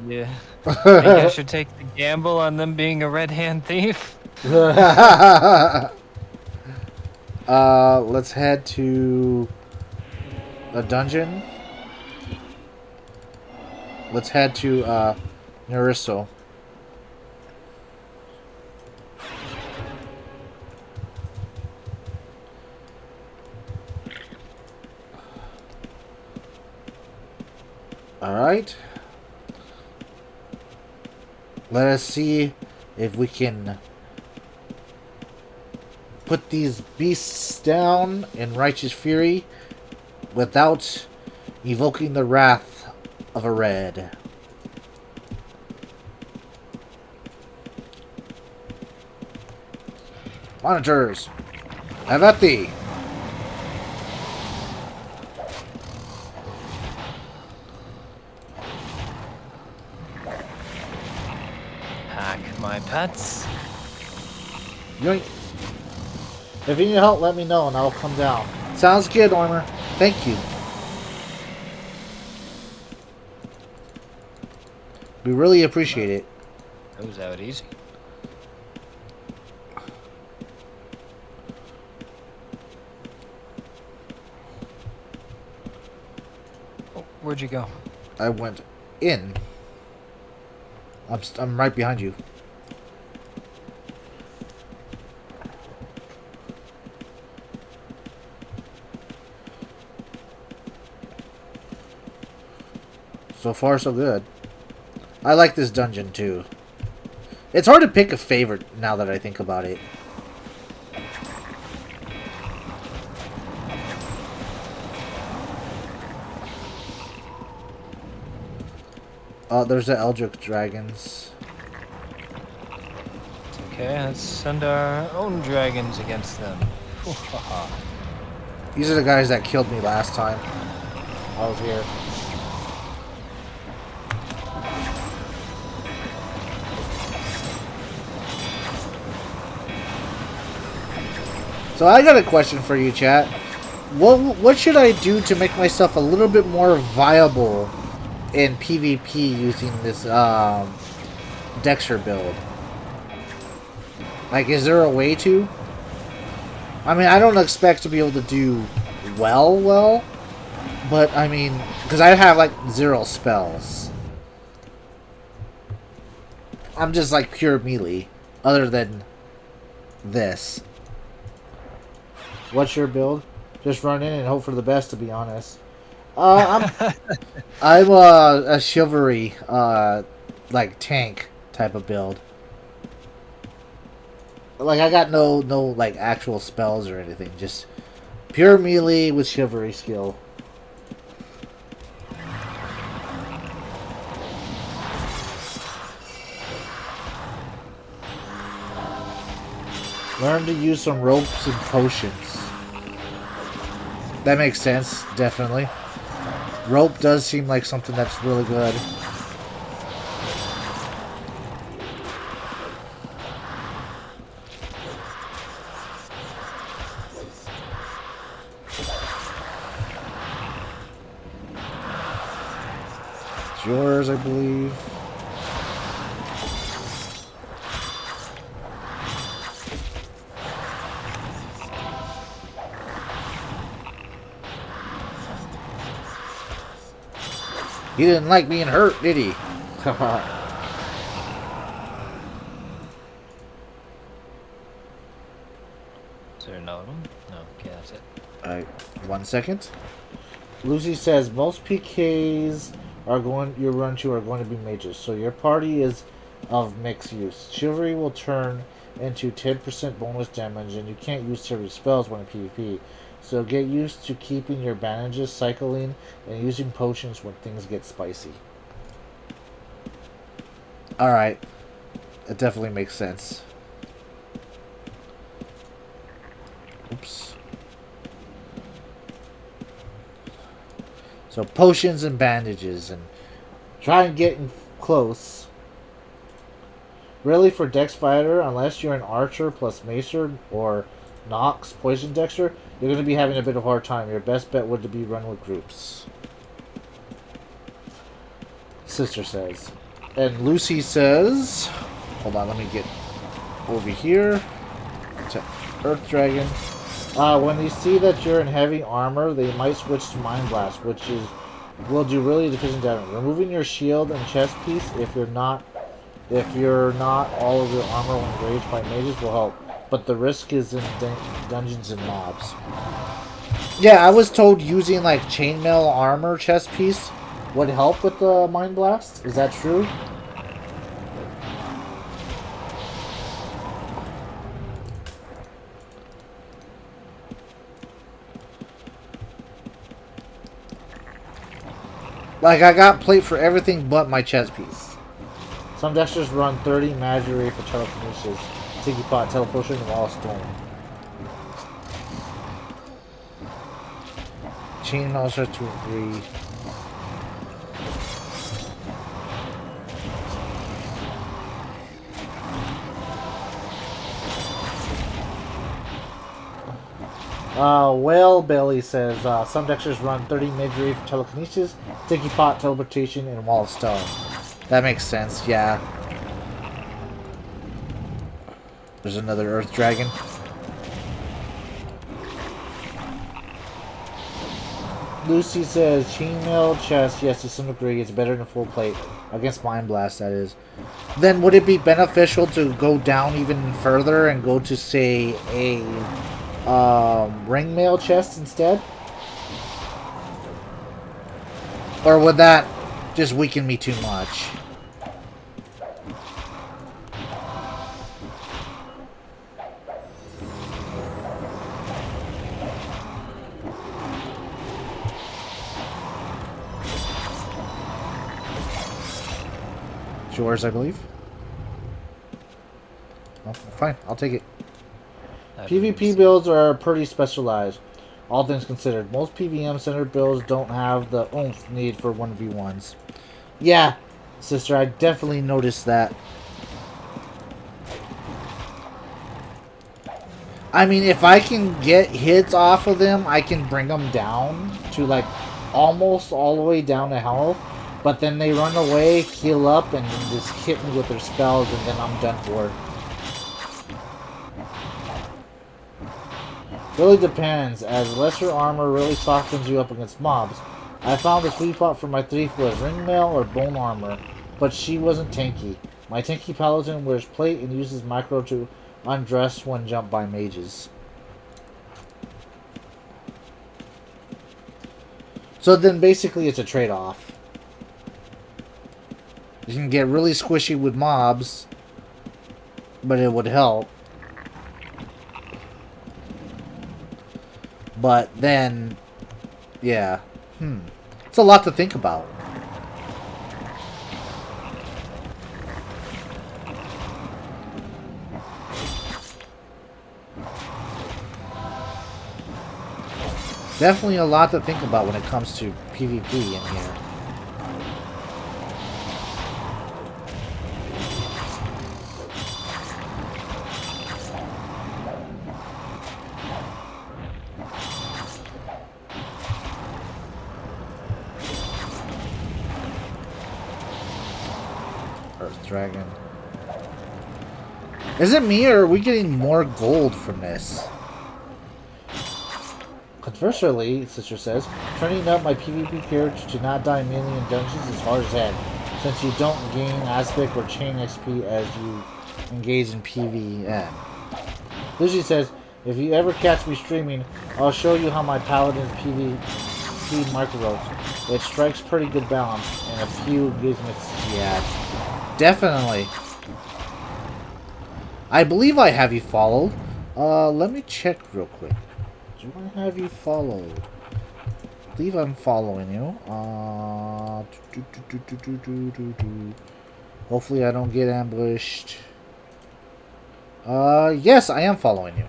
Yeah. Think I should take the gamble on them being a red hand thief?
Let's head to a dungeon. Let's head to Nariso. Alright. Let us see if we can put these beasts down in righteous fury without evoking the wrath of a red. Monitors, have at thee.
Hack my pets.
Yoink. If you need help, let me know and I'll come down. Sounds good, Ormer. Thank you. We really appreciate it.
That was out easy. Oh, where'd you go?
I went in. I'm right behind you. So far, so good. I like this dungeon, too. It's hard to pick a favorite now that I think about it. Oh, there's the Eldritch Dragons.
Okay, let's send our own dragons against them.
These are the guys that killed me last time I was here. So I got a question for you, chat. What should I do to make myself a little bit more viable in PvP using this Dexter build? Like, is there a way to? I mean, I don't expect to be able to do well, but I mean, because I have like 0 spells. I'm just like pure melee, other than this. What's your build? Just run in and hope for the best, to be honest. I'm a chivalry, like tank type of build. Like I got no like actual spells or anything, just pure melee with chivalry skill. Learn to use some ropes and potions. That makes sense, definitely. Rope does seem like something that's really good. It's yours, I believe. He didn't like being hurt, did he?
Is there another one? No, okay, that's it.
Alright, 1 second. Lucy says most PKs you run to are going to be mages, so your party is of mixed use. Chivalry will turn into 10% bonus damage, and you can't use chivalry spells when in PvP. So get used to keeping your bandages, cycling, and using potions when things get spicy. Alright. That definitely makes sense. Oops. So potions and bandages, and try and get in close. Really, for Dex Fighter, unless you're an Archer plus Macer or Nox Poison Dexter, you're going to be having a bit of a hard time. Your best bet would be run with groups. Sister says. And Lucy says, hold on, let me get over here to Earth Dragon. When you see that you're in heavy armor, they might switch to Mind Blast, which will do really deficient damage. Removing your shield and chest piece if you're not all of your armor when engaged by mages will help, but the risk is in dungeons and mobs. Yeah, I was told using like chainmail armor chest piece would help with the Mind Blast. Is that true? Like, I got plate for everything but my chest piece. Some dexters run 30 Magic for telekinesis, Tiki Pot, teleportation, and Wall of Storm. Chain also to agree. Whale Belly says, some dexters run 30 Midray for telekinesis, Tiki Pot, teleportation, and Wall of Stone. That makes sense, yeah. There's another Earth Dragon. Lucy says, chainmail chest, yes, to some degree, it's better than full plate. Against Mind Blast, that is. Then would it be beneficial to go down even further and go to, say, a ringmail chest instead? Or would that just weaken me too much? It's yours, I believe. Oh, fine, I'll take it. PvP builds are pretty specialized, all things considered. Most PvM center builds don't have the oomph need for 1v1s. Yeah, sister, I definitely noticed that. I mean, if I can get hits off of them, I can bring them down to, like, almost all the way down to health. But then they run away, heal up, and just hit me with their spells, and then I'm done for. Really depends, as lesser armor really softens you up against mobs. I found the sweet spot for my thief was ringmail or bone armor, but she wasn't tanky. My tanky paladin wears plate and uses micro to undress when jumped by mages. So then basically it's a trade-off. You can get really squishy with mobs, but it would help. But then, yeah. It's a lot to think about. Definitely a lot to think about when it comes to PvP in here. Dragon. Is it me, or are we getting more gold from this? Conversely, Sister says, turning up my PvP character to not die mainly in dungeons is hard as heck, since you don't gain aspect or chain XP as you engage in PvM. Lucy says, if you ever catch me streaming, I'll show you how my paladin's PvP micro-rotes. It strikes pretty good balance, and a few engagements, yeah. Definitely. I believe I have you followed. Let me check real quick. Do I have you followed? I believe I'm following you. Hopefully I don't get ambushed. Yes, I am following you.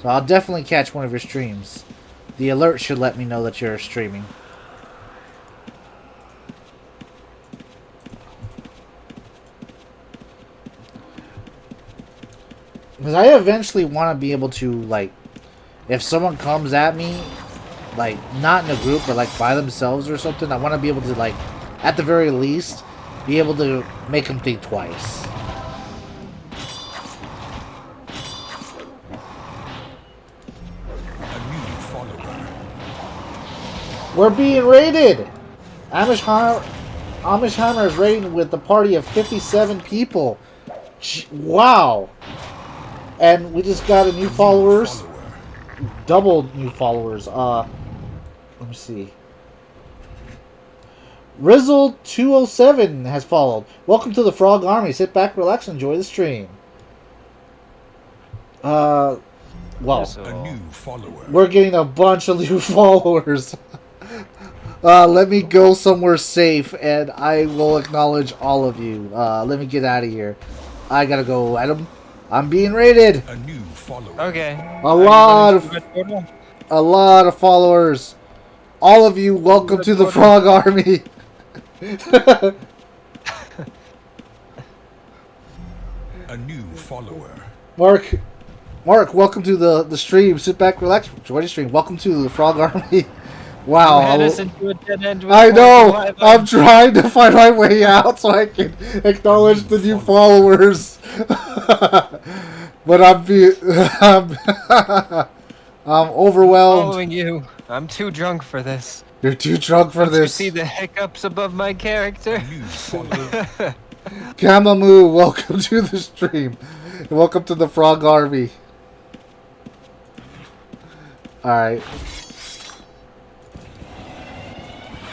So I'll definitely catch one of your streams. The alert should let me know that you're streaming. Because I eventually want to be able to, like, if someone comes at me like not in a group, but like by themselves or something. I want to be able to like, at the very least, be able to make them think twice. We're being raided! Amish Hammer is raiding with a party of 57 people. Wow! And we just got a new followers. Double new followers. Let me see. Rizzle207 has followed. Welcome to the Frog Army. Sit back, relax, and enjoy the stream. Well,
A new follower.
we're getting a bunch of new followers. Let me go somewhere safe, and I will acknowledge all of you. Let me get out of here. I gotta go, Adam. I'm being raided.
A new follower.
Okay.
A lot of followers. All of you, welcome to the Frog Army.
A new follower.
Mark, welcome to the stream. Sit back, relax, enjoy the stream. Welcome to the Frog Army. Wow.
You had us into a dead end with
I know.
Wi-Fi.
I'm trying to find my way out so I can acknowledge the new followers. But I'm overwhelmed.
Following you. I'm too drunk for this.
You're too drunk for
Don't you
this.
see the hiccups above my character?
New follower.
Kamamoo, welcome to the stream. Welcome to the Frog Army. Alright.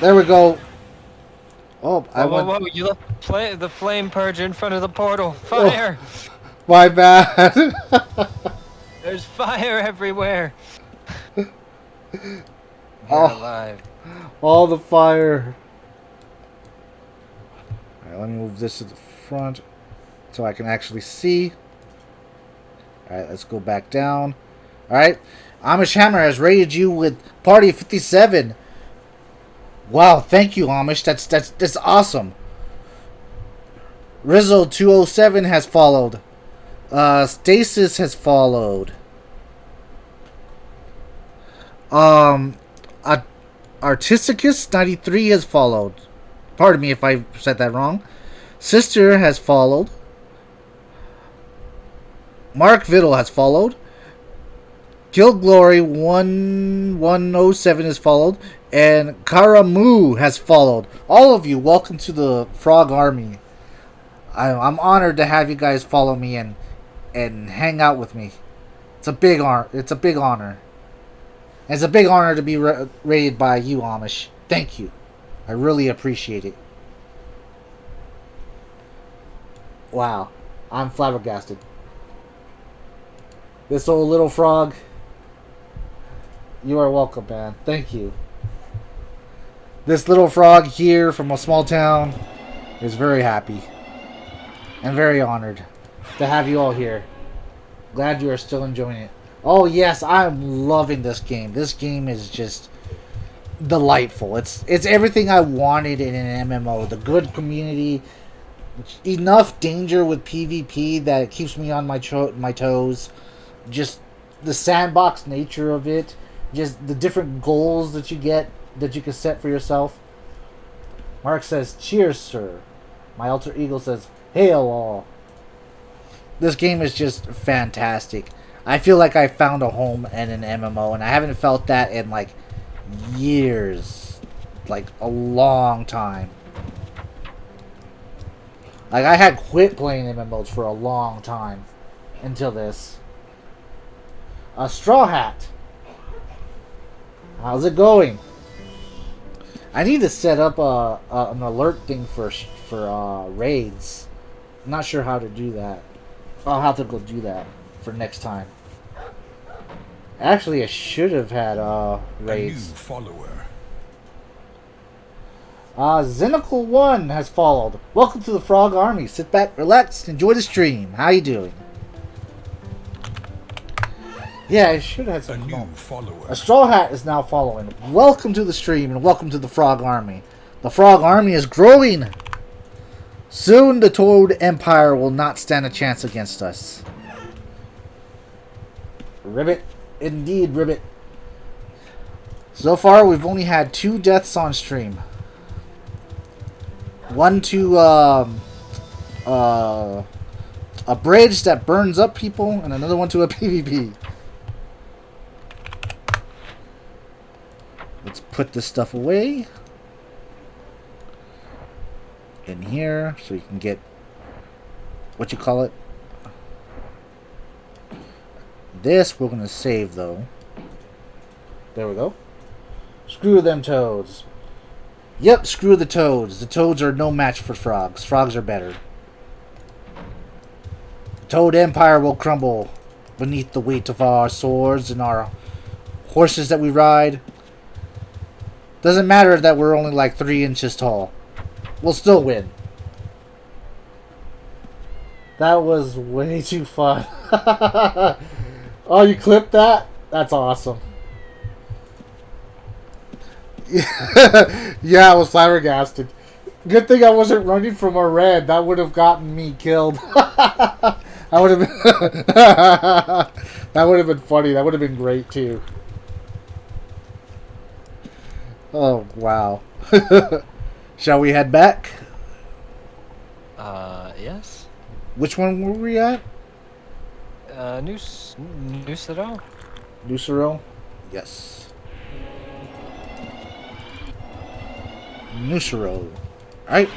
There we go. Oh,
Whoa, you left the flame purge in front of the portal. Fire!
My bad.
There's fire everywhere. You're
Oh.
alive.
All the fire. Alright, let me move this to the front so I can actually see. Alright, let's go back down. Alright. Amish Hammer has raided you with Party 57. Wow, thank you, Amish. That's awesome. Rizzo207 has followed. Stasis has followed. Artisticus93 has followed. Pardon me if I said that wrong. Sister has followed. Mark Viddle has followed. Kill Glory 1107 has followed. And Karamu has followed. All of you, welcome to the Frog Army. I'm honored to have you guys follow me and hang out with me. It's a big honor. It's a big honor. And it's a big honor to be rated by you, Amish. Thank you. I really appreciate it. Wow. I'm flabbergasted. This old little frog. You are welcome, man. Thank you. This little frog here from a small town is very happy. And very honored to have you all here. Glad you are still enjoying it. Oh yes, I'm loving this game. This game is just delightful. It's everything I wanted in an MMO. The good community, enough danger with PvP that it keeps me on my toes. Just the sandbox nature of it. Just the different goals that you get, that you can set for yourself. Mark says, "Cheers, sir." My alter ego says, "Hail all." This game is just fantastic. I feel like I found a home in an MMO, and I haven't felt that in like years, like a long time. Like I had quit playing MMOs for a long time until this. Straw Hat, how's it going? I need to set up an alert thing for raids. I'm not sure how to do that. I'll have to go do that for next time. Actually, I should have had raids.
A new follower.
Xenical1 has followed. Welcome to the Frog Army. Sit back, relax, enjoy the stream. How you doing? Yeah, I should have had
A
some.
new follower.
A Straw Hat is now following. Welcome to the stream and welcome to the Frog Army. The Frog Army is growing. Soon the Toad Empire will not stand a chance against us. Ribbit. Indeed, Ribbit. So far, we've only had 2 deaths on stream. One to a bridge that burns up people, and another one to a PvP. Let's put this stuff away in here so you can get what you call it. This we're gonna save though. There we go. Screw them toads. Yep, screw the toads. The toads are no match for frogs. Frogs are better. The Toad Empire will crumble beneath the weight of our swords and our horses that we ride. Doesn't matter that we're only like 3 inches tall. We'll still win. That was way too fun. Oh, you clipped that? That's awesome. Yeah, I was flabbergasted. Good thing I wasn't running from a red. That would have gotten me killed. That would have been that would have been funny. That would have been great too. Oh wow. Shall we head back?
Yes.
Which one were we at?
Nusero?
Lucero? Yes. Nusero. Alright.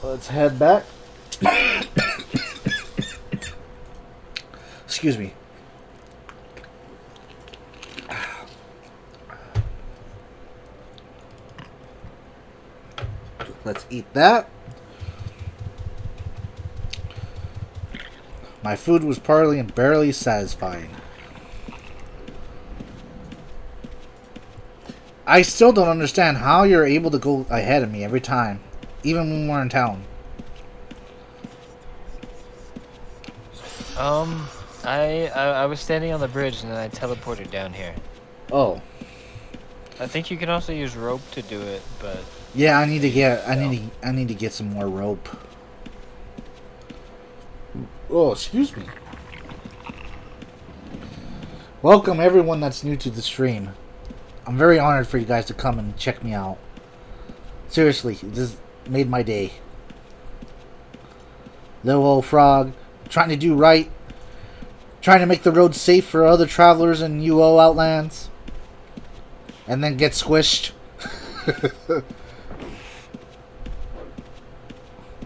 Let's head back. Excuse me. Let's eat that. My food was partly and barely satisfying. I still don't understand how you're able to go ahead of me every time, even when we're in town.
I was standing on the bridge and then I teleported down here.
Oh.
I think you can also use rope to do it, but
Yeah, I need to get some more rope. Oh, excuse me. Welcome everyone that's new to the stream. I'm very honored for you guys to come and check me out. Seriously, this made my day. Little old frog, trying to do right. Trying to make the road safe for other travelers in UO Outlands. And then get squished.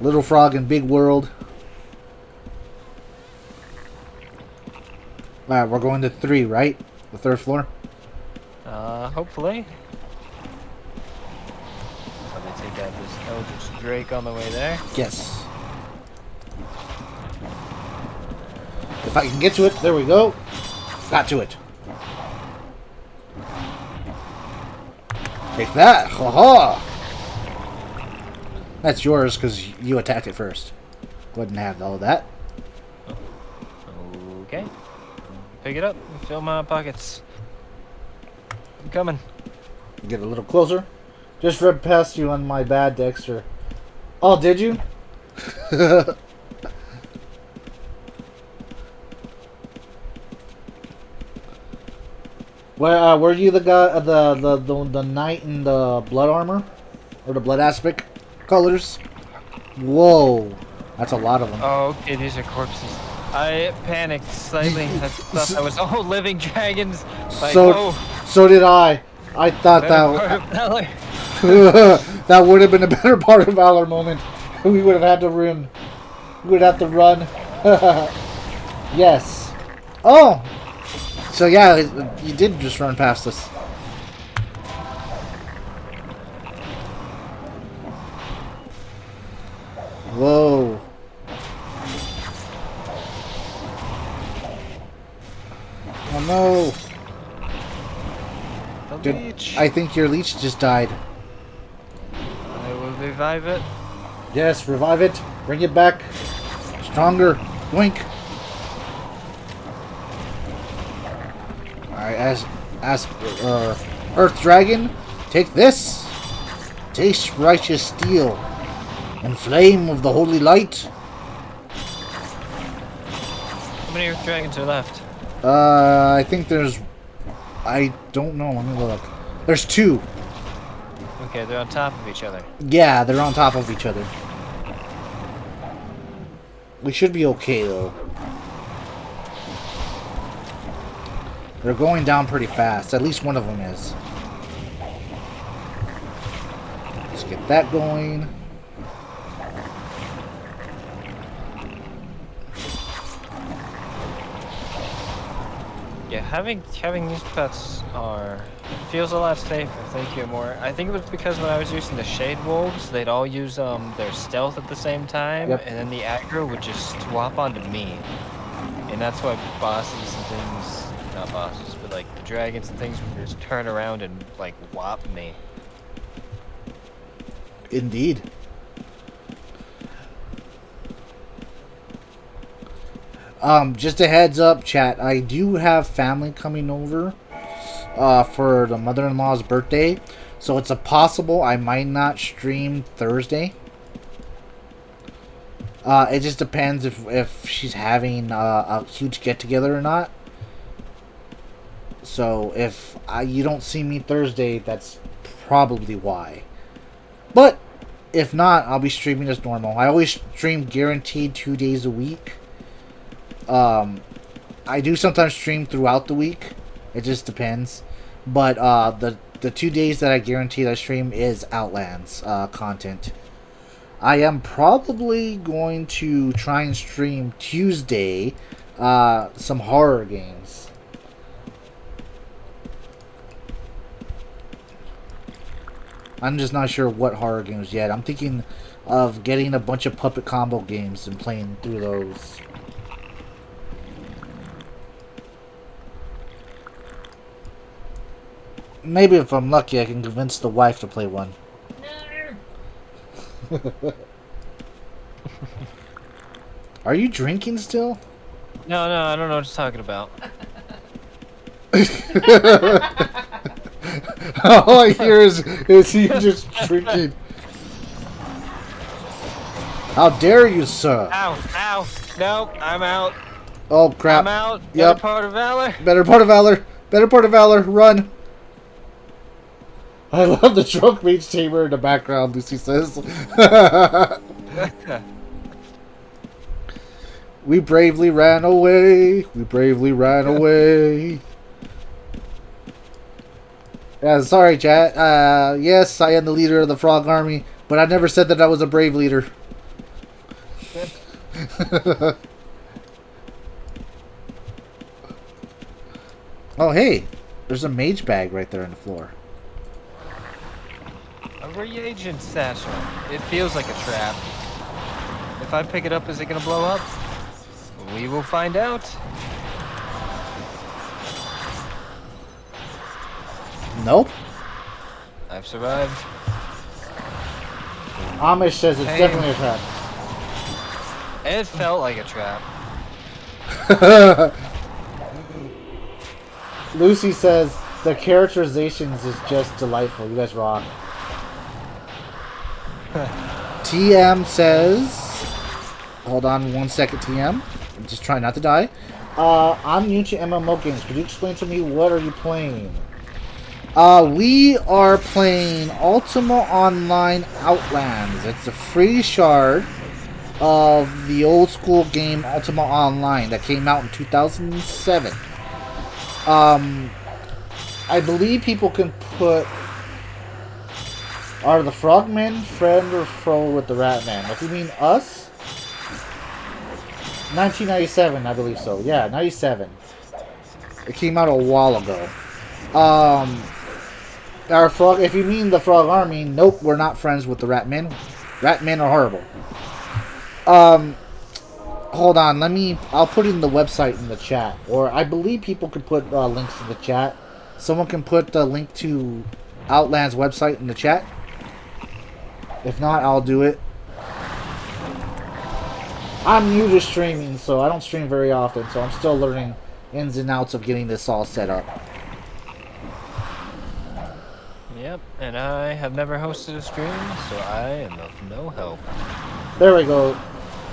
Little frog in big world. Alright, we're going to 3, right? The 3rd floor?
Hopefully. Let me take out this Eldritch Drake on the way there.
Yes. If I can get to it, there we go. Got to it. Take that. Ha ha. That's yours because you attacked it first. Go ahead and have all that.
Okay. Pick it up and fill my pockets. I'm coming.
Get a little closer. Just read past you on my bad, Dexter. Oh, did you? Well, were you the guy, the knight in the blood armor, or the blood aspect colors? Whoa, that's a lot of them.
Oh, okay, these are corpses. I panicked slightly. I thought that was all living dragons. Like,
So did I. I thought that that would have been a better part of Valor moment. We would have had to run. We would have to run. Yes. Oh. So yeah, you did just run past us. Whoa. Oh no. I think your leech just died.
I will revive it.
Yes, revive it. Bring it back. Stronger. Blink. Alright, as Earth Dragon, take this. Taste righteous steel and flame of the holy light.
How many Earth Dragons are left?
I think there's I don't know. Let me look. There's 2.
Okay, they're on top of each other.
Yeah, they're on top of each other. We should be okay, though. They're going down pretty fast. At least one of them is. Let's get that going.
Yeah, having these pets feels a lot safer. Thank you more. I think it was because when I was using the Shade Wolves, they'd all use their stealth at the same time,
Yep.
and then the aggro would just swap onto me. And that's why bosses and things, not bosses, but like the dragons and things would just turn around and like whop me.
Indeed. Just a heads up, chat. I do have family coming over for the mother-in-law's birthday, so it's a possible I might not stream Thursday. It just depends if she's having a huge get-together or not. So if you don't see me Thursday, that's probably why. But if not, I'll be streaming as normal. I always stream guaranteed 2 days a week. I do sometimes stream throughout the week. It just depends. But the 2 days that I guarantee I stream is Outlands content. I am probably going to try and stream Tuesday some horror games. I'm just not sure what horror games yet. I'm thinking of getting a bunch of puppet combo games and playing through those. Maybe if I'm lucky, I can convince the wife to play one. Are you drinking still?
No, I don't know what you're talking about.
All I hear is he just drinking. How dare you, sir?
Ow, ow, no, I'm out.
Oh, crap.
I'm out.
Yep.
Better part of valor.
Better part of valor. Better part of valor. Run. I love the drunk mage tamer in the background, Lucy says. We bravely ran away. We bravely ran away. Yeah, sorry, chat. Yes, I am the leader of the frog army, but I never said that I was a brave leader. Oh, hey. There's a mage bag right there on the floor.
A reagent satchel. It feels like a trap. If I pick it up, is it gonna blow up? We will find out.
Nope.
I've survived.
Amish says it's
Hey.
definitely a trap.
It felt like a trap.
Lucy says the characterizations is just delightful. You guys rock. TM says, hold on 1 second, TM. I'm just trying not to die. I'm new to MMO games. Could you explain to me what are you playing? We are playing Ultima Online Outlands. It's a free shard of the old school game Ultima Online that came out in 2007. I believe people can put... Are the frogmen friend or foe with the ratman? If you mean us? 1997, I believe so. Yeah, 97. It came out a while ago. Our frog... If you mean the frog army, nope, we're not friends with the ratmen. Ratmen are horrible. Hold on, I'll put in the website in the chat. Or I believe people could put links in the chat. Someone can put the link to Outland's website in the chat. If not, I'll do it. I'm new to streaming, so I don't stream very often, so I'm still learning ins and outs of getting this all set up.
Yep, and I have never hosted a stream, so I am of no help.
There we go.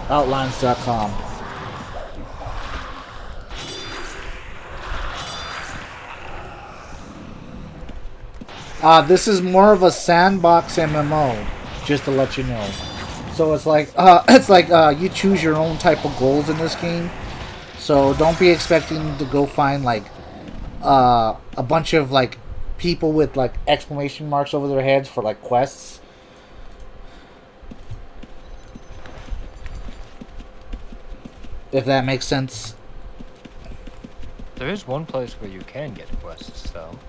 Outlines.com. This is more of a sandbox MMO, just to let you know. So it's like you choose your own type of goals in this game. So don't be expecting to go find like a bunch of like people with like exclamation marks over their heads for like quests. If that makes sense.
There is one place where you can get quests, though.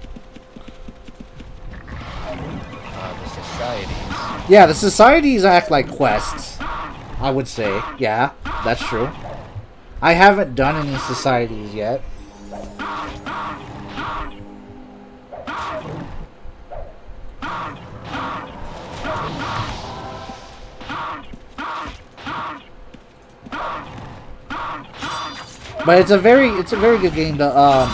The societies.
Yeah, the societies act like quests, I would say. Yeah, that's true. I haven't done any societies yet. But it's a very good game to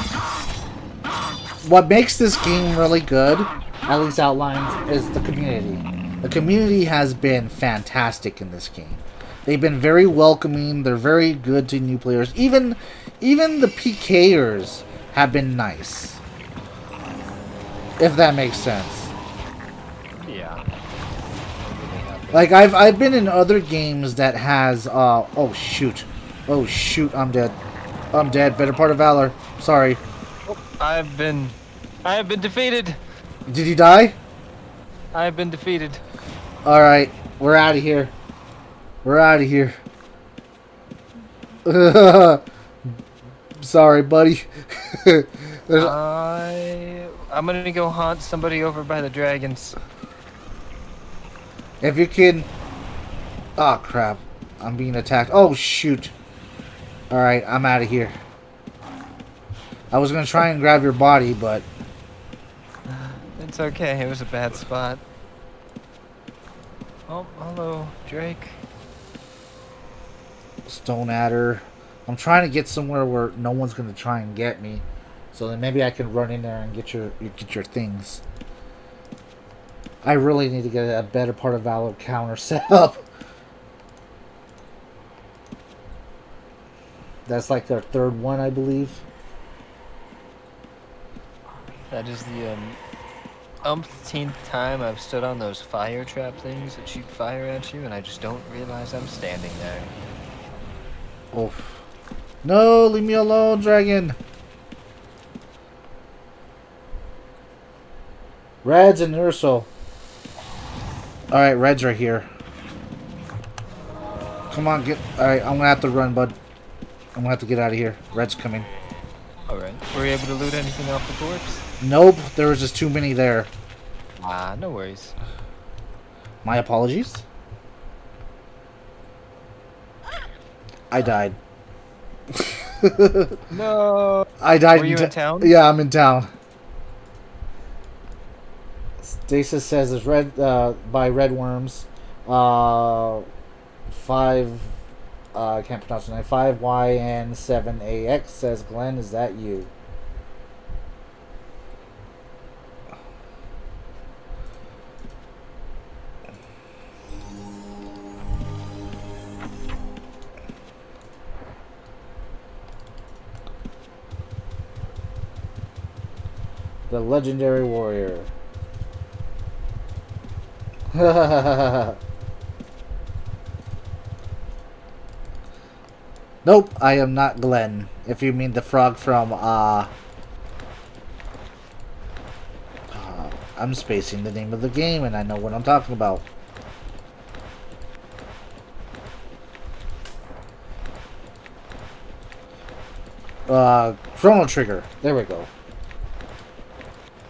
what makes this game really good, at least Outlands, is the community. The community has been fantastic in this game. They've been very welcoming, they're very good to new players. Even the PKers have been nice. If that makes sense.
Yeah.
Like I've been in other games that has oh shoot, I'm dead. I'm dead. Better part of valor. Sorry.
I have been defeated.
Did you die?
I have been defeated.
All right, we're out of here. We're out of here. Sorry, buddy.
I'm gonna go haunt somebody over by the dragons.
If you can. Oh crap! I'm being attacked. Oh shoot! All right, I'm out of here. I was gonna try and grab your body, but
It's okay. It was a bad spot. Oh, hello, Drake.
Stone Adder. I'm trying to get somewhere where no one's gonna try and get me, so then maybe I can run in there and get your things. I really need to get a better part of valor counter set up. That's like their third one, I believe.
That is the umpteenth time I've stood on those fire trap things that shoot fire at you, and I just don't realize I'm standing there.
Oof. No, leave me alone, dragon. Reds and Urso. Alright, Red's right here. Come on, get... Alright, I'm gonna have to run, bud. I'm gonna have to get out of here. Red's coming.
Alright. Were you able to loot anything off the corpse?
Nope, there was just too many there.
Ah, no worries.
My apologies. I died.
No.
I died.
Were you in town?
Yeah, I'm in town. Stasis says it's red by red worms. 5. I can't pronounce the name. 5YN7AX says, Glenn, is that you? The legendary warrior. Nope, I am not Glenn. If you mean the frog from, I'm spacing the name of the game and I know what I'm talking about. Chrono Trigger. There we go.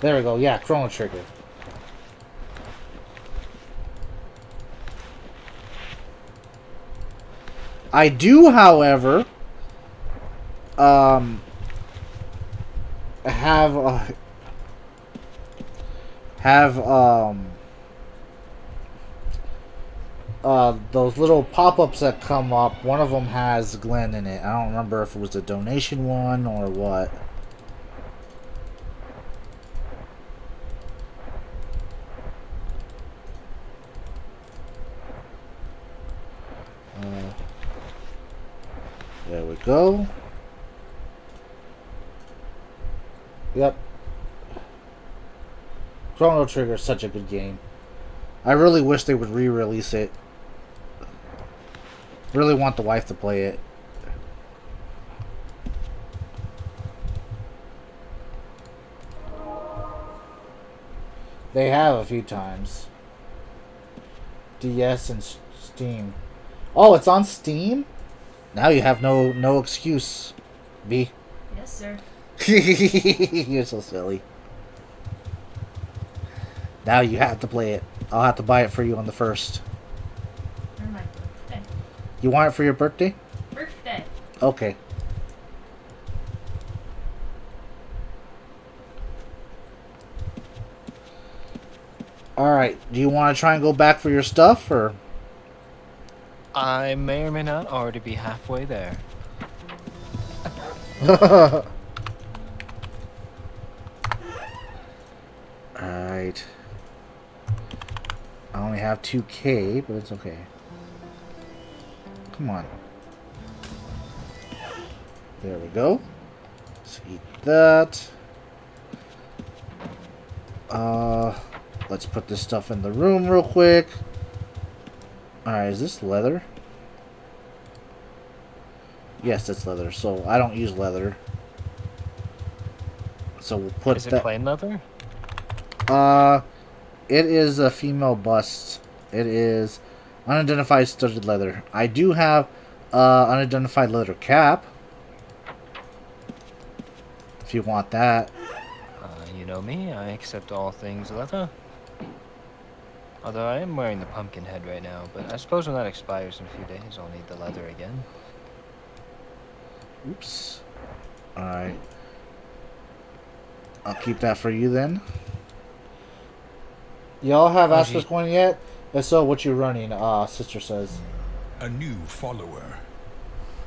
There we go. Yeah, Chrono Trigger. I do, however, those little pop-ups that come up. One of them has Glenn in it. I don't remember if it was a donation one or what. There we go. Yep. Chrono Trigger is such a good game. I really wish they would re-release it. Really want the wife to play it. They have a few times. DS and Steam. Oh, it's on Steam? Now you have no excuse, B.
Yes, sir.
You're so silly. Now you have to play it. I'll have to buy it for you on the 1st.
For my birthday.
You want it for your birthday?
Birthday.
Okay. Alright, do you want to try and go back for your stuff, or?
I may or may not already be halfway there.
Alright. I only have 2K, but it's okay. Come on. There we go. Let's eat that. Let's put this stuff in the room real quick. Alright, is this leather? Yes, it's leather, so I don't use leather. So we'll put
Is it
that...
plain leather?
It is a female bust. It is unidentified studded leather. I do have unidentified leather cap. If you want that.
You know me, I accept all things leather. Although I am wearing the pumpkin head right now, but I suppose when that expires in a few days, I'll need the leather again.
Oops. Alright. I'll keep that for you then. Y'all have Asper's Coin yet? If so, what you running? Sister says.
A new follower.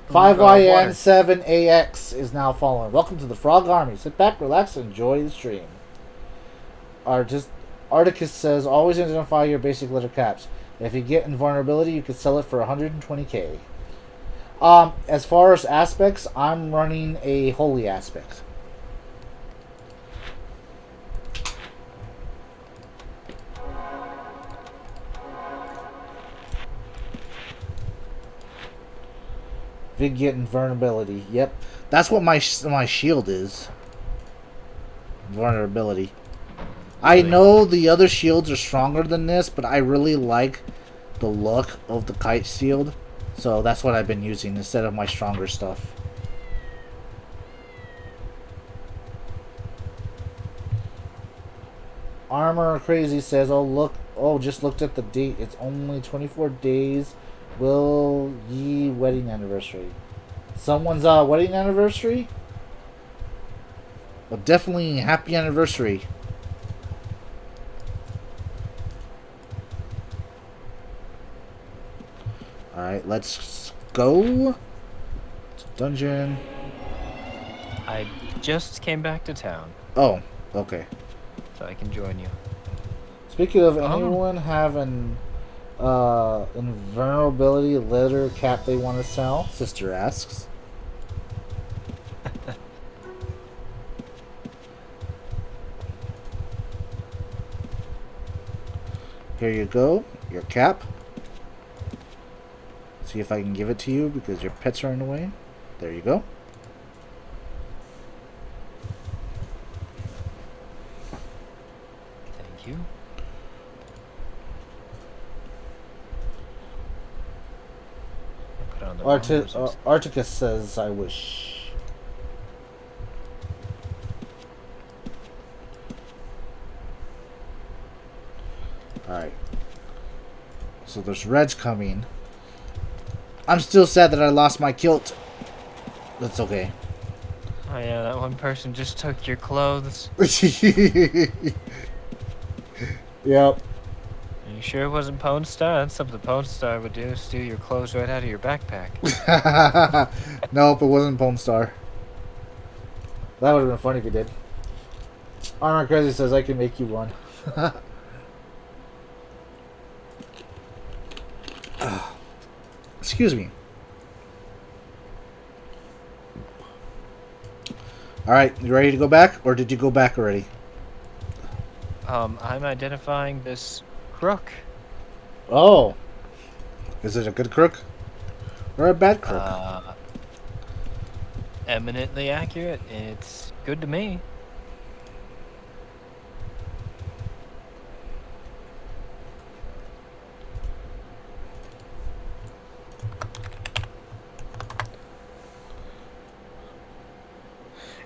5YN7AX is now following. Welcome to the Frog Army. Sit back, relax, and enjoy the stream. Articus says, always identify your basic leather caps. If you get invulnerability, you can sell it for 120k. As far as aspects, I'm running a holy aspect. Big get invulnerability. Yep, that's what my shield is. Vulnerability. I know the other shields are stronger than this, but I really like the look of the kite shield, so that's what I've been using instead of my stronger stuff. Armor Crazy says, "Oh look! Oh, just looked at the date. It's only 24 days. Will ye wedding anniversary? Someone's wedding anniversary? Well, definitely happy anniversary." Alright, let's go. It's a dungeon.
I just came back to town,
Oh, okay.
so I can join you.
Speaking of, anyone have an invulnerability leather cap they want to sell? Sister asks. Here you go, your cap. See if I can give it to you because your pets are in the way. There you go.
Thank you. I put on the wrong roses.
Articus says, I wish. Alright. So there's reds coming. I'm still sad that I lost my kilt. That's okay.
Oh yeah, that one person just took your clothes.
Yep.
Are you sure it wasn't Pone Star? That's something Pone Star would do, steal your clothes right out of your backpack.
Nope, it wasn't Pone Star. That would have been funny if he did. Armor Crazy says, I can make you one. Excuse me. Alright, you ready to go back? Or did you go back already?
I'm identifying this crook.
Oh. Is it a good crook? Or a bad crook?
Eminently accurate. It's good to me.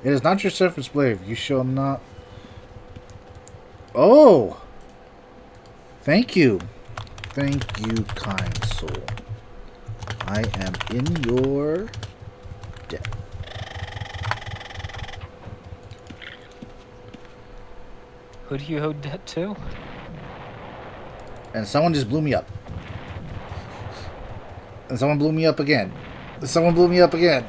It is not your surface blade. You shall not... Oh! Thank you. Thank you, kind soul. I am in your debt.
Who do you owe debt to?
And someone just blew me up. And someone blew me up again. And someone blew me up again.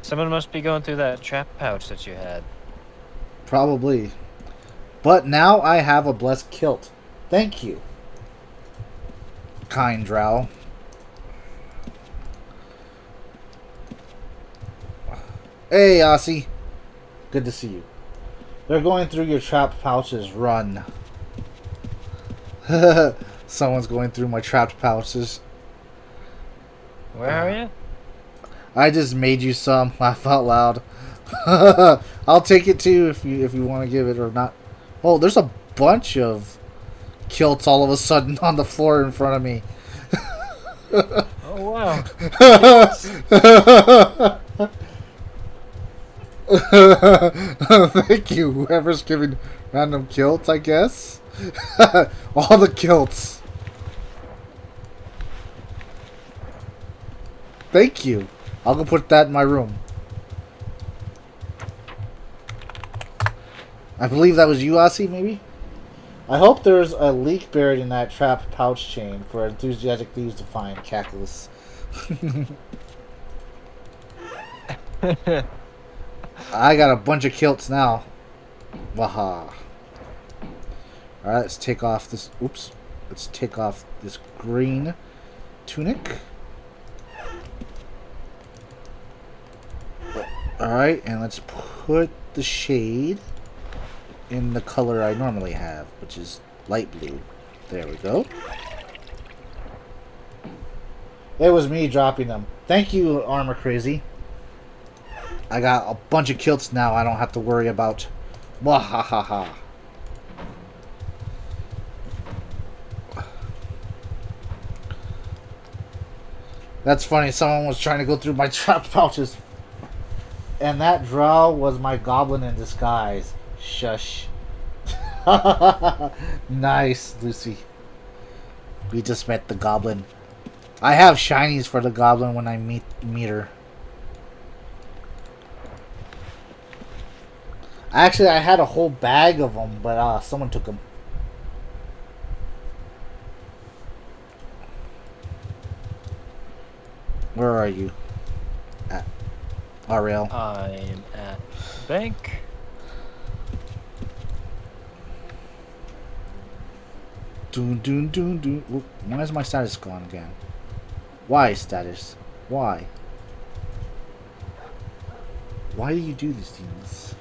Someone must be going through that trap pouch that you had.
Probably. But now I have a blessed kilt. Thank you, kind drow. Hey, Aussie. Good to see you. They're going through your trap pouches. Run. Someone's going through my trapped pouches.
Where are you?
I just made you some. Laugh out loud. I'll take it too if you want to give it or not. Oh, there's a bunch of kilts all of a sudden on the floor in front of me.
Oh wow.
Thank you, whoever's giving random kilts, I guess. All the kilts. Thank you. I'll go put that in my room. I believe that was you, Aussie, maybe? I hope there's a leak buried in that trap pouch chain for enthusiastic thieves to find. Cackles. I got a bunch of kilts now. Waha. Alright, let's take off this... Oops. Let's take off this green tunic. Alright, and let's put the shade in the color I normally have, which is light blue. There we go. It was me dropping them. Thank you, Armor Crazy. I got a bunch of kilts now I don't have to worry about. Wahahaha. That's funny, someone was trying to go through my trapped pouches. And that drow was my goblin in disguise. Shush. Nice, Lucy. We just met the goblin. I have shinies for the goblin when I meet her. Actually, I had a whole bag of them, but someone took them. Where are you? At RL.
I'm at the bank.
Doon doon doon doon. Whoop. Why is my status gone again? Why status? Why? Why do you do these things?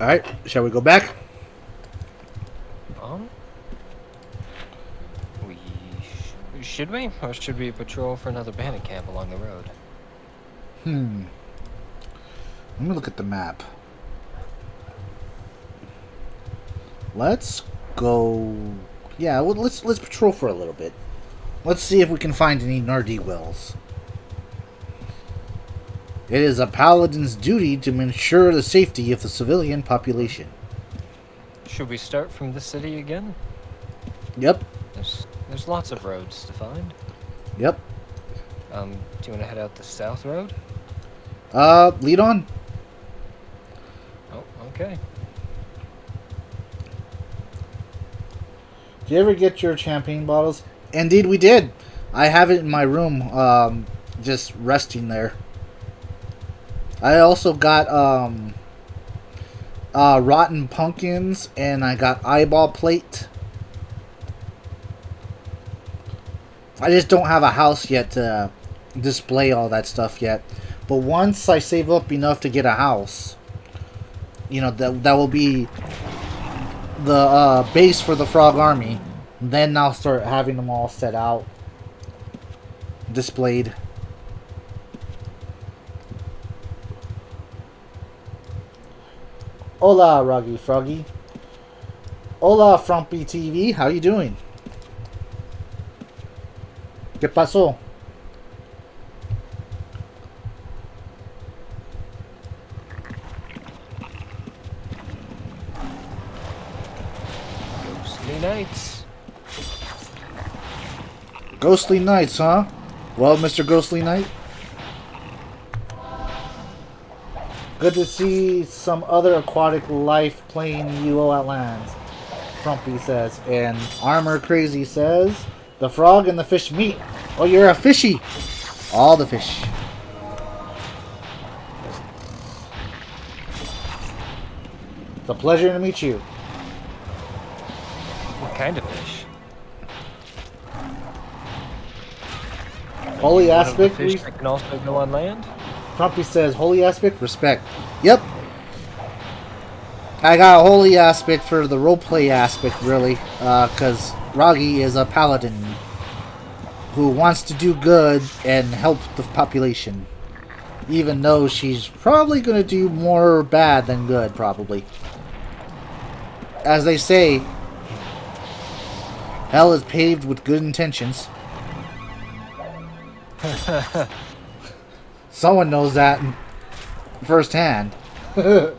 Alright, shall we go back?
Should we? Or should we patrol for another bandit camp along the road?
Let me look at the map. Let's go... Yeah, well, let's patrol for a little bit. Let's see if we can find any nerdy wells. It is a paladin's duty to ensure the safety of the civilian population.
Should we start from the city again?
Yep.
There's lots of roads to find.
Yep.
Do you want to head out the south road?
Lead on.
Oh, okay.
Did you ever get your champagne bottles? Indeed, we did. I have it in my room, just resting there. I also got, rotten pumpkins, and I got eyeball plate. I just don't have a house yet to display all that stuff yet. But once I save up enough to get a house, you know, that will be the base for the Frog Army. Then I'll start having them all set out, displayed. Hola, Ruggy Froggy. Hola, Frumpy TV. How you doing? ¿Qué pasó?
Ghostly nights.
Ghostly Nights, huh? Well, Mr. Ghostly Knight, good to see some other aquatic life playing UO Outlands, Frumpy says. And Armor Crazy says, the frog and the fish meet. Oh, you're a fishy. All the fish. It's a pleasure to meet you.
What kind of fish?
Holy
One of the
aspect.
fish that can also go on land?
Frumpy says, holy aspect, respect. Yep. I got a holy aspect for the roleplay aspect, really. Because Ragi is a paladin who wants to do good and help the population. Even though she's probably going to do more bad than good, probably. As they say, hell is paved with good intentions. Someone knows that firsthand. Did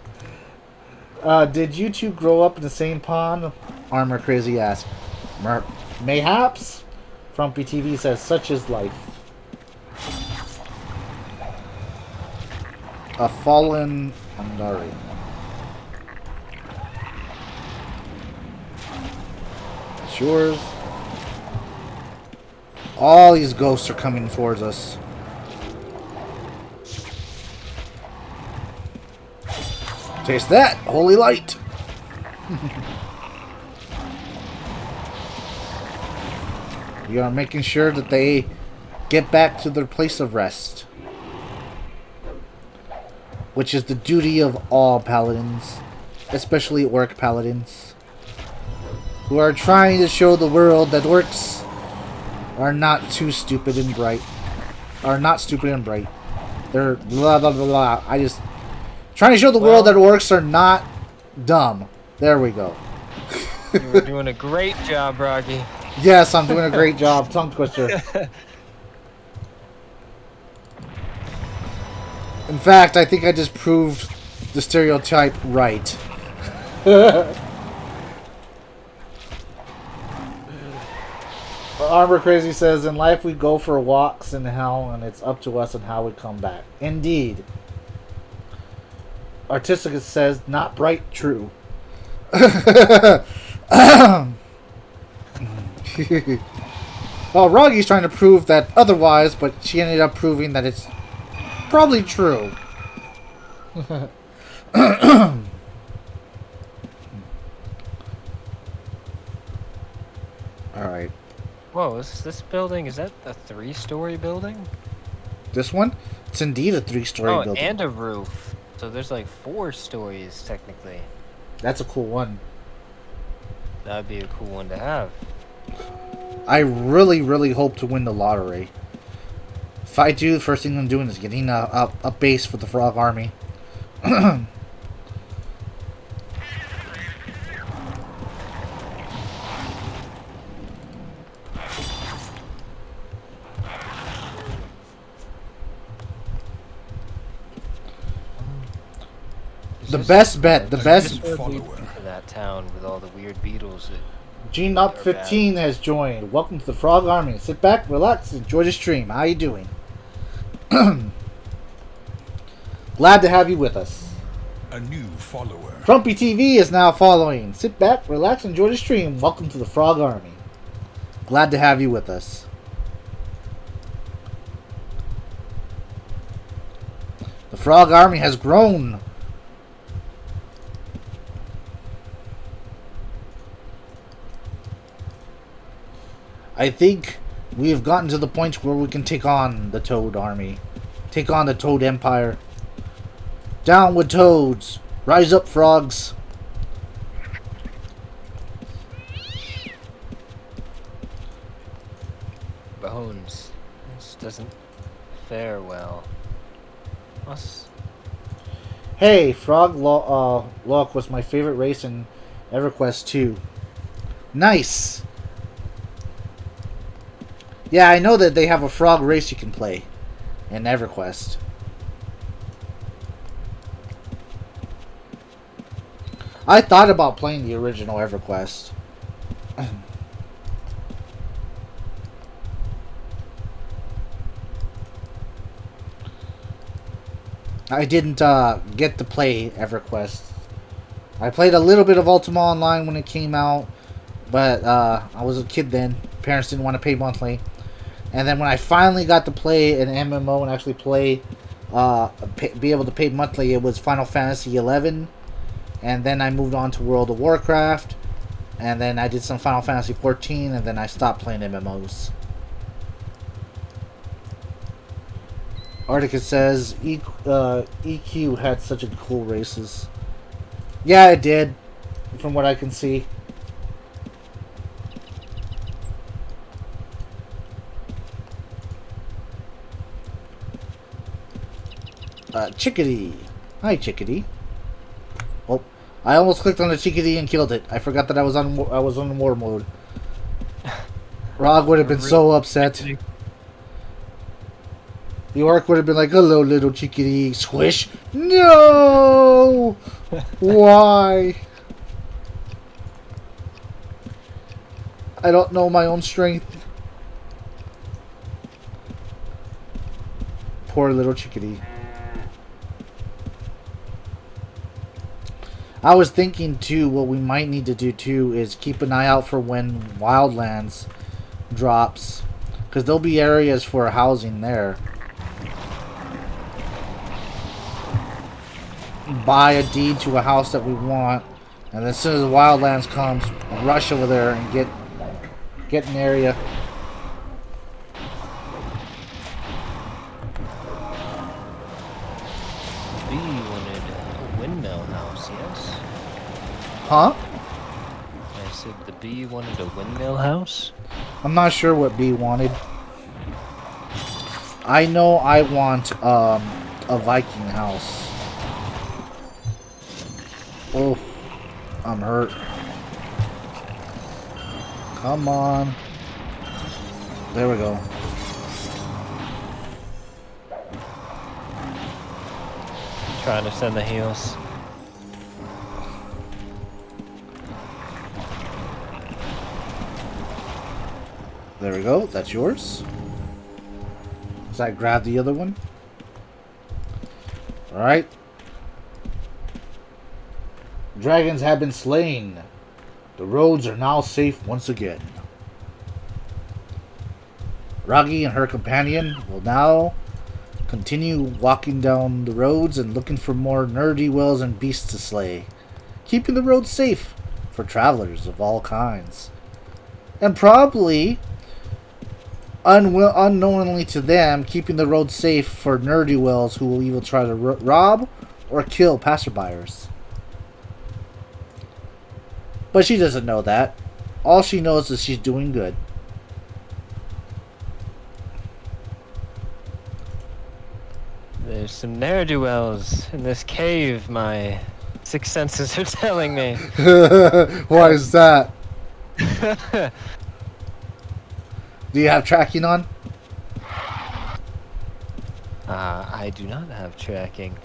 you two grow up in the same pond? Armor Crazy asks. Mayhaps? Frumpy TV says, such is life. A fallen Andari. It's yours. All these ghosts are coming towards us. Taste that! Holy light! We are making sure that they get back to their place of rest. Which is the duty of all paladins. Especially orc paladins. Who are trying to show the world that orcs are not too stupid and bright. Are not stupid and bright. They're blah blah blah blah. I just... Trying to show the world that orcs are not dumb. There we go.
You were doing a great job, Rocky.
Yes, I'm doing a great job. Tongue twister. In fact, I think I just proved the stereotype right. Armor Crazy says, in life we go for walks in hell, and it's up to us on how we come back. Indeed. Artisticus says, not bright, true. Well, Roggy's trying to prove that otherwise, but she ended up proving that it's probably true. Alright.
Whoa, is this building, is that a 3-story building?
This one? It's indeed a 3-story
Oh,
building.
and a roof. So there's like 4 stories, technically.
That's a cool one.
That'd be a cool one to have.
I really, really hope to win the lottery. If I do, the first thing I'm doing is getting a base for the Frog Army. The best bet, the best...
follower to that town with all the weird beetles that...
GNUP15 has joined. Welcome to the Frog Army. Sit back, relax, enjoy the stream. How you doing? Glad to have you with us.
A new follower.
Frumpy TV is now following. Sit back, relax, enjoy the stream. Welcome to the Frog Army. Glad to have you with us. The Frog Army has grown. I think We have gotten to the point where we can take on the Toad army. Take on the Toad Empire. Down with toads! Rise up, frogs!
Bones. This doesn't fare well. Us.
Hey, Locke was my favorite race in EverQuest 2. Nice! Yeah, I know that they have a frog race you can play in EverQuest. I thought about playing the original EverQuest. I didn't get to play EverQuest. I played a little bit of Ultima Online when it came out, but I was a kid then. Parents didn't want to pay monthly. And then when I finally got to play an MMO and actually play, be able to pay monthly, it was Final Fantasy XI. And then I moved on to World of Warcraft. And then I did some Final Fantasy XIV, and then I stopped playing MMOs. Articus says EQ had such a cool races. Yeah, it did, from what I can see. Chickadee. Hi, Chickadee. Oh, I almost clicked on the Chickadee and killed it. I forgot that I was on war mode. Rog would have been so upset. The orc would have been like, hello, little chickadee. Squish. No! Why? I don't know my own strength. Poor little chickadee. I was thinking, too, what we might need to do, too, is keep an eye out for when Wildlands drops. Because there'll be areas for housing there. Buy a deed to a house that we want, and then as soon as Wildlands comes, rush over there and get an area.
B wanted a windmill house, yes?
Huh?
I said the bee wanted a windmill house?
I'm not sure what B wanted. I know I want a Viking house. Oh, I'm hurt. Come on. There we go.
Trying to send the heals.
There we go. That's yours. So I grab the other one. Alright. Dragons have been slain. The roads are now safe once again. Ragi and her companion will now continue walking down the roads and looking for more nerdy wells and beasts to slay, keeping the roads safe for travelers of all kinds. And probably, unknowingly to them, keeping the roads safe for nerdy wells who will either try to rob or kill passerbyers. But she doesn't know that. All she knows is she's doing good.
There's some ne'er-do-wells in this cave, my sixth senses are telling me.
Why is that? Do you have tracking on?
I do not have tracking.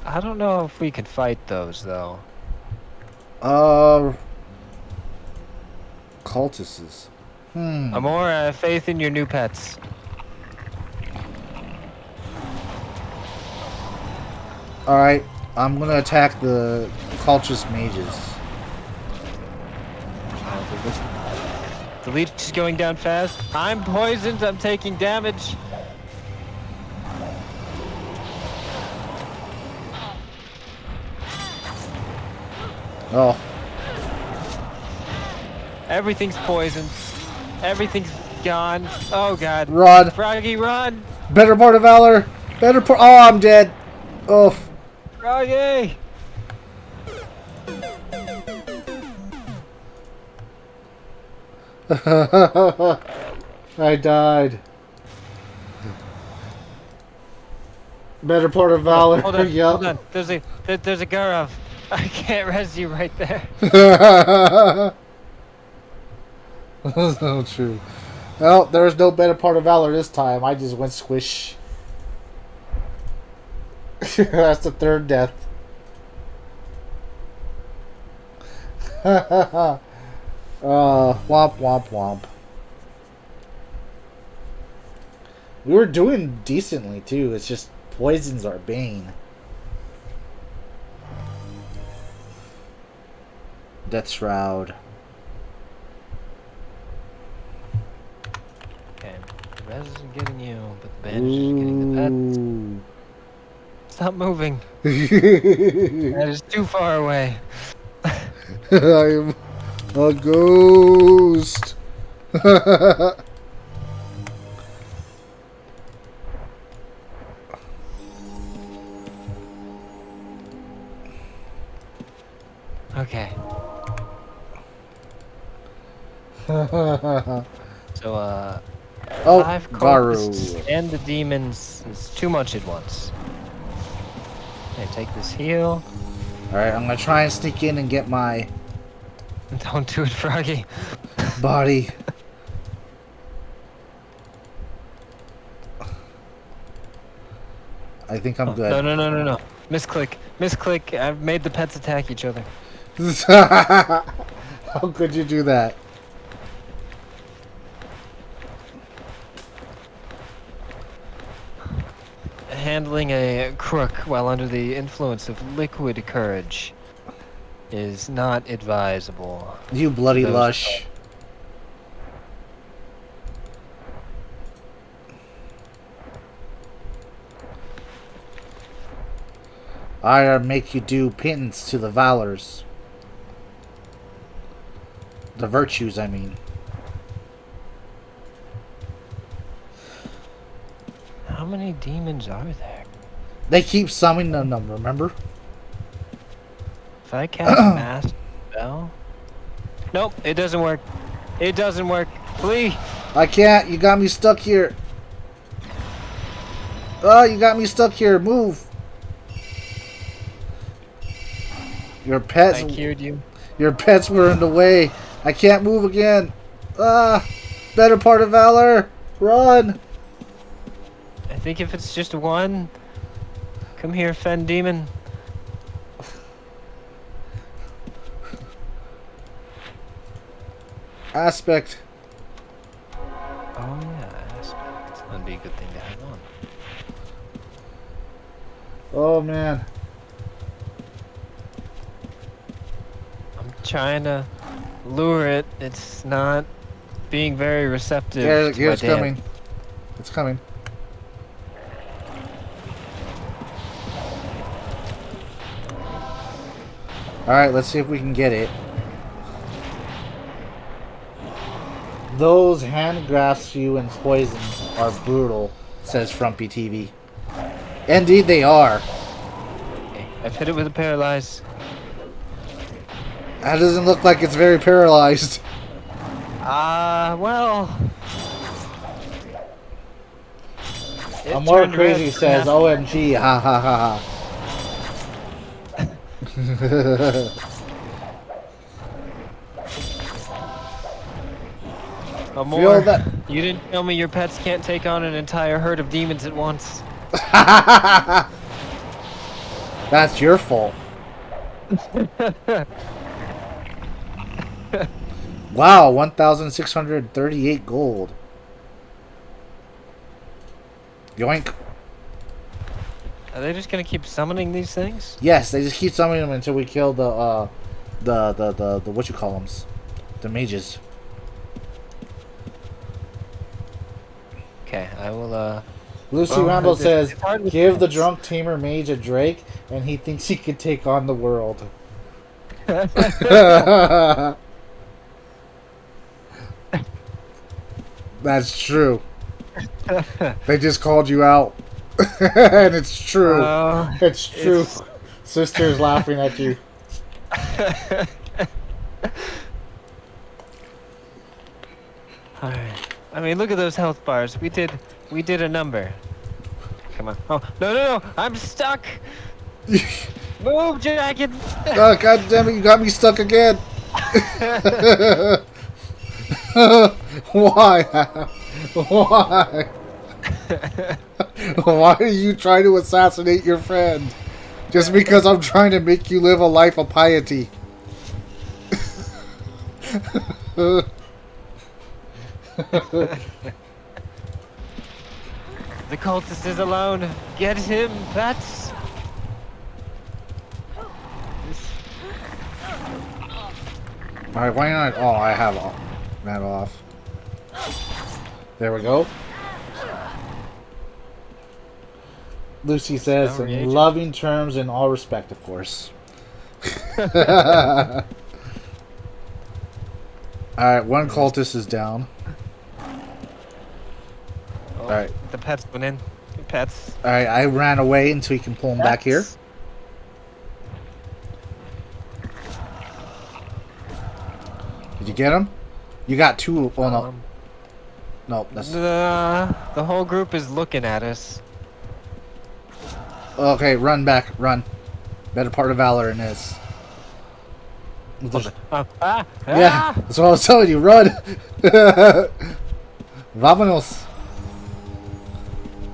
I don't know if we could fight those, though.
Cultists.
Amor, I have faith in your new pets.
Alright, I'm gonna attack the cultist mages.
The leech is going down fast. I'm poisoned. I'm taking damage.
Oh.
Everything's poisoned. Everything's gone. Oh god.
Run.
Froggy, run!
Better part of valor. Better part. Oh, I'm dead. Oof.
Froggy!
I died. Better part of valor.
Hold on,
Yep.
hold on. There's a Garav. I can't res you right there.
That's so true. Well, there's no better part of valor this time. I just went squish. That's the third death. Womp womp womp. We were doing decently too. It's just poison's our bane. Death Shroud.
Okay, the res isn't getting you, but the bandage is getting the pets.
Ooh.
Stop moving. That is too far away.
I'm a ghost.
Okay. So,
Oh,
5
Garu.
cultists and the demons is too much at once. Okay, take this heal.
Alright, I'm gonna try and sneak in and get my
Don't do it, Froggy.
body. I think I'm good.
No. Misclick. Misclick. I've made the pets attack each other.
How could you do that?
Handling a crook while under the influence of liquid courage is not advisable.
You bloody
Those-
lush. I make you do penance to the valors. The virtues, I mean.
How many demons are there?
They keep summoning them, remember?
If I cast mass spell? Nope, it doesn't work. It doesn't work. Flee!
I can't. You got me stuck here. Oh, you got me stuck here. Move. Your pets.
I cured you.
Your pets were in the way. I can't move again. Ah, better part of valor. Run.
I think if it's just one, come here, Fen Demon.
Aspect.
Oh yeah, aspect. That'd be a good thing to have on.
Oh man.
I'm trying to lure it. It's not being very receptive.
Here,
to my
it's
dance.
coming. It's coming. Alright, let's see if we can get it. Those hand grasps you and poison are brutal, says Frumpy TV. Indeed they are.
Okay, I've hit it with a paralyze.
That doesn't look like it's very paralyzed.
Well. It
Amor
turned
Crazy
red.
says, OMG, ha ha ha ha.
Amor,
Feel that-
you didn't tell me your pets can't take on an entire herd of demons at once.
That's your fault. Wow, 1,638 gold. Yoink.
Are they just gonna keep summoning these things?
Yes, they just keep summoning them until we kill the what you call them, the mages.
Okay, I will,
Lucy
Well,
Rambo
it's
says,
hard with
give the
pets."
drunk tamer mage a drake, and he thinks he could take on the world. That's true. They just called you out. And it's true. It's true.
It's-
Sister's laughing at you.
Alright. I mean, look at those health bars. We did a number. Come on. Oh, no. I'm stuck. Move, Dragon.
Oh, God damn it, you got me stuck again. Why? Why? Why are you trying to assassinate your friend? Just because I'm trying to make you live a life of piety.
The cultist is alone. Get him, pets.
Alright, why not? Oh, I have that off. There we go. Lucy says,
No
in
reagent.
loving terms and all respect, of course. Alright, one cultist is down.
Oh,
Alright.
The pets went in. The pets.
Alright, I ran away until you can pull him back here.
Pets.
Did you get him? You got two. Oh, no.
Um,
No, that's...
The whole group is looking at us.
Okay, run back. Run. Better part of valor in this. Yeah, that's what I was telling you. Run. Vámonos.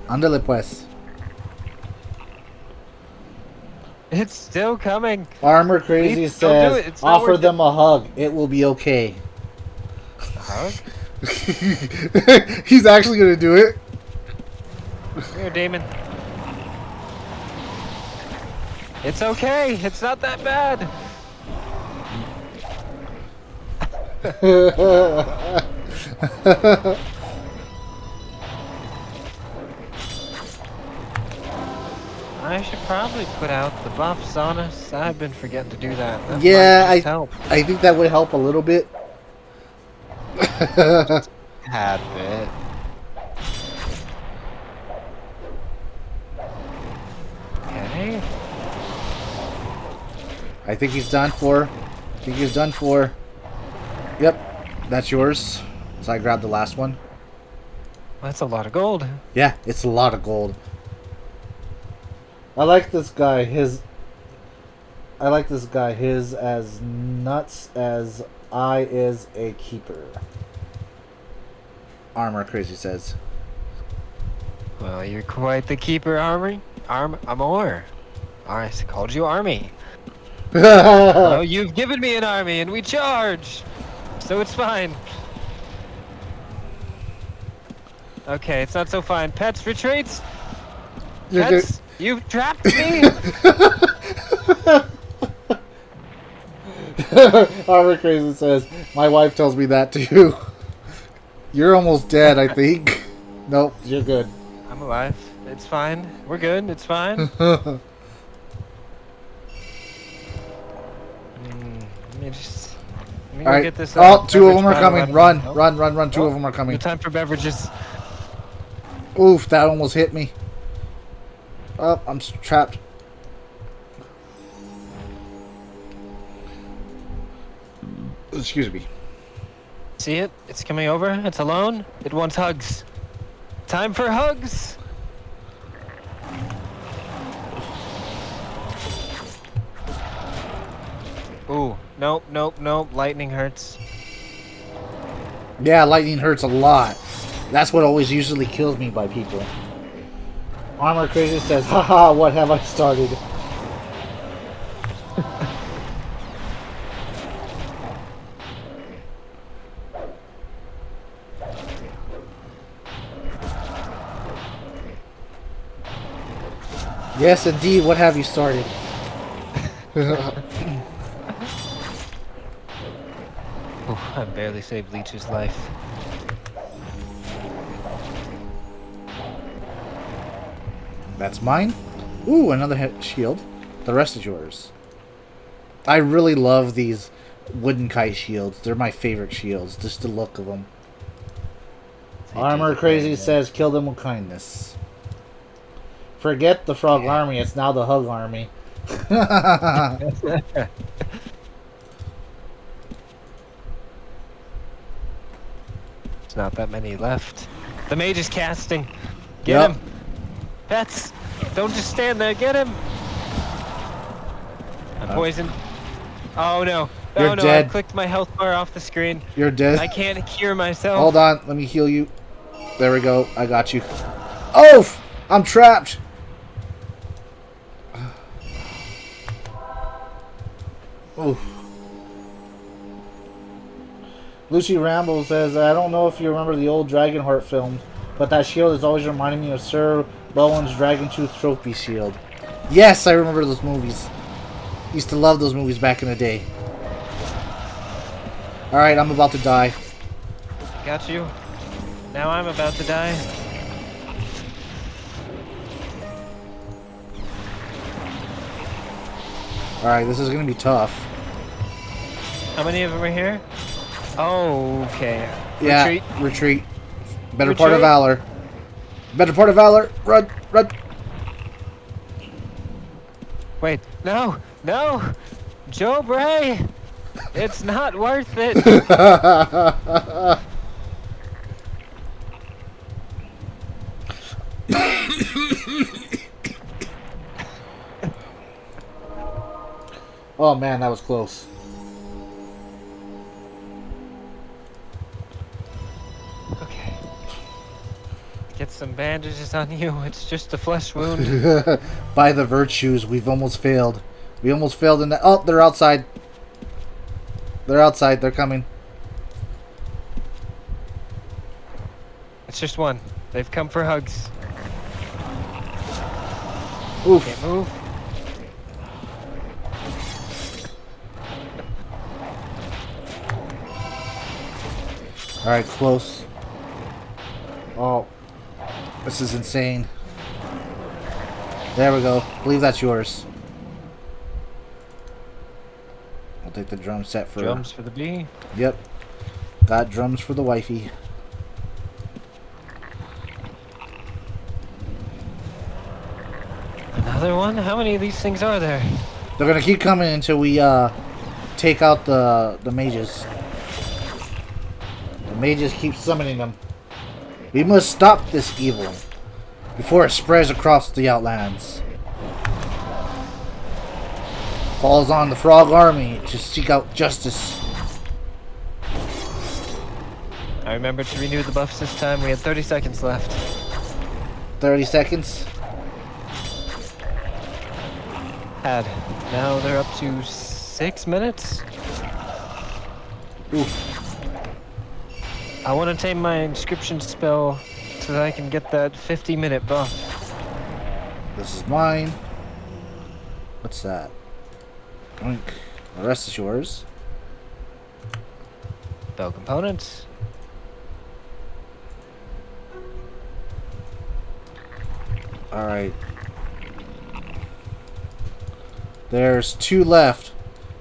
Ándale pues.
It's still coming.
Armor Crazy
Please, don't do
says,
it. It's not
offer
worth
them a hug. It will be okay.
A hug?
He's actually going to do it.
Here, Damon. It's okay. It's not that bad. I should probably put out the buffs on us. I've been forgetting to do that. That
Yeah,
might just help.
I think that would help a little bit.
Tad bit. Okay.
I think he's done for. I think he's done for. Yep, that's yours. So I grabbed the last one.
That's a lot of gold.
Yeah, it's a lot of gold. I like this guy. I like this guy. His as nuts as I is a keeper. Armor Crazy says.
Well, you're quite the keeper, Armory. Amor. I called you Army. Oh, you've given me an army, and we charge. So it's fine. Okay, it's not so fine. Pets, retreats.
You're
Pets, you've trapped me.
Armor Crazy says, my wife tells me that too. You're almost dead, I think. Nope, you're good.
I'm alive. It's fine. We're good. It's fine. Let me go
Alright.
get this.
Oh, two of
beverage
them are
bottle
coming.
out of
Run,
my- oh,
run. Two
oh,
of them are coming.
No time for beverages.
Oof, that almost hit me. Oh, I'm trapped. Excuse me.
See it? It's coming over. It's alone. It wants hugs. Time for hugs. Ooh, nope. Lightning hurts.
Yeah, lightning hurts a lot. That's what always usually kills me by people. Armor Crazy says, haha, what have I started? Yes, indeed, what have you started?
Ooh, I barely saved Leech's life.
That's mine. Ooh, another shield. The rest is yours. I really love these wooden kite shields. They're my favorite shields. Just the look of them.
They
Armor
do
Crazy
very
says, kill them with kindness. Forget the frog army. It's now the hug army.
good. There's not that many left. The mage is casting. Get
Yep.
him. Pets. Don't just stand there. Get him. I'm poisoned. Oh no.
You're
Oh no,
dead.
I clicked my health bar off the screen.
You're dead.
I can't cure myself.
Hold on. Let me heal you. There we go. I got you. Oh! I'm trapped. Oh. Lucy Ramble says, I don't know if you remember the old Dragonheart films, but that shield has always reminded me of Sir Bowen's Dragon Tooth Trophy shield. Yes, I remember those movies. Used to love those movies back in the day. Alright, I'm about to die.
Got you. Now I'm about to die.
Alright, this is gonna be tough.
How many of them are here? Oh, okay.
Yeah,
Retreat.
retreat. Better part of
Retreat.
valor. Better part of valor. Run, run.
Wait, no, no, Joe Bray, it's not worth it.
Oh man, that was close.
Okay, get some bandages on you. It's just a flesh wound.
By the virtues, we've almost failed. We almost failed in that. Oh, they're outside. They're outside. They're coming.
It's just one. They've come for hugs.
Oof.
Can't move.
Alright, close. Oh. This is insane. There we go. I believe that's yours. I'll take the drum set for...
Drums for the bee.
Yep. Got drums for the wifey.
Another one? How many of these things are there?
They're gonna keep coming until we take out the mages. The mages keep summoning them. We must stop this evil before it spreads across the Outlands. Falls on the frog army to seek out justice.
I remember to renew the buffs this time. We had 30 seconds left.
30 seconds.
Had. Now they're up to 6 minutes.
Oof.
I want to tame my inscription spell so that I can get that 50-minute buff.
This is mine. What's that? Oink. The rest is yours.
Spell components.
Alright. There's 2 left,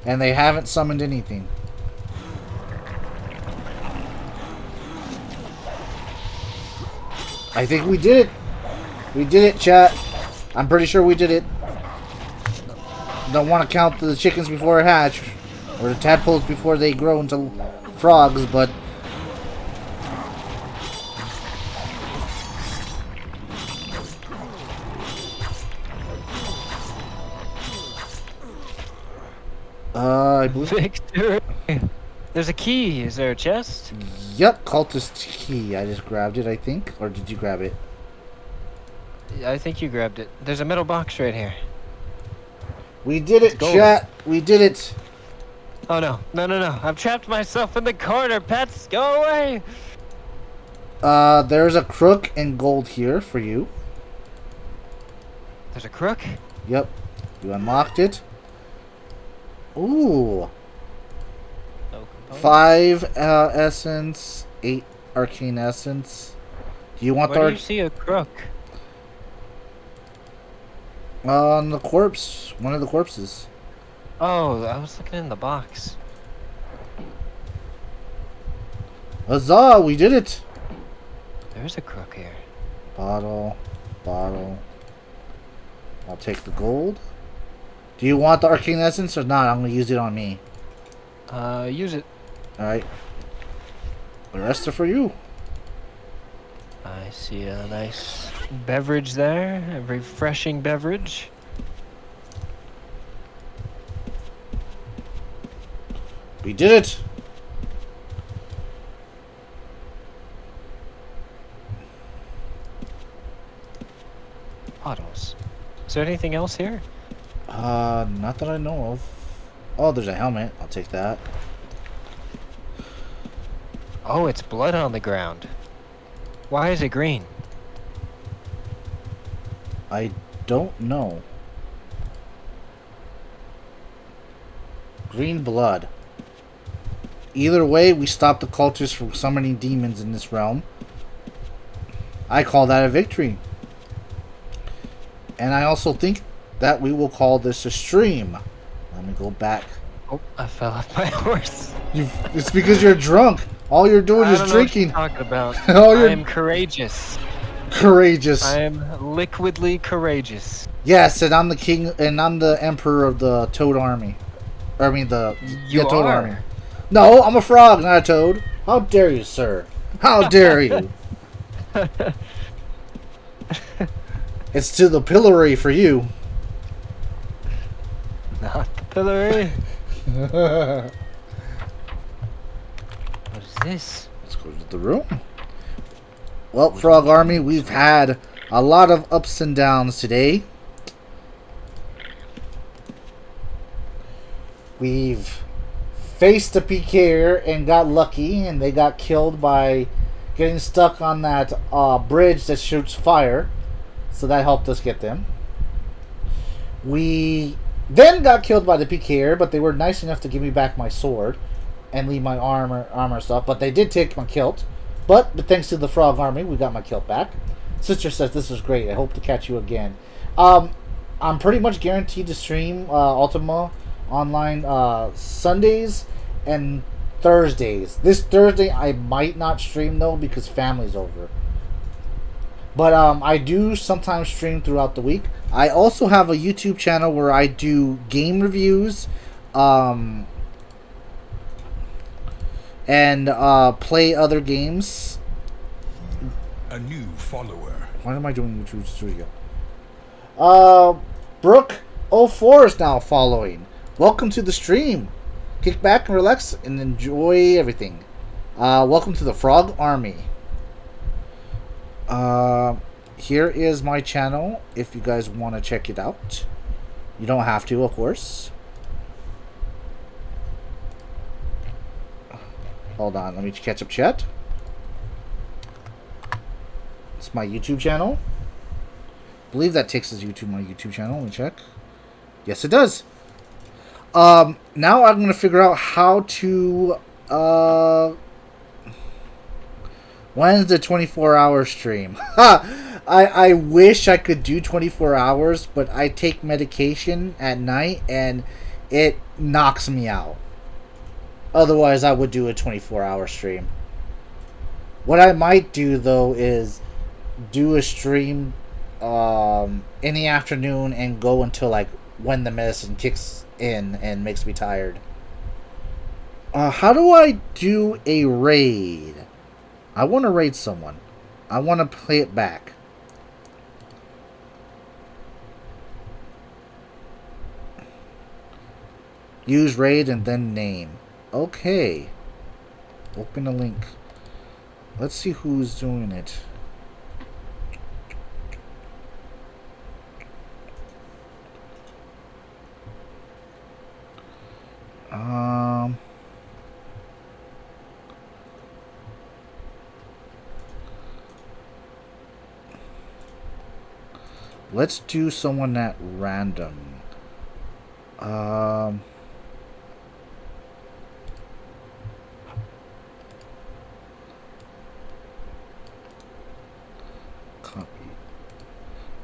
and they haven't summoned anything. I think we did it. We did it, chat. I'm pretty sure we did it. Don't want to count the chickens before they hatch, or the tadpoles before they grow into frogs, but... I believe...
Victory! There's a key. Is there a chest?
Yep, cultist key. I just grabbed it, I think. Or did you grab it?
I think you grabbed it. There's a middle box right here.
We did it,
Gold.
chat. We did it.
Oh no. No, no, no. I've trapped myself in the corner, pets. Go away!
There's a crook and gold here for you.
There's a crook?
Yep. You unlocked it. Ooh.
No component.
5 essence, 8 arcane essence. Do you want
Where do
the
you see a crook?
on the corpse? One of the corpses.
Oh, I was looking in the box.
Huzzah! We did it!
There's a crook here.
Bottle. Bottle. I'll take the gold. Do you want the arcane essence or not? I'm going to use it on me.
Use it.
Alright. The rest are for you.
I see a nice beverage there. A refreshing beverage.
We did it!
Bottles. Is there anything else here?
Not that I know of. Oh, there's a helmet. I'll take that.
Oh, it's blood on the ground. Why is it green?
I don't know. Green blood. Either way, we stopped the cultists from summoning demons in this realm. I call that a victory. And I also think that we will call this a stream. Let me go back.
Oh, I fell off my horse.
It's because you're drunk. All you're doing
I
is
don't
drinking.
know what you're talking about.
Oh, you're
I am courageous.
courageous.
I am liquidly courageous.
Yes, and I'm the king, and I'm the emperor of the toad army. I mean the toad
are.
army. No, I'm a frog, not a toad. How dare you, sir? How dare you? It's to the pillory for you.
Not the pillory. What is this?
Let's go to the room. Well, Frog Army, we've had a lot of ups and downs today. We've faced a PKer and got lucky, and they got killed by getting stuck on that bridge that shoots fire. So that helped us get them. We then got killed by the PKer, but they were nice enough to give me back my sword and leave my armor stuff. But they did take my kilt. But thanks to the Frog Army, we got my kilt back. Sister says this was great. I hope to catch you again. I'm pretty much guaranteed to stream Ultima online Sundays and Thursdays. This Thursday I might not stream though because family's over. But I do sometimes stream throughout the week. I also have a YouTube channel where I do game reviews and play other games.
A new follower.
Why am I doing YouTube Studio? Brooke04 is now following. Welcome to the stream. Kick back and relax and enjoy everything. Welcome to the Frog Army. Here is my channel if you guys want to check it out. You don't have to, of course. Hold on, let me catch up chat. It's my YouTube channel. I believe that takes us you to my YouTube channel. Let me check. Yes, it does. Now I'm going to figure out how to when's the 24-hour stream? I wish I could do 24 hours, but I take medication at night and it knocks me out. Otherwise, I would do a 24-hour stream. What I might do, though, is do a stream in the afternoon and go until, like, when the medicine kicks in and makes me tired. How do I do a raid? I want to raid someone. I want to play it back. Use raid and then name. Okay. Open a link. Let's see who's doing it. Let's do someone at random. Copy.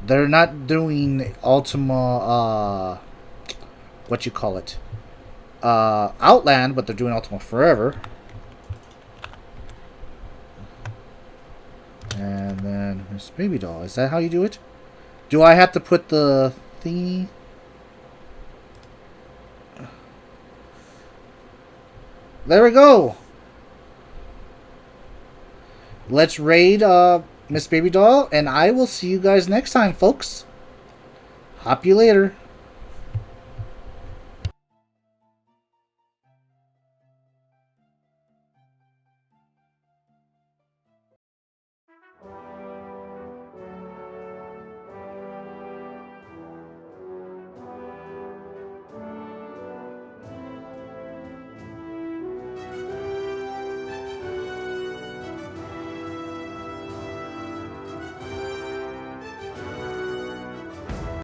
They're not doing Ultima, what you call it? Outland, but they're doing Ultima Forever. And then Miss Baby Doll. Is that how you do it? Do I have to put the thingy? There we go. Let's raid Miss Baby Doll, and I will see you guys next time, folks. Hop you later.